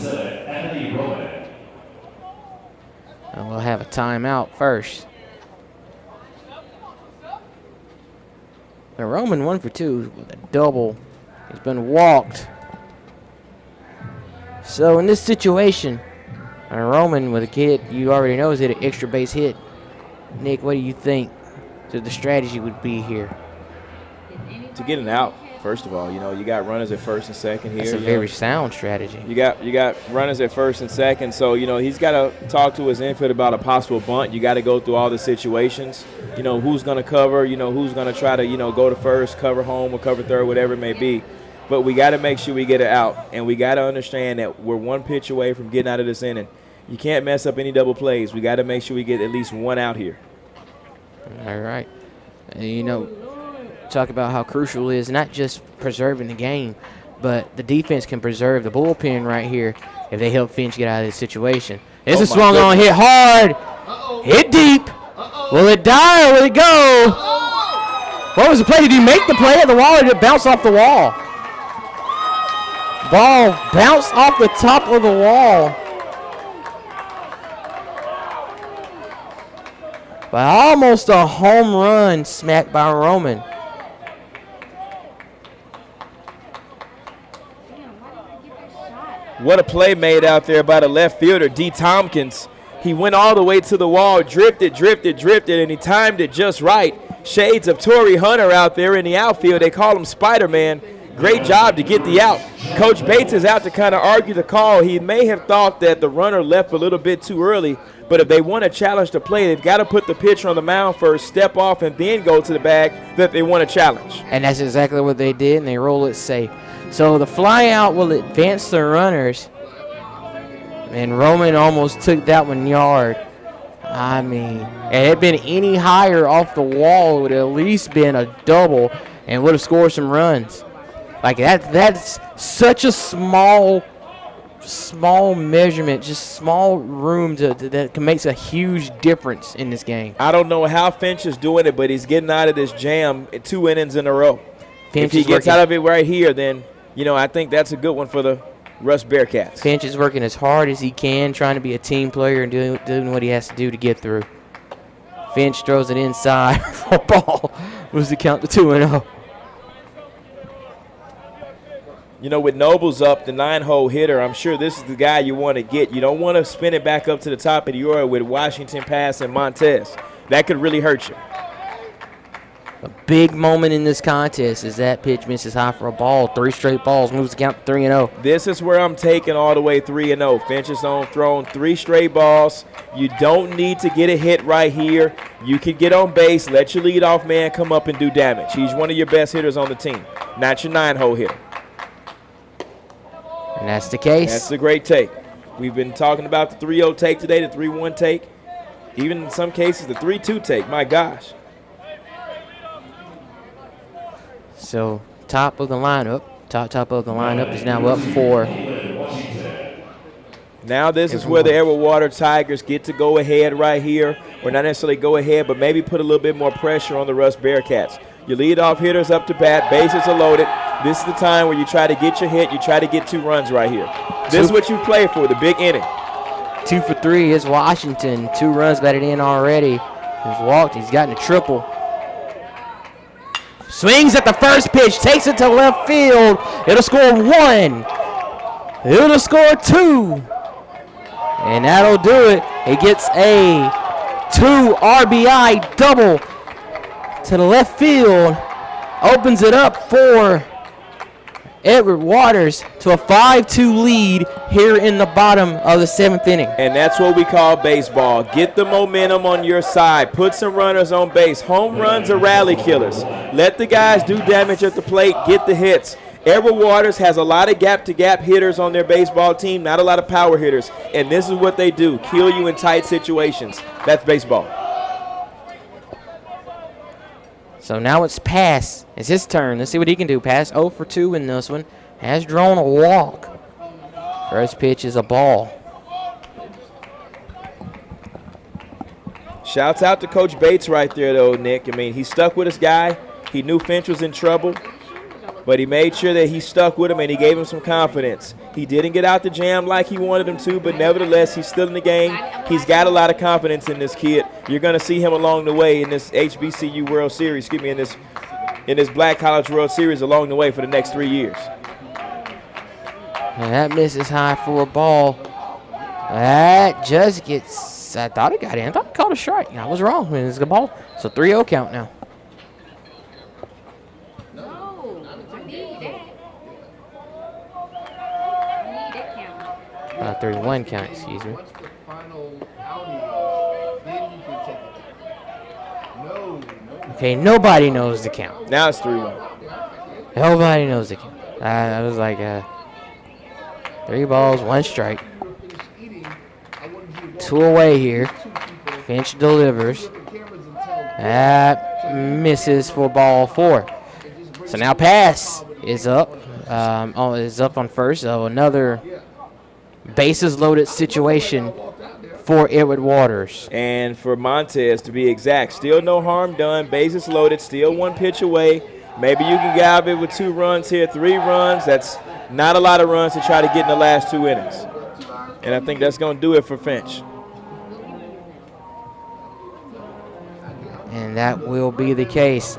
And we'll have a timeout first. Now Roman 1 for 2 with a double. He's been walked. So in this situation, Roman with a hit, you already know, is hit an extra base hit. Nick, what do you think the strategy would be here? To get an out, first of all, you got runners at first and second here. That's a very sound strategy. You got runners at first and second, so he's got to talk to his infield about a possible bunt. You got to go through all the situations. Who's going to cover, who's going to try to go to first, cover home, or cover third, whatever it may be. But we got to make sure we get it out, and we got to understand that we're 1 pitch away from getting out of this inning. You can't mess up any double plays. We got to make sure we get at least 1 out here. All right. Talk about how crucial it is not just preserving the game, but the defense can preserve the bullpen right here if they help Finch get out of this situation. This is swung on, hit hard, hit deep. Will it die or will it go? What was the play? Did he make the play at the wall or did it bounce off the wall? Ball bounced off the top of the wall. By almost a home run smacked by Roman. What a play made out there by the left fielder, D. Tompkins. He went all the way to the wall, drifted, and he timed it just right. Shades of Torrey Hunter out there in the outfield. They call him Spider-Man. Great job to get the out. Coach Bates is out to kind of argue the call. He may have thought that the runner left a little bit too early, but if they want to challenge the play, they've got to put the pitcher on the mound first, step off, and then go to the bag that they want to challenge. And that's exactly what they did, and they roll it safe. So the fly out will advance the runners, and Roman almost took that one yard. I mean, had it been any higher off the wall, it would have at least been a double and would have scored some runs. Like that's such a small measurement, just small room that makes a huge difference in this game. I don't know how Finch is doing it, but he's getting out of this jam 2 innings in a row. If he gets out of it right here, then, I think that's a good one for the Russ Bearcats. Finch is working as hard as he can, trying to be a team player and doing what he has to do to get through. Finch throws it inside for a ball. Was the count to 2-0. With Nobles up, the 9-hole hitter, I'm sure this is the guy you want to get. You don't want to spin it back up to the top of the order with Washington Pass and Montez. That could really hurt you. A big moment in this contest is that pitch misses high for a ball. 3 straight balls, moves the count to 3-0. This is where I'm taking all the way 3-0. Finch is on thrown 3 straight balls. You don't need to get a hit right here. You can get on base, let your leadoff man come up and do damage. He's one of your best hitters on the team, not your 9-hole hitter. And that's the case. That's a great take. We've been talking about the 3-0 take today, the 3-1 take, even in some cases the 3-2 take. My gosh. So top of the lineup is now up 4. Now this is where the Edward Water Tigers get to go ahead right here, or not necessarily go ahead, but maybe put a little bit more pressure on the Russ Bearcats. Your leadoff hitters up to bat, bases are loaded. This is the time where you try to get your hit, you try to get 2 runs right here. This is what you play for, the big inning. 2 for 3 is Washington. 2 runs batted in already. He's walked, he's gotten a triple. Swings at the first pitch, takes it to left field. It'll score 1. It'll score 2. And that'll do it. It gets a 2 RBI double to the left field. Opens it up for Edward Waters to a 5-2 lead here in the bottom of the 7th inning. And that's what we call baseball. Get the momentum on your side. Put some runners on base. Home runs are rally killers. Let the guys do damage at the plate. Get the hits. Edward Waters has a lot of gap-to-gap hitters on their baseball team, not a lot of power hitters. And this is what they do, kill you in tight situations. That's baseball. So now it's Pass. It's his turn. Let's see what he can do. Pass 0 for 2 in this one. Has drawn a walk. First pitch is a ball. Shouts out to Coach Bates right there, though, Nick. I mean, he stuck with his guy. He knew Finch was in trouble, but he made sure that he stuck with him and he gave him some confidence. He didn't get out the jam like he wanted him to, but nevertheless, he's still in the game. He's got a lot of confidence in this kid. You're going to see him along the way in this HBCU World Series, in this Black College World Series along the way for the next 3 years. And that misses high for a ball. That just gets, I thought it got in. I thought it called a strike. I was wrong. It's a ball. So 3-0 count now. 3-1 count, excuse me. Okay, nobody knows the count. Now it's 3-1. Nobody knows the count. I was like, 3 balls, 1 strike. 2 away here. Finch delivers. That misses for ball 4. So now pass is up. Is up on first. So another bases loaded situation for Edward Waters. And for Montez, to be exact, still no harm done. Bases loaded, still 1 pitch away. Maybe you can get out of it with 2 runs here, 3 runs. That's not a lot of runs to try to get in the last 2 innings. And I think that's going to do it for Finch. And that will be the case.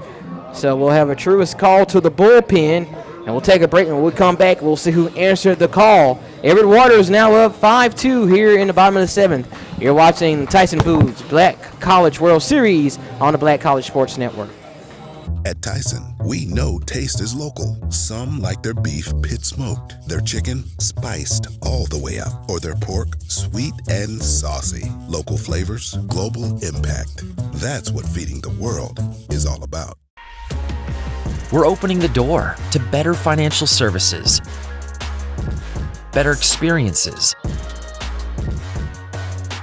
So we'll have a truest call to the bullpen, and we'll take a break. And when we come back, we'll see who answered the call. Edward Waters now up 5-2 here in the bottom of the 7th. You're watching Tyson Foods Black College World Series on the Black College Sports Network. At Tyson, we know taste is local. Some like their beef pit smoked, their chicken spiced all the way up, or their pork sweet and saucy. Local flavors, global impact. That's what feeding the world is all about. We're opening the door to better financial services, better experiences,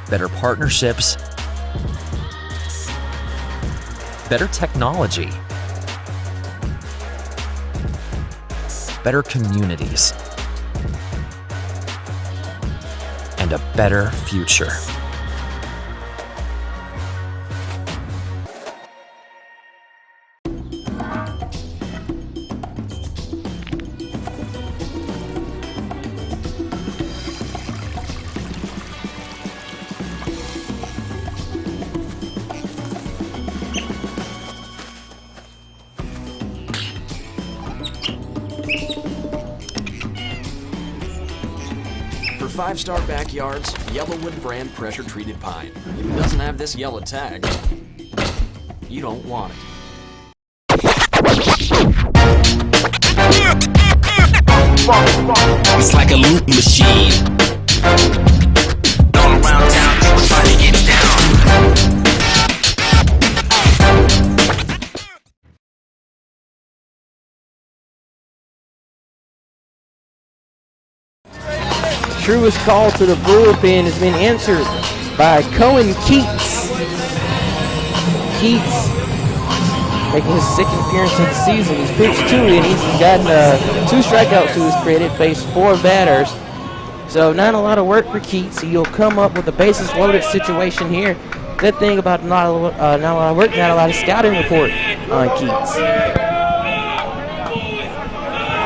better partnerships, better technology, better communities, and a better future. For 5-star backyards, Yellowwood brand pressure-treated pine. If it doesn't have this yellow tag, you don't want it. It's like a loot machine. All around town, people trying to get down. Truest call to the bullpen has been answered by Cohen Keats. Keats making his 2nd appearance of the season. He's pitched 2 innings. He's gotten 2 strikeouts to his credit, faced 4 batters. So not a lot of work for Keats. He'll come up with a bases loaded situation here. Good thing about not a lot of work, not a lot of scouting report on Keats.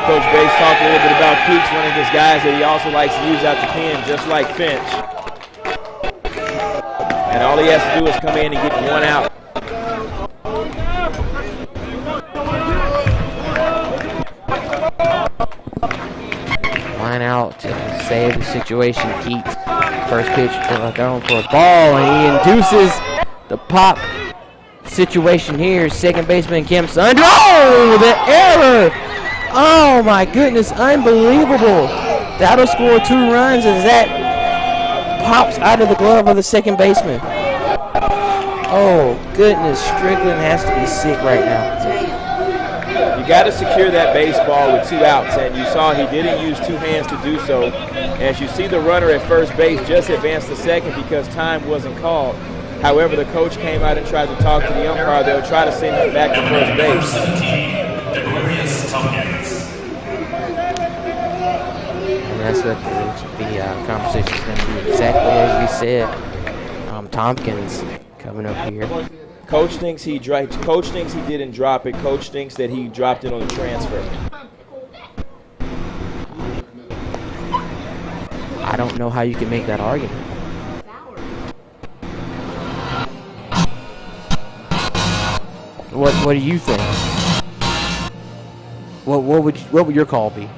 Coach Bates talked a little bit about Keats, one of his guys that he also likes to use out the pen, just like Finch. And all he has to do is come in and get 1 out. Line out to save the situation. Keats, first pitch thrown for a ball, and he induces the pop situation here. Second baseman Kemp's under. Oh, the error! Oh my goodness, unbelievable. That'll score 2 runs as that pops out of the glove of the second baseman. Oh goodness, Strickland has to be sick right now. You got to secure that baseball with 2 outs, and you saw he didn't use 2 hands to do so. As you see, the runner at first base just advanced to second because time wasn't called. However, the coach came out and tried to talk to the umpire. They'll try to send him back to first base. And that's looks like the conversation is going to be exactly as we said. Tompkins coming up here. Coach thinks he didn't drop it. Coach thinks that he dropped it on the transfer. I don't know how you can make that argument. What do you think? What would your call be?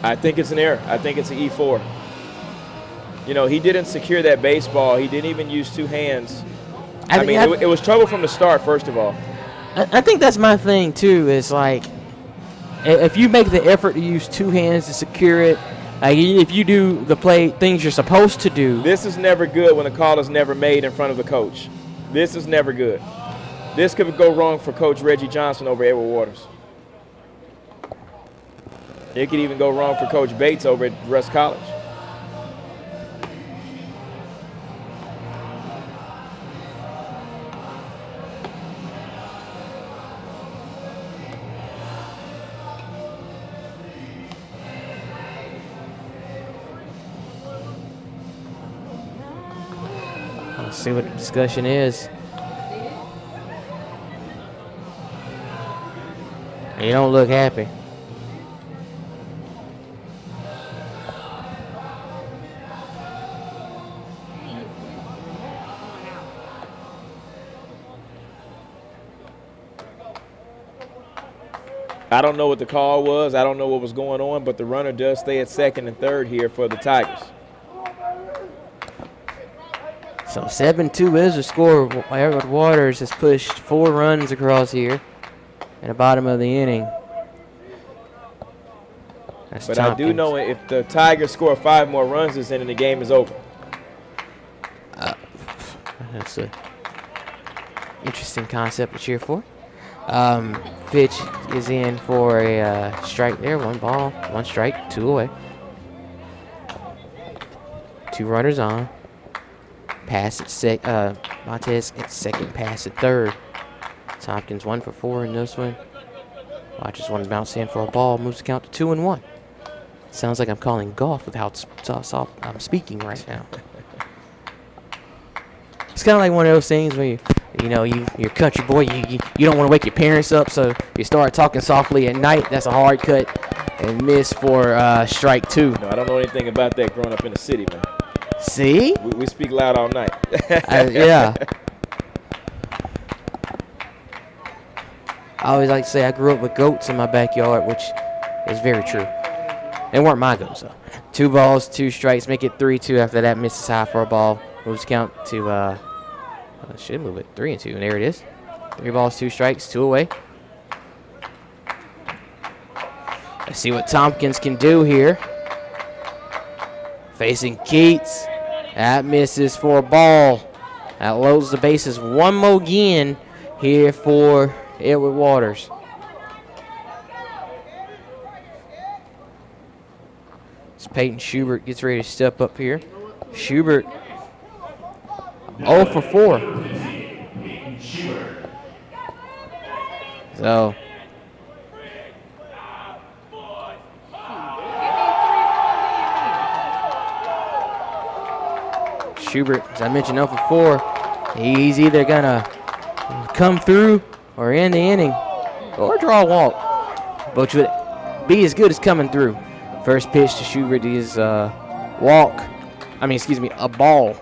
I think it's an error. I think it's an E4. You know, he didn't secure that baseball. He didn't even use two hands. I mean, it was trouble from the start, first of all. I think that's my thing, too. It's like, if you make the effort to use two hands to secure it, like if you do the things you're supposed to do. This is never good when a call is never made in front of the coach. This is never good. This could go wrong for Coach Reggie Johnson over Edward Waters. It could even go wrong for Coach Bates over at Russ College. Let's see what the discussion is. You don't look happy. I don't know what the call was. I don't know what was going on, but the runner does stay at second and third here for the Tigers. So 7-2 is the score. Edward Waters has pushed 4 runs across here in the bottom of the inning. That's but Tompkins. I do know if the Tigers score 5 more runs this inning, the game is over. That's an interesting concept to cheer for. Finch is in for a strike there. 1 ball, 1 strike, 2 away. 2 runners on. Pass at Montez at second, pass at third. Tompkins 1 for 4 in this one. Watches one bounce in for a ball, moves the count to 2-1. Sounds like I'm calling golf with how soft I'm speaking right now. It's kind of like one of those things where you're a country boy, you don't want to wake your parents up, so you start talking softly at night. That's a hard cut and miss for strike 2. No, I don't know anything about that growing up in the city, man. See? We speak loud all night. Yeah. I always like to say I grew up with goats in my backyard, which is very true. They weren't my goats, though. 2 balls, 2 strikes, make it 3-2 after that. Misses high for a ball. Moves count to, should move it 3-2, and there it is. 3 balls, 2 strikes, 2 away. Let's see what Tompkins can do here. Facing Keats. That misses for a ball. That loads the bases one more again here for Edward Waters. As Peyton Schubert gets ready to step up here. Schubert 0 for 4. So Schubert, as I mentioned, 0 for 4. He's either going to come through or end the inning or draw a walk, which would be as good as coming through. First pitch to Schubert is a ball.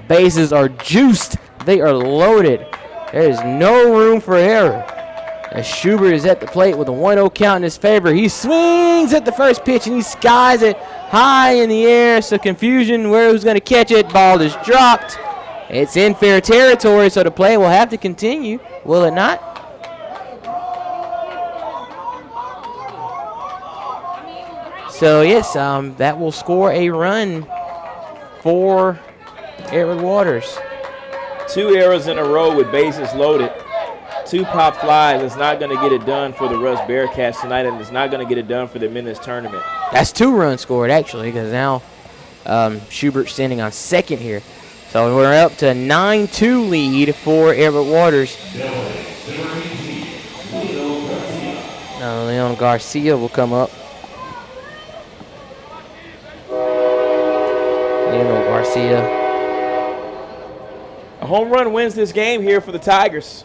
Bases are juiced. They are loaded. There is no room for error. As Schubert is at the plate with a 1-0 count in his favor. He swings at the first pitch and he skies it high in the air. So confusion where who's going to catch it. Ball is dropped. It's in fair territory, so the play will have to continue. Will it not? So yes, that will score a run for Edward Waters. 2 errors in a row with bases loaded. 2 pop flies. It's not going to get it done for the Russ Bearcats tonight, and it's not going to get it done for them in this tournament. That's 2 runs scored, actually, because now Schubert's standing on second here. So we're up to a 9-2 lead for Edward Waters. Leon Garcia will come up. Leon Garcia. A home run wins this game here for the Tigers.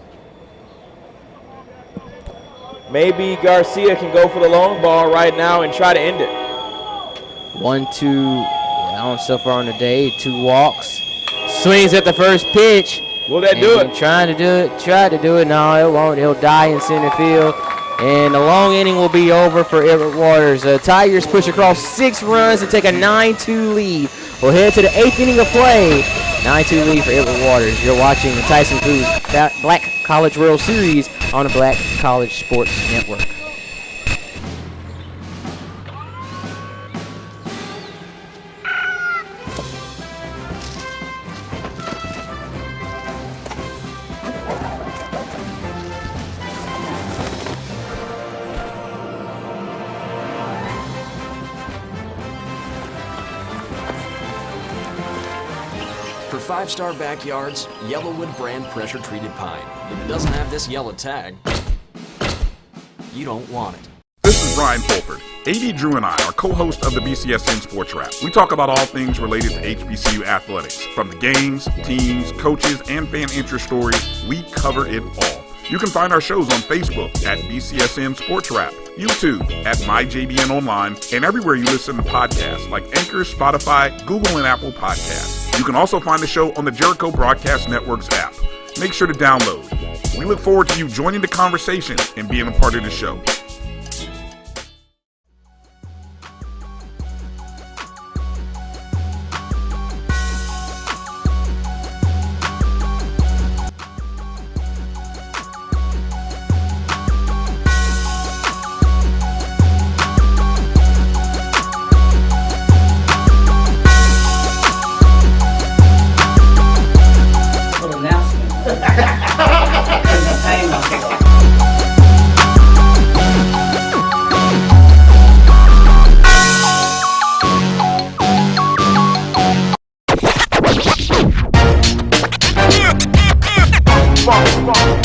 Maybe Garcia can go for the long ball right now and try to end it. 1-2 down so far on the day. 2 walks. Swings at the first pitch. Will that do it? Tried to do it. No, it won't. He'll die in center field. And the long inning will be over for Everett Waters. The Tigers push across 6 runs to take a 9-2 lead. We'll head to the 8th inning of play. 9-2 lead for Everett Waters. You're watching the Tyson Foods Black College World Series on the Black College Sports Network. For 5-star backyards, Yellowwood brand pressure-treated pine. If it doesn't have this yellow tag, you don't want it. This is Brian Fulford. AD Drew and I are co-hosts of the BCSN Sports Wrap. We talk about all things related to HBCU athletics. From the games, teams, coaches, and fan interest stories, we cover it all. You can find our shows on Facebook at BCSN Sports Wrap, YouTube at MyJBN Online, and everywhere you listen to podcasts like Anchor, Spotify, Google, and Apple Podcasts. You can also find the show on the Jericho Broadcast Network's app. Make sure to download. We look forward to you joining the conversation and being a part of the show.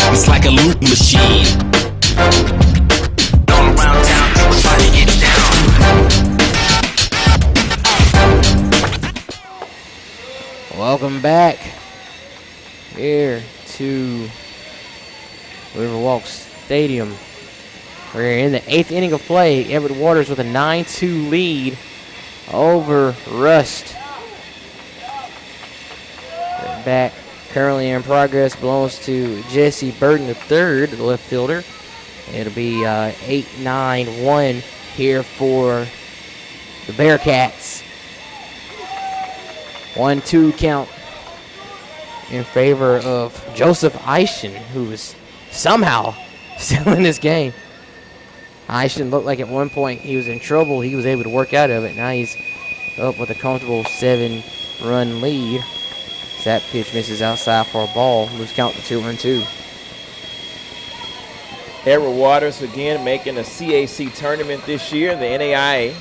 It's like a loop machine. All around town, people trying to get down. Welcome back here to Riverwalk Stadium. We're in the 8th inning of play. Everett Waters with a 9-2 lead over Rust. Back currently in progress belongs to Jesse Burton III, the left fielder. It'll be 8-9-1 here for the Bearcats. 1-2 count in favor of Joseph Eischen, who is somehow still in this game. Eischen looked like at one point he was in trouble. He was able to work out of it. Now he's up with a comfortable 7-run lead. That pitch misses outside for a ball. Moves count to 2-2. Everett Waters again making a CAC tournament this year in the NAIA.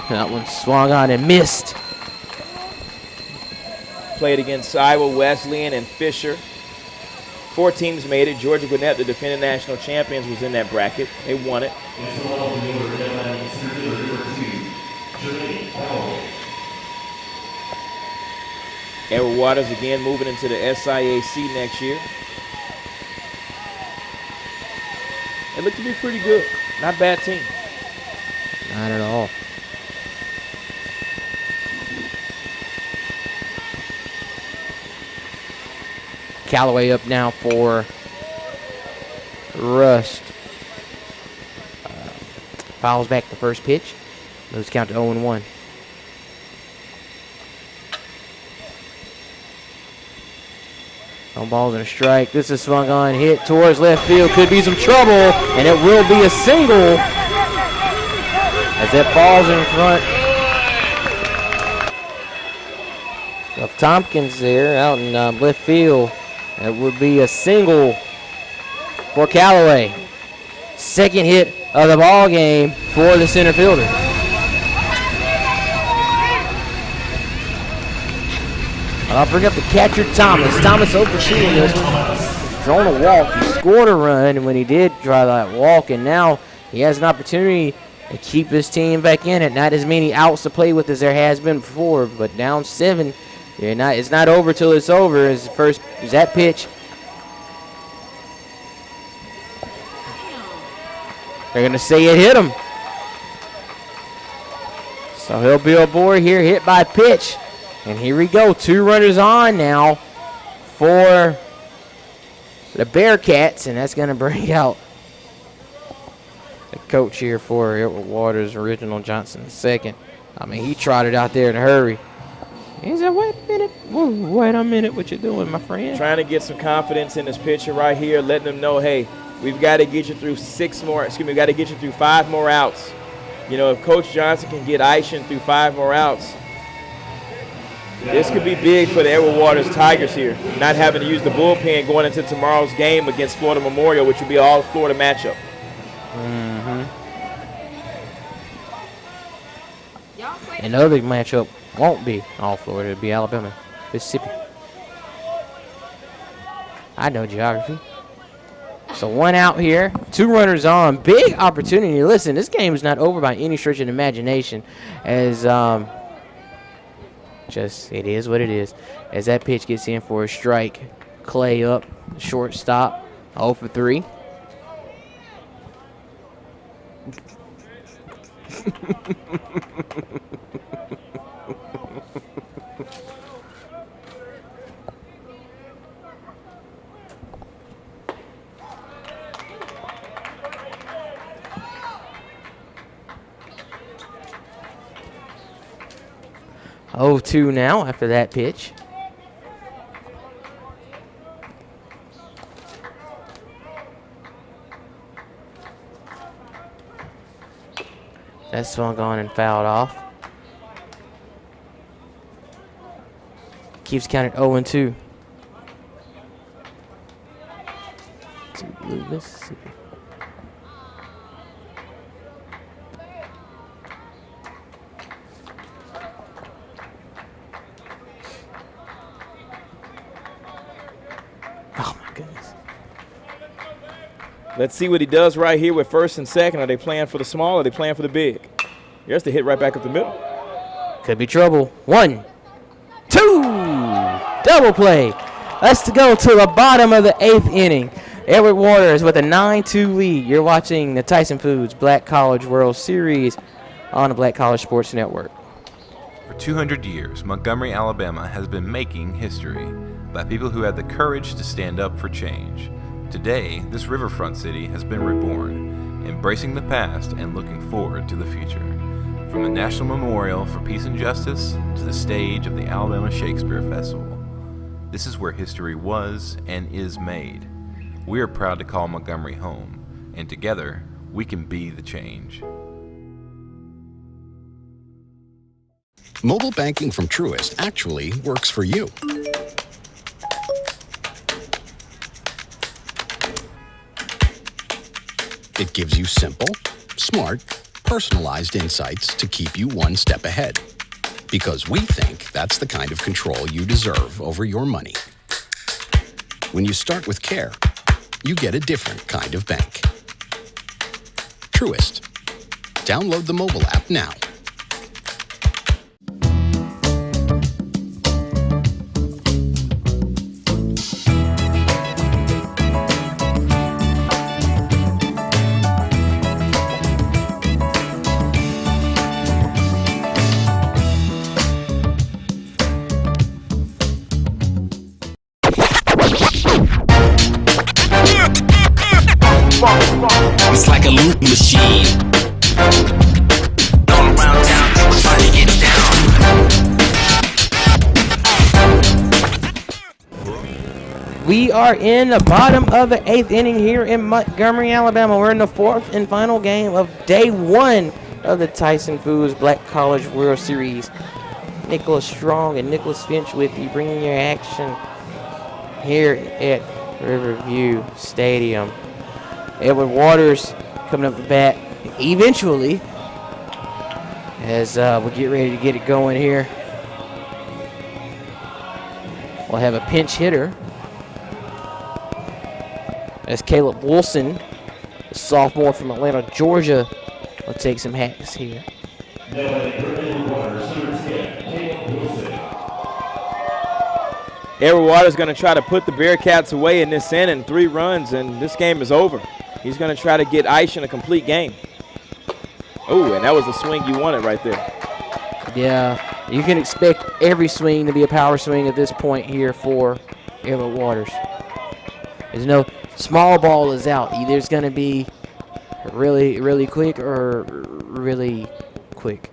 That one swung on and missed. Played against Iowa Wesleyan and Fisher. 4 teams made it. Georgia Gwinnett, the defending national champions, was in that bracket. They won it. Everett Waters again moving into the SIAC next year. They look to be pretty good. Not a bad team. Not at all. Callaway up now for Rust. Fouls back the first pitch. Moves count to 0-1. No balls and a strike. This is swung on, hit towards left field. Could be some trouble, and it will be a single as it falls in front of Tompkins there out in left field. It would be a single for Callaway. Second hit of the ball game for the center fielder. I'll bring up the catcher, Thomas. Thomas over 2 in this one. on a walk. He scored a run, and when he did try that walk, and now he has an opportunity to keep his team back in it. Not as many outs to play with as there has been before, but down 7. It's not over till it's over. As that pitch. They're going to say it hit him. So he'll be aboard here, hit by pitch. And here we go, 2 runners on now for the Bearcats, and that's going to bring out the coach here for Edward Waters, Original Johnson, second. I mean, he trotted out there in a hurry. He said, wait a minute, what you doing, my friend? Trying to get some confidence in this pitcher right here, letting them know, hey, we've got to get you through 5 more outs. You know, if Coach Johnson can get Aishan through 5 more outs, this could be big for the Edward Waters Tigers here, not having to use the bullpen going into tomorrow's game against Florida Memorial, which will be an all-Florida matchup. And the other matchup won't be all Florida. It'll be Alabama, Mississippi. I know geography. So 1 out here, 2 runners on. Big opportunity. Listen, this game is not over by any stretch of the imagination, as it is what it is. As that pitch gets in for a strike, Clay up, shortstop, 0 for 3. Oh, 2 now after that pitch. That swung on and fouled off. Keeps counting 0-2. To Blue Mississippi. Oh my goodness. Let's see what he does right here with first and second. Are they playing for the small or are they playing for the big? Here's the hit right back up the middle. Could be trouble. 1, 2. Double play. Let's go to the bottom of the 8th inning. Edward Waters with a 9-2 lead. You're watching the Tyson Foods Black College World Series on the Black College Sports Network. For 200 years, Montgomery, Alabama has been making history by people who had the courage to stand up for change. Today, this riverfront city has been reborn, embracing the past and looking forward to the future. From the National Memorial for Peace and Justice to the stage of the Alabama Shakespeare Festival, this is where history was and is made. We are proud to call Montgomery home, and together, we can be the change. Mobile banking from Truist actually works for you. It gives you simple, smart, personalized insights to keep you one step ahead. Because we think that's the kind of control you deserve over your money. When you start with care, you get a different kind of bank. Truist. Download the mobile app now. It's like a loot machine. All around town, people trying to get down. We are in the bottom of the 8th inning here in Montgomery, Alabama. We're in the 4th and final game of day 1 of the Tyson Foods Black College World Series. Nicholas Strong and Nicholas Finch with you, bringing your action here at Riverview Stadium. Edward Waters coming up the bat eventually as we get ready to get it going here. We'll have a pinch hitter As Caleb Wilson, the sophomore from Atlanta, Georgia, will take some hacks here. Edward Waters going to try to put the Bearcats away in this inning, 3 runs, and this game is over. He's going to try to get Isham a complete game. Oh, and that was the swing you wanted right there. Yeah, you can expect every swing to be a power swing at this point here for Edward Waters. There's no small ball is out. Either it's going to be really, really quick or really quick.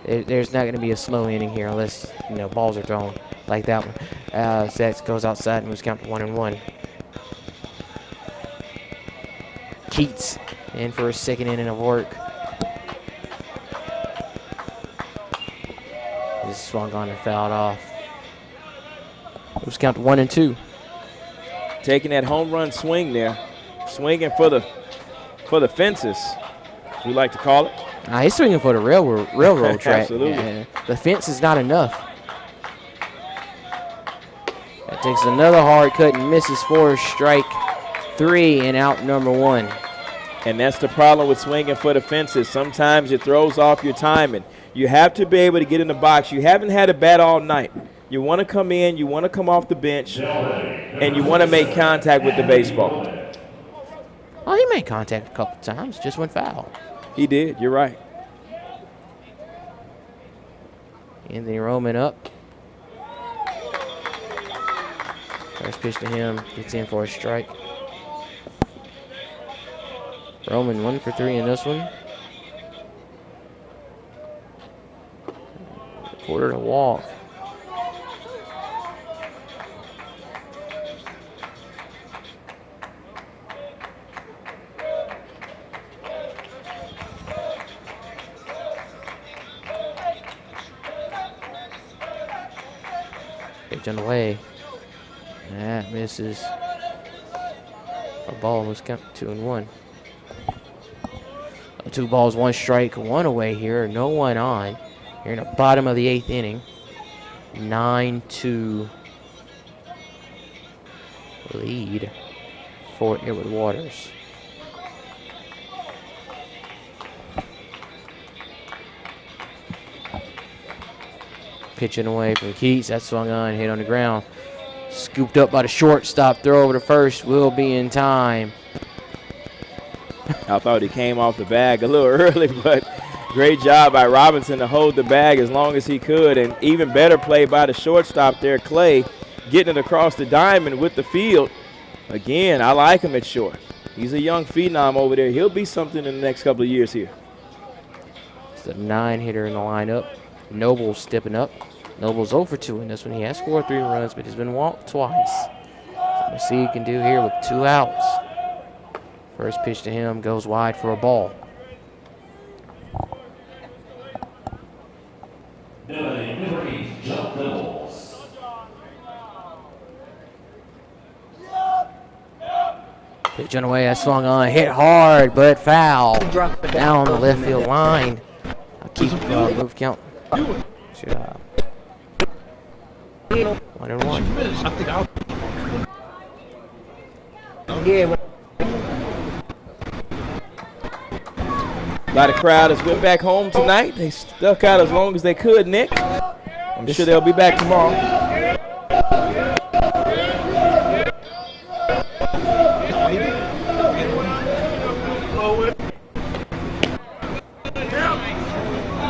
There's not going to be a slow inning here unless, balls are thrown like that one. That goes outside and was counted 1-1. Keats in for a second inning of work. This swung on and fouled off. It was counted 1-2. Taking that home run swing there, swinging for the fences, as we like to call it. He's swinging for the railroad track. Absolutely. Yeah, the fence is not enough. That takes another hard cut and misses for strike 3 and out number 1. And that's the problem with swinging for the fences. Sometimes it throws off your timing. You have to be able to get in the box. You haven't had a bat all night. You want to come in, you want to come off the bench, and you want to make contact with the baseball. Well, he made contact a couple times, just went foul. He did, you're right. Anthony Roman up. First pitch to him, gets in for a strike. Roman 1 for 3 in this one. Quarter to walk. Pitch on the way. That misses. A ball was counted 2-1. 2 balls, 1 strike, 1 away here. No one on. Here in the bottom of the 8th inning. 9-2 lead for Edward Waters. Pitching away from Keats. That swung on, hit on the ground. Scooped up by the shortstop. Throw over to first. Will be in time. I thought he came off the bag a little early, but great job by Robinson to hold the bag as long as he could. And even better play by the shortstop there, Clay, getting it across the diamond with the field. Again, I like him at short. He's a young phenom over there. He'll be something in the next couple of years here. It's a 9-hitter in the lineup. Noble's stepping up. Noble's 0 for 2 in this one. He has scored 3 runs, but he's been walked twice. So we'll see what he can do here with 2 outs. First pitch to him goes wide for a ball. Pitch on the way, that swung on, hit hard, but foul. Down the left field line. I'll keep move count. 1-1. A lot of crowders went back home tonight. They stuck out as long as they could, Nick. I'm sure they'll be back tomorrow.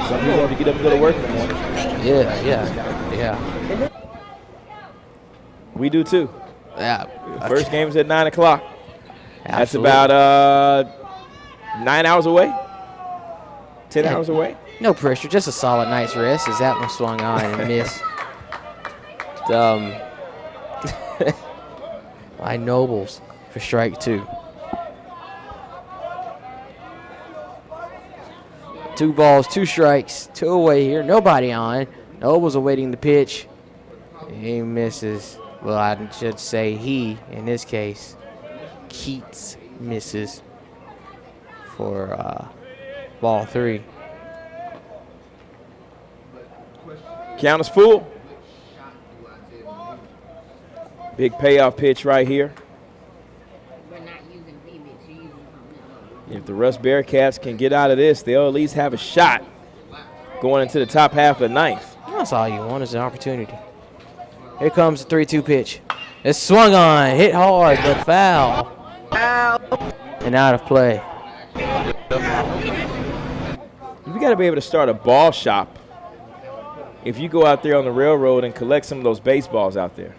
Some people want to get up and go to work in the morning. Yeah. We do too. Yeah. First game's at 9 o'clock. That's Absolutely. about 9 hours away. 10 hours away. No pressure, just a solid night's rest as that one swung on and missed. By Nobles for strike 2. 2 balls, 2 strikes, 2 away here. Nobody on. Nobles awaiting the pitch. He misses. Well, I should say he, in this case. Keats misses for ball 3. Count is full. Big payoff pitch right here. If the Russ Bearcats can get out of this, they'll at least have a shot going into the top half of the ninth. That's all you want is an opportunity. Here comes the 3-2 pitch. It's swung on, hit hard, but foul. And out of play. You got to be able to start a ball shop if you go out there on the railroad and collect some of those baseballs out there.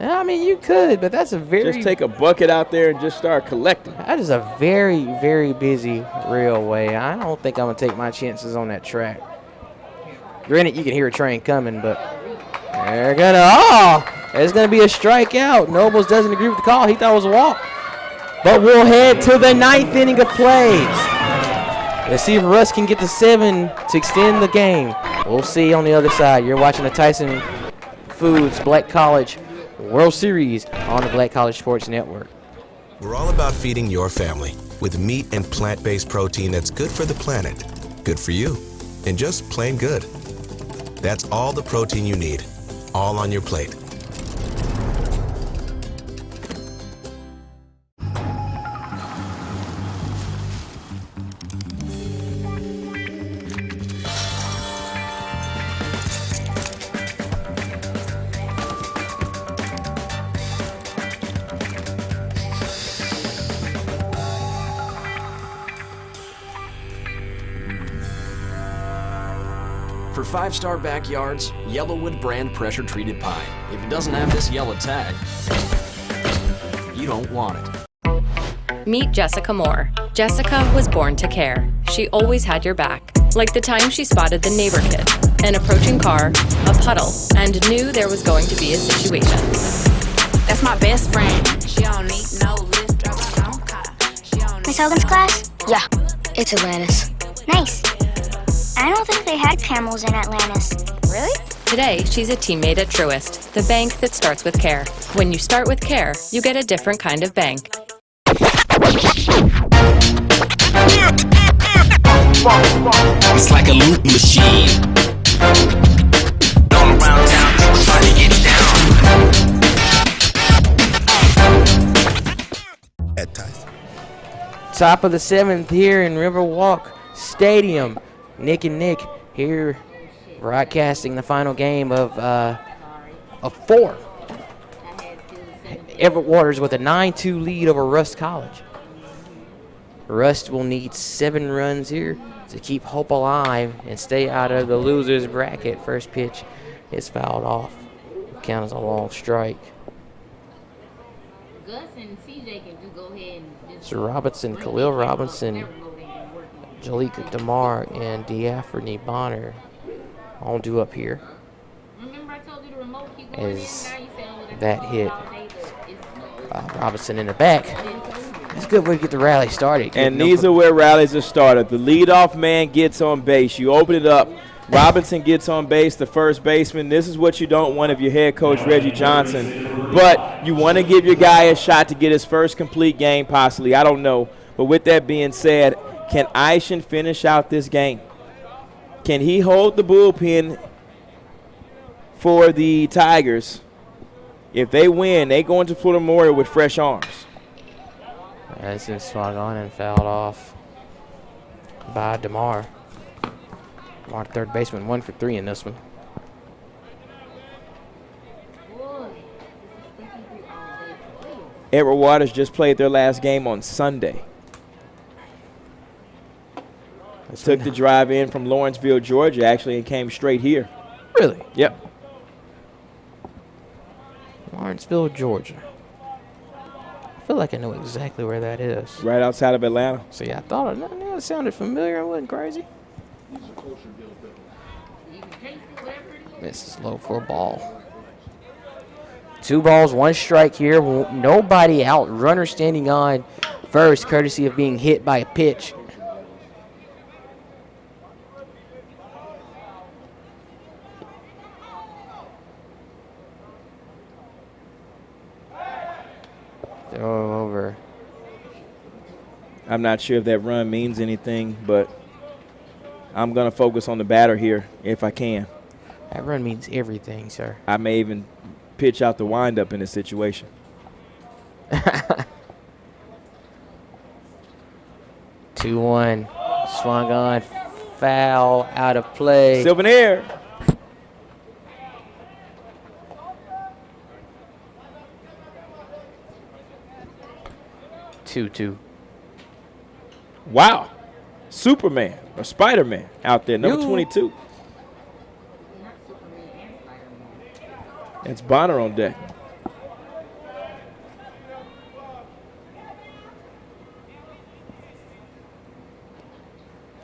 I mean, you could, but that's a very... Just take a bucket out there and just start collecting. That is a very, very busy railway. I don't think I'm going to take my chances on that track. Granted, you can hear a train coming, but they're going to... Oh! It's going to be a strikeout. Nobles doesn't agree with the call. He thought it was a walk. But we'll head to the ninth inning of play. Let's see if Russ can get to 7 to extend the game. We'll see on the other side. You're watching the Tyson Foods Black College World Series on the Black College Sports Network. We're all about feeding your family with meat and plant-based protein that's good for the planet, good for you, and just plain good. That's all the protein you need, all on your plate. For 5-star backyards, Yellowwood brand pressure-treated pine. If it doesn't have this yellow tag, you don't want it. Meet Jessica Moore. Jessica was born to care. She always had your back. Like the time she spotted the neighbor kid, an approaching car, a puddle, and knew there was going to be a situation. That's my best friend. She don't need no lift, drive her own car. Miss Hogan's class? Yeah, it's Atlantis. Nice. I don't think they had camels in Atlantis. Really? Today, she's a teammate at Truist, the bank that starts with care. When you start with care, you get a different kind of bank. It's like a loop machine. All around town, people trying to get down. At Tyson. Top of the 7th here in Riverwalk Stadium. Nick and Nick here broadcasting the final game of 4. Everett Waters with a 9-2 lead over Rust College. Rust will need 7 runs here to keep hope alive and stay out of the loser's bracket. First pitch is fouled off. Count as a long strike. Gus and CJ can just go ahead and just... So Robinson, Khalil Robinson, Jalika DeMar, and D'Afferny Bonner all due up here. Remember I told you the remote keep going as in, now you say, that hit Robinson in the back. That's a good way to get the rally started. And these are where rallies are started. The leadoff man gets on base. You open it up. Robinson gets on base, the first baseman. This is what you don't want if you're head coach Reggie Johnson. But you want to give your guy a shot to get his first complete game possibly. I don't know. But with that being said, can Aishan finish out this game? Can he hold the bullpen for the Tigers? If they win, they go into Florida Memorial with fresh arms. That's been swung on and fouled off by DeMar. DeMar, third baseman, 1 for 3 in this one. Everett Waters just played their last game on Sunday. Took the drive in from Lawrenceville, Georgia, actually, and came straight here. Really? Yep. Lawrenceville, Georgia. I feel like I know exactly where that is. Right outside of Atlanta. See, I thought it sounded familiar. I wasn't crazy. This is low for a ball. 2 balls, 1 strike here. Nobody out. Runner standing on first, courtesy of being hit by a pitch. Throw over. I'm not sure if that run means anything, but I'm going to focus on the batter here if I can. That run means everything, sir. I may even pitch out the windup in this situation. 2-1. Swung on. Foul out of play. Souvenir. Two. Wow. Superman or Spider-Man out there, number 22. That's Bonner on deck.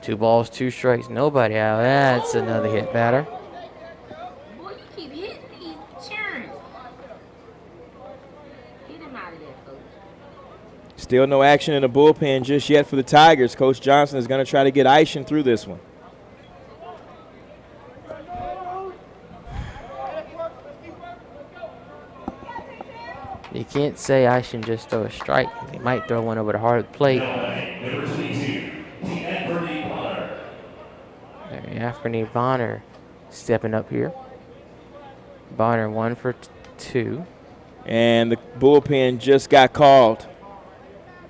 Two balls, 2 strikes, nobody out. That's another hit batter. Boy, you keep hitting these churns. Get him out of there, coach. Still no action in the bullpen just yet for the Tigers. Coach Johnson is going to try to get Tyson through this one. You can't say I should just throw a strike. He might throw one over the hard plate. Anthony Bonner stepping up here. Bonner 1 for 2. And the bullpen just got called.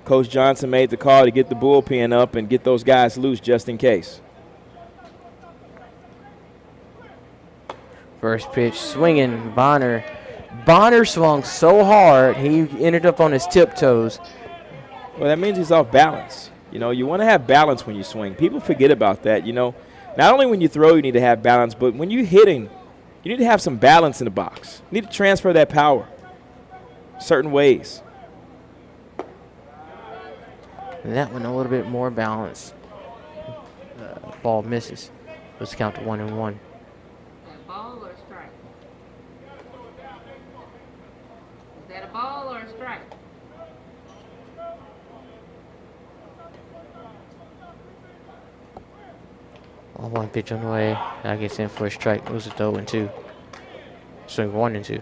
Coach Johnson made the call to get the bullpen up and get those guys loose just in case. First pitch swinging. Bonner swung so hard he ended up on his tiptoes. Well, that means he's off balance. You know, you want to have balance when you swing. People forget about that, you know. Not only when you throw, you need to have balance, but when you're hitting, you need to have some balance in the box. You need to transfer that power certain ways. And that one a little bit more balanced. Ball misses. Let's count to 1-1. A ball or a strike? Is that a ball or a strike? 1 pitch on the way. I gets in for a strike. It was a 0-2. Swing 1-2.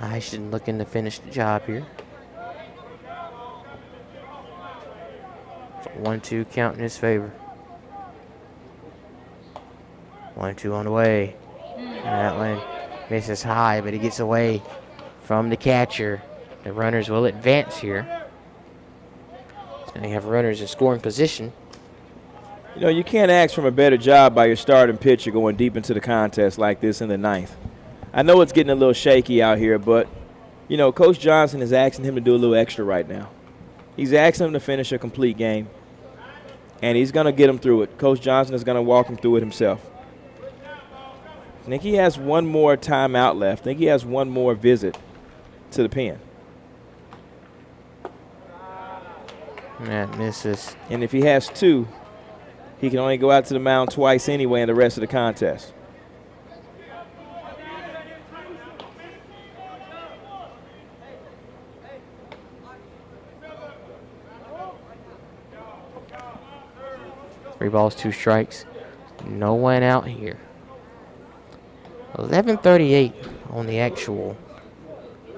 I should looking to finish the job here. 1-2 count in his favor. 1-2 on the way. And that one misses high, but he gets away from the catcher. The runners will advance here. So they have runners in scoring position. You know, you can't ask for a better job by your starting pitcher going deep into the contest like this in the 9th. I know it's getting a little shaky out here, but, you know, Coach Johnson is asking him to do a little extra right now. He's asking him to finish a complete game, and he's going to get him through it. Coach Johnson is going to walk him through it himself. I think he has one more timeout left. I think he has one more visit to the pen. That misses. And if he has 2, he can only go out to the mound twice anyway in the rest of the contest. Three balls, 2 strikes. No one out here. 11:38 on the actual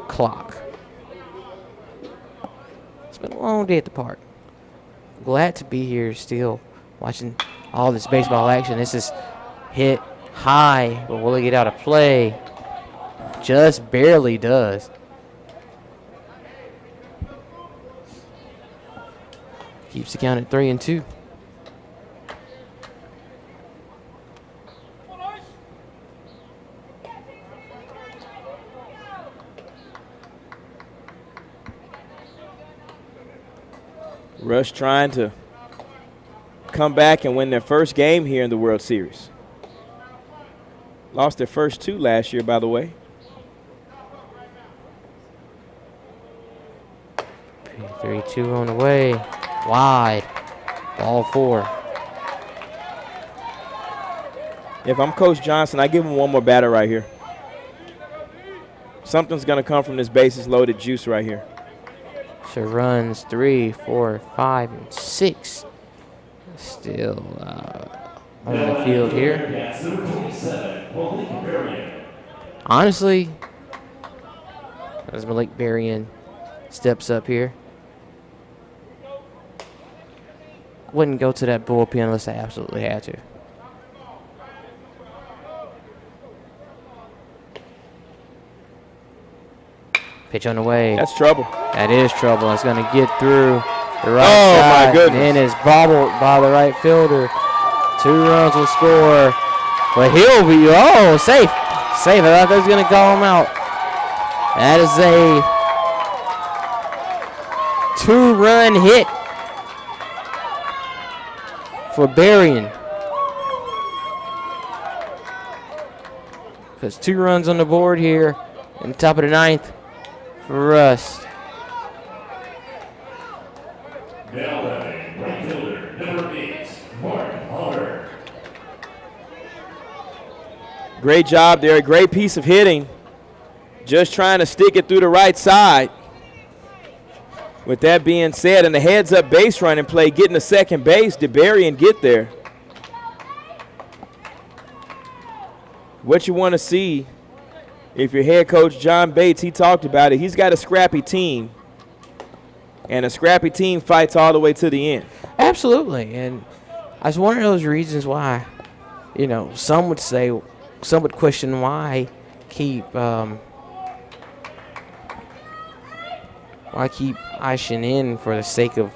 clock. It's been a long day at the park. Glad to be here still watching all this baseball action. This is hit high, but will it get out of play? Just barely does. Keeps the count at 3-2. Rush trying to come back and win their first game here in the World Series. Lost their first 2 last year, by the way. 3-2 on the way. Wide. Ball 4. If I'm Coach Johnson, I give him one more batter right here. Something's going to come from this bases loaded juice right here. So runs 3, 4, 5, and 6. Still on the field here. Honestly, as Malik Berrien steps up here, wouldn't go to that bullpen unless I absolutely had to. Pitch on the way. That's trouble. That is trouble. It's going to get through the right side. side. My goodness. And it's bobbled by the right fielder. 2 runs will score. But he'll be, safe. Safe. I thought they was going to call him out. That is a 2-run hit for Berrien. Because 2 runs on the board here in the top of the 9th for Rust. Right fielder, number 8, Mark Holler. Great job there. A great piece of hitting. Just trying to stick it through the right side. With that being said, and the heads-up base running play, getting to second base, did Berrien get there? What you want to see, if your head coach John Bates, he talked about it, he's got a scrappy team. And a scrappy team fights all the way to the end. Absolutely. And that's one of those reasons why, some would question why keep Ishin in for the sake of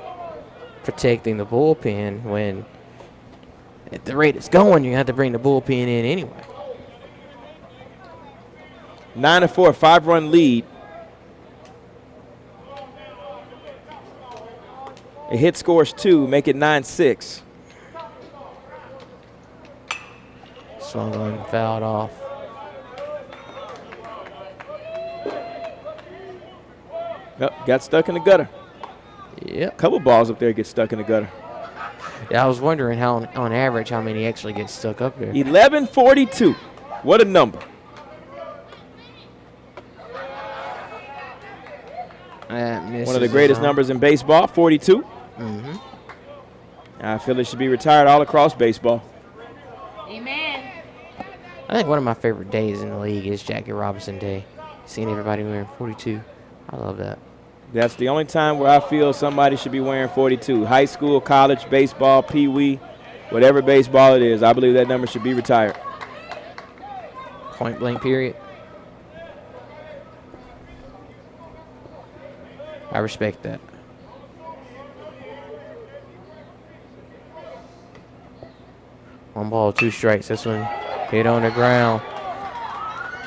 protecting the bullpen when at the rate it's going, you have to bring the bullpen in anyway. 9-4, 5-run lead. A hit scores 2, make it 9-6. Swung on, fouled off. Yep, got stuck in the gutter. Yep. A couple balls up there get stuck in the gutter. Yeah, I was wondering how, on average, how many actually get stuck up there. 11:42. What a number. One of the greatest numbers in baseball, 42. Mm-hmm. I feel it should be retired all across baseball. Amen. I think one of my favorite days in the league is Jackie Robinson Day. Seeing everybody wearing 42. I love that. That's the only time where I feel somebody should be wearing 42. High school, college, baseball, pee-wee, whatever baseball it is, I believe that number should be retired. Point blank period. I respect that. One ball, 2 strikes. This one hit on the ground.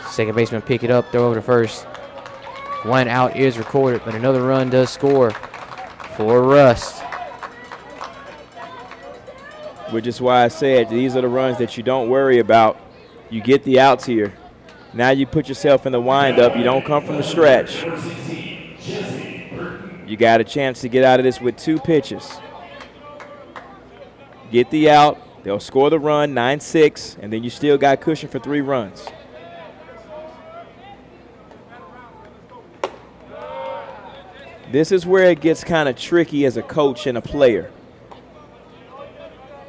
Second baseman pick it up, throw over to first. 1 out is recorded, but another run does score for Rust. Which is why I said these are the runs that you don't worry about. You get the outs here. Now you put yourself in the windup. You don't come from the stretch. You got a chance to get out of this with 2 pitches. Get the out. They'll score the run, 9-6, and then you still got cushion for 3 runs. This is where it gets kind of tricky as a coach and a player.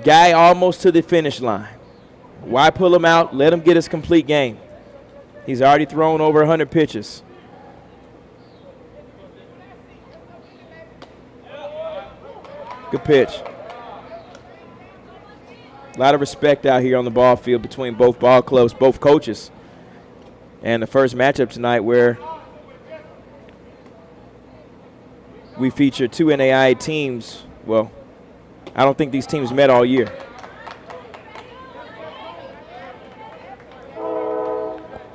Guy almost to the finish line. Why pull him out? Let him get his complete game. He's already thrown over 100 pitches. Good pitch. A lot of respect out here on the ball field between both ball clubs, both coaches. And the first matchup tonight where we feature 2 NAIA teams. Well, I don't think these teams met all year.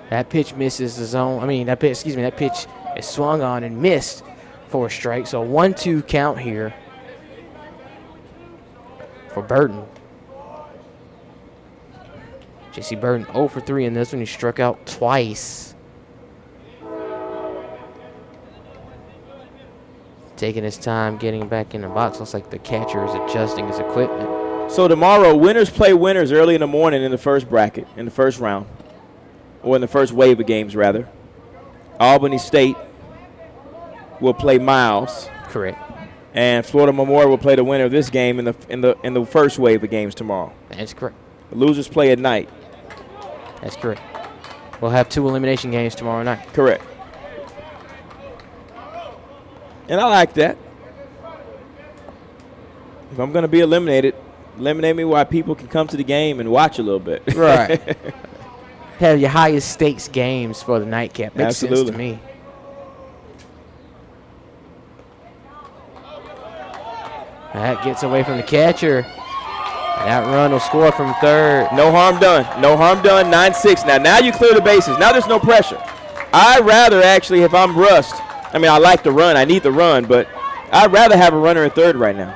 That pitch misses the zone. That pitch is swung on and missed for a strike. So 1-2 count here for Burton. J.C. Burton 0 for 3 in this one. He struck out twice. Taking his time getting back in the box. Looks like the catcher is adjusting his equipment. So tomorrow, winners play winners early in the morning in the first bracket, in the first round. Or in the first wave of games, rather. Albany State will play Miles. Correct. And Florida Memorial will play the winner of this game in the first wave of games tomorrow. That's correct. The losers play at night. That's correct. We'll have 2 elimination games tomorrow night. Correct. And I like that. If I'm going to be eliminated, eliminate me while people can come to the game and watch a little bit. Right. Have your highest stakes games for the nightcap. Makes Absolutely. sense to me. That gets away from the catcher. That run will score from third. No harm done. No harm done. 9-6. Now you clear the bases. Now there's no pressure. I'd rather actually, if I'm Rust, I mean, I like the run. I need the run, but I'd rather have a runner in third right now.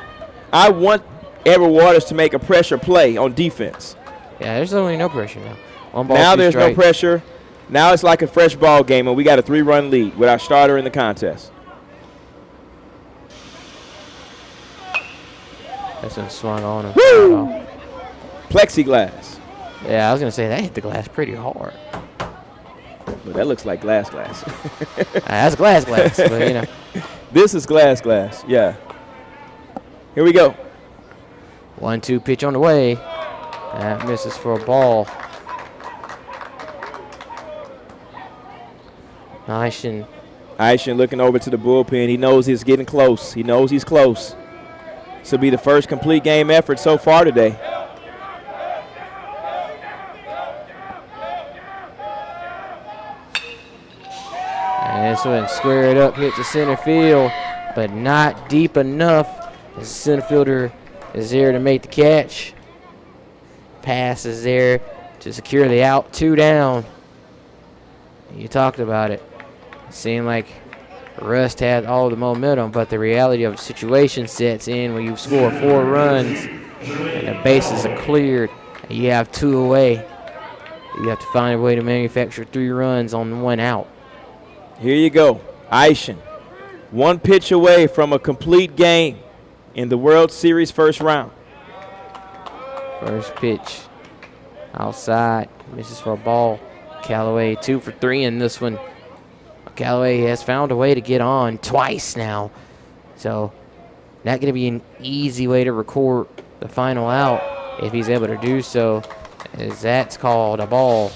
I want Edward Waters to make a pressure play on defense. Yeah, there's only no pressure now. One ball, now two there's strikes. no pressure. Now it's like a fresh ball game, and we got a 3-run lead with our starter in the contest. That's been swung on him. Woo! Plexiglass. Yeah, I was going to say that hit the glass pretty hard. But that looks like glass. That's glass, but you know. This is glass. Yeah. Here we go. 1-2 pitch on the way. That misses for a ball. Tyson looking over to the bullpen. He knows he's getting close. He knows he's close. This will be the first complete game effort so far today. And this one squared up, hit to center field, but not deep enough. The center fielder is there to make the catch. Pass is there to secure the out, 2 down. You talked about it. It seemed like Rust had all the momentum, but the reality of the situation sets in when you score 4 runs and the bases are cleared and you have 2 away. You have to find a way to manufacture 3 runs on 1 out. Here you go. Tyson, 1 pitch away from a complete game in the World Series first round. First pitch outside, misses for a ball. Callaway 2 for 3 in this one. Callaway has found a way to get on twice now. So not going to be an easy way to record the final out if he's able to do so, as that's called a ball.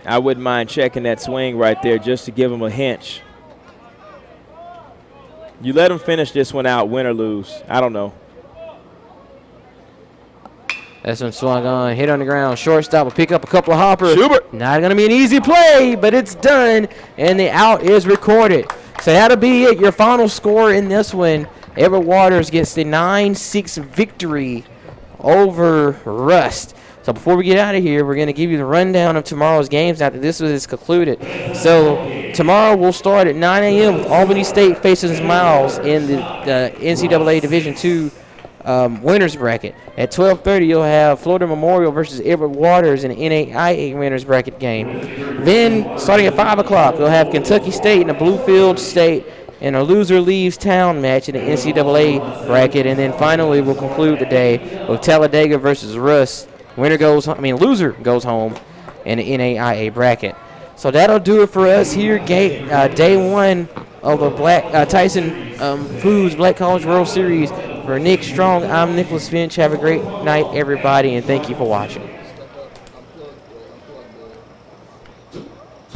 I wouldn't mind checking that swing right there just to give him a hinge. You let him finish this one out, win or lose. I don't know. This one swung on, hit on the ground. Shortstop will pick up a couple of hoppers. Schubert. Not going to be an easy play, but it's done, and the out is recorded. So that'll be it, your final score in this one. Edward Waters gets the 9-6 victory over Rust. So before we get out of here, we're going to give you the rundown of tomorrow's games after this is concluded. So tomorrow we'll start at 9 a.m. with Albany State facing Miles in the NCAA Division II winners bracket. At 12:30, you'll have Florida Memorial versus Edward Waters in the NAIA winners bracket game. Then, starting at 5 o'clock, you'll have Kentucky State and the Bluefield State in a loser leaves town match in the NCAA bracket. And then finally, we'll conclude the day with Talladega versus Rust. Loser goes home in the NAIA bracket. So that'll do it for us here. Day 1 of the Tyson Foods Black College World Series. For Nick Strong, I'm Nicholas Finch. Have a great night, everybody, and thank you for watching.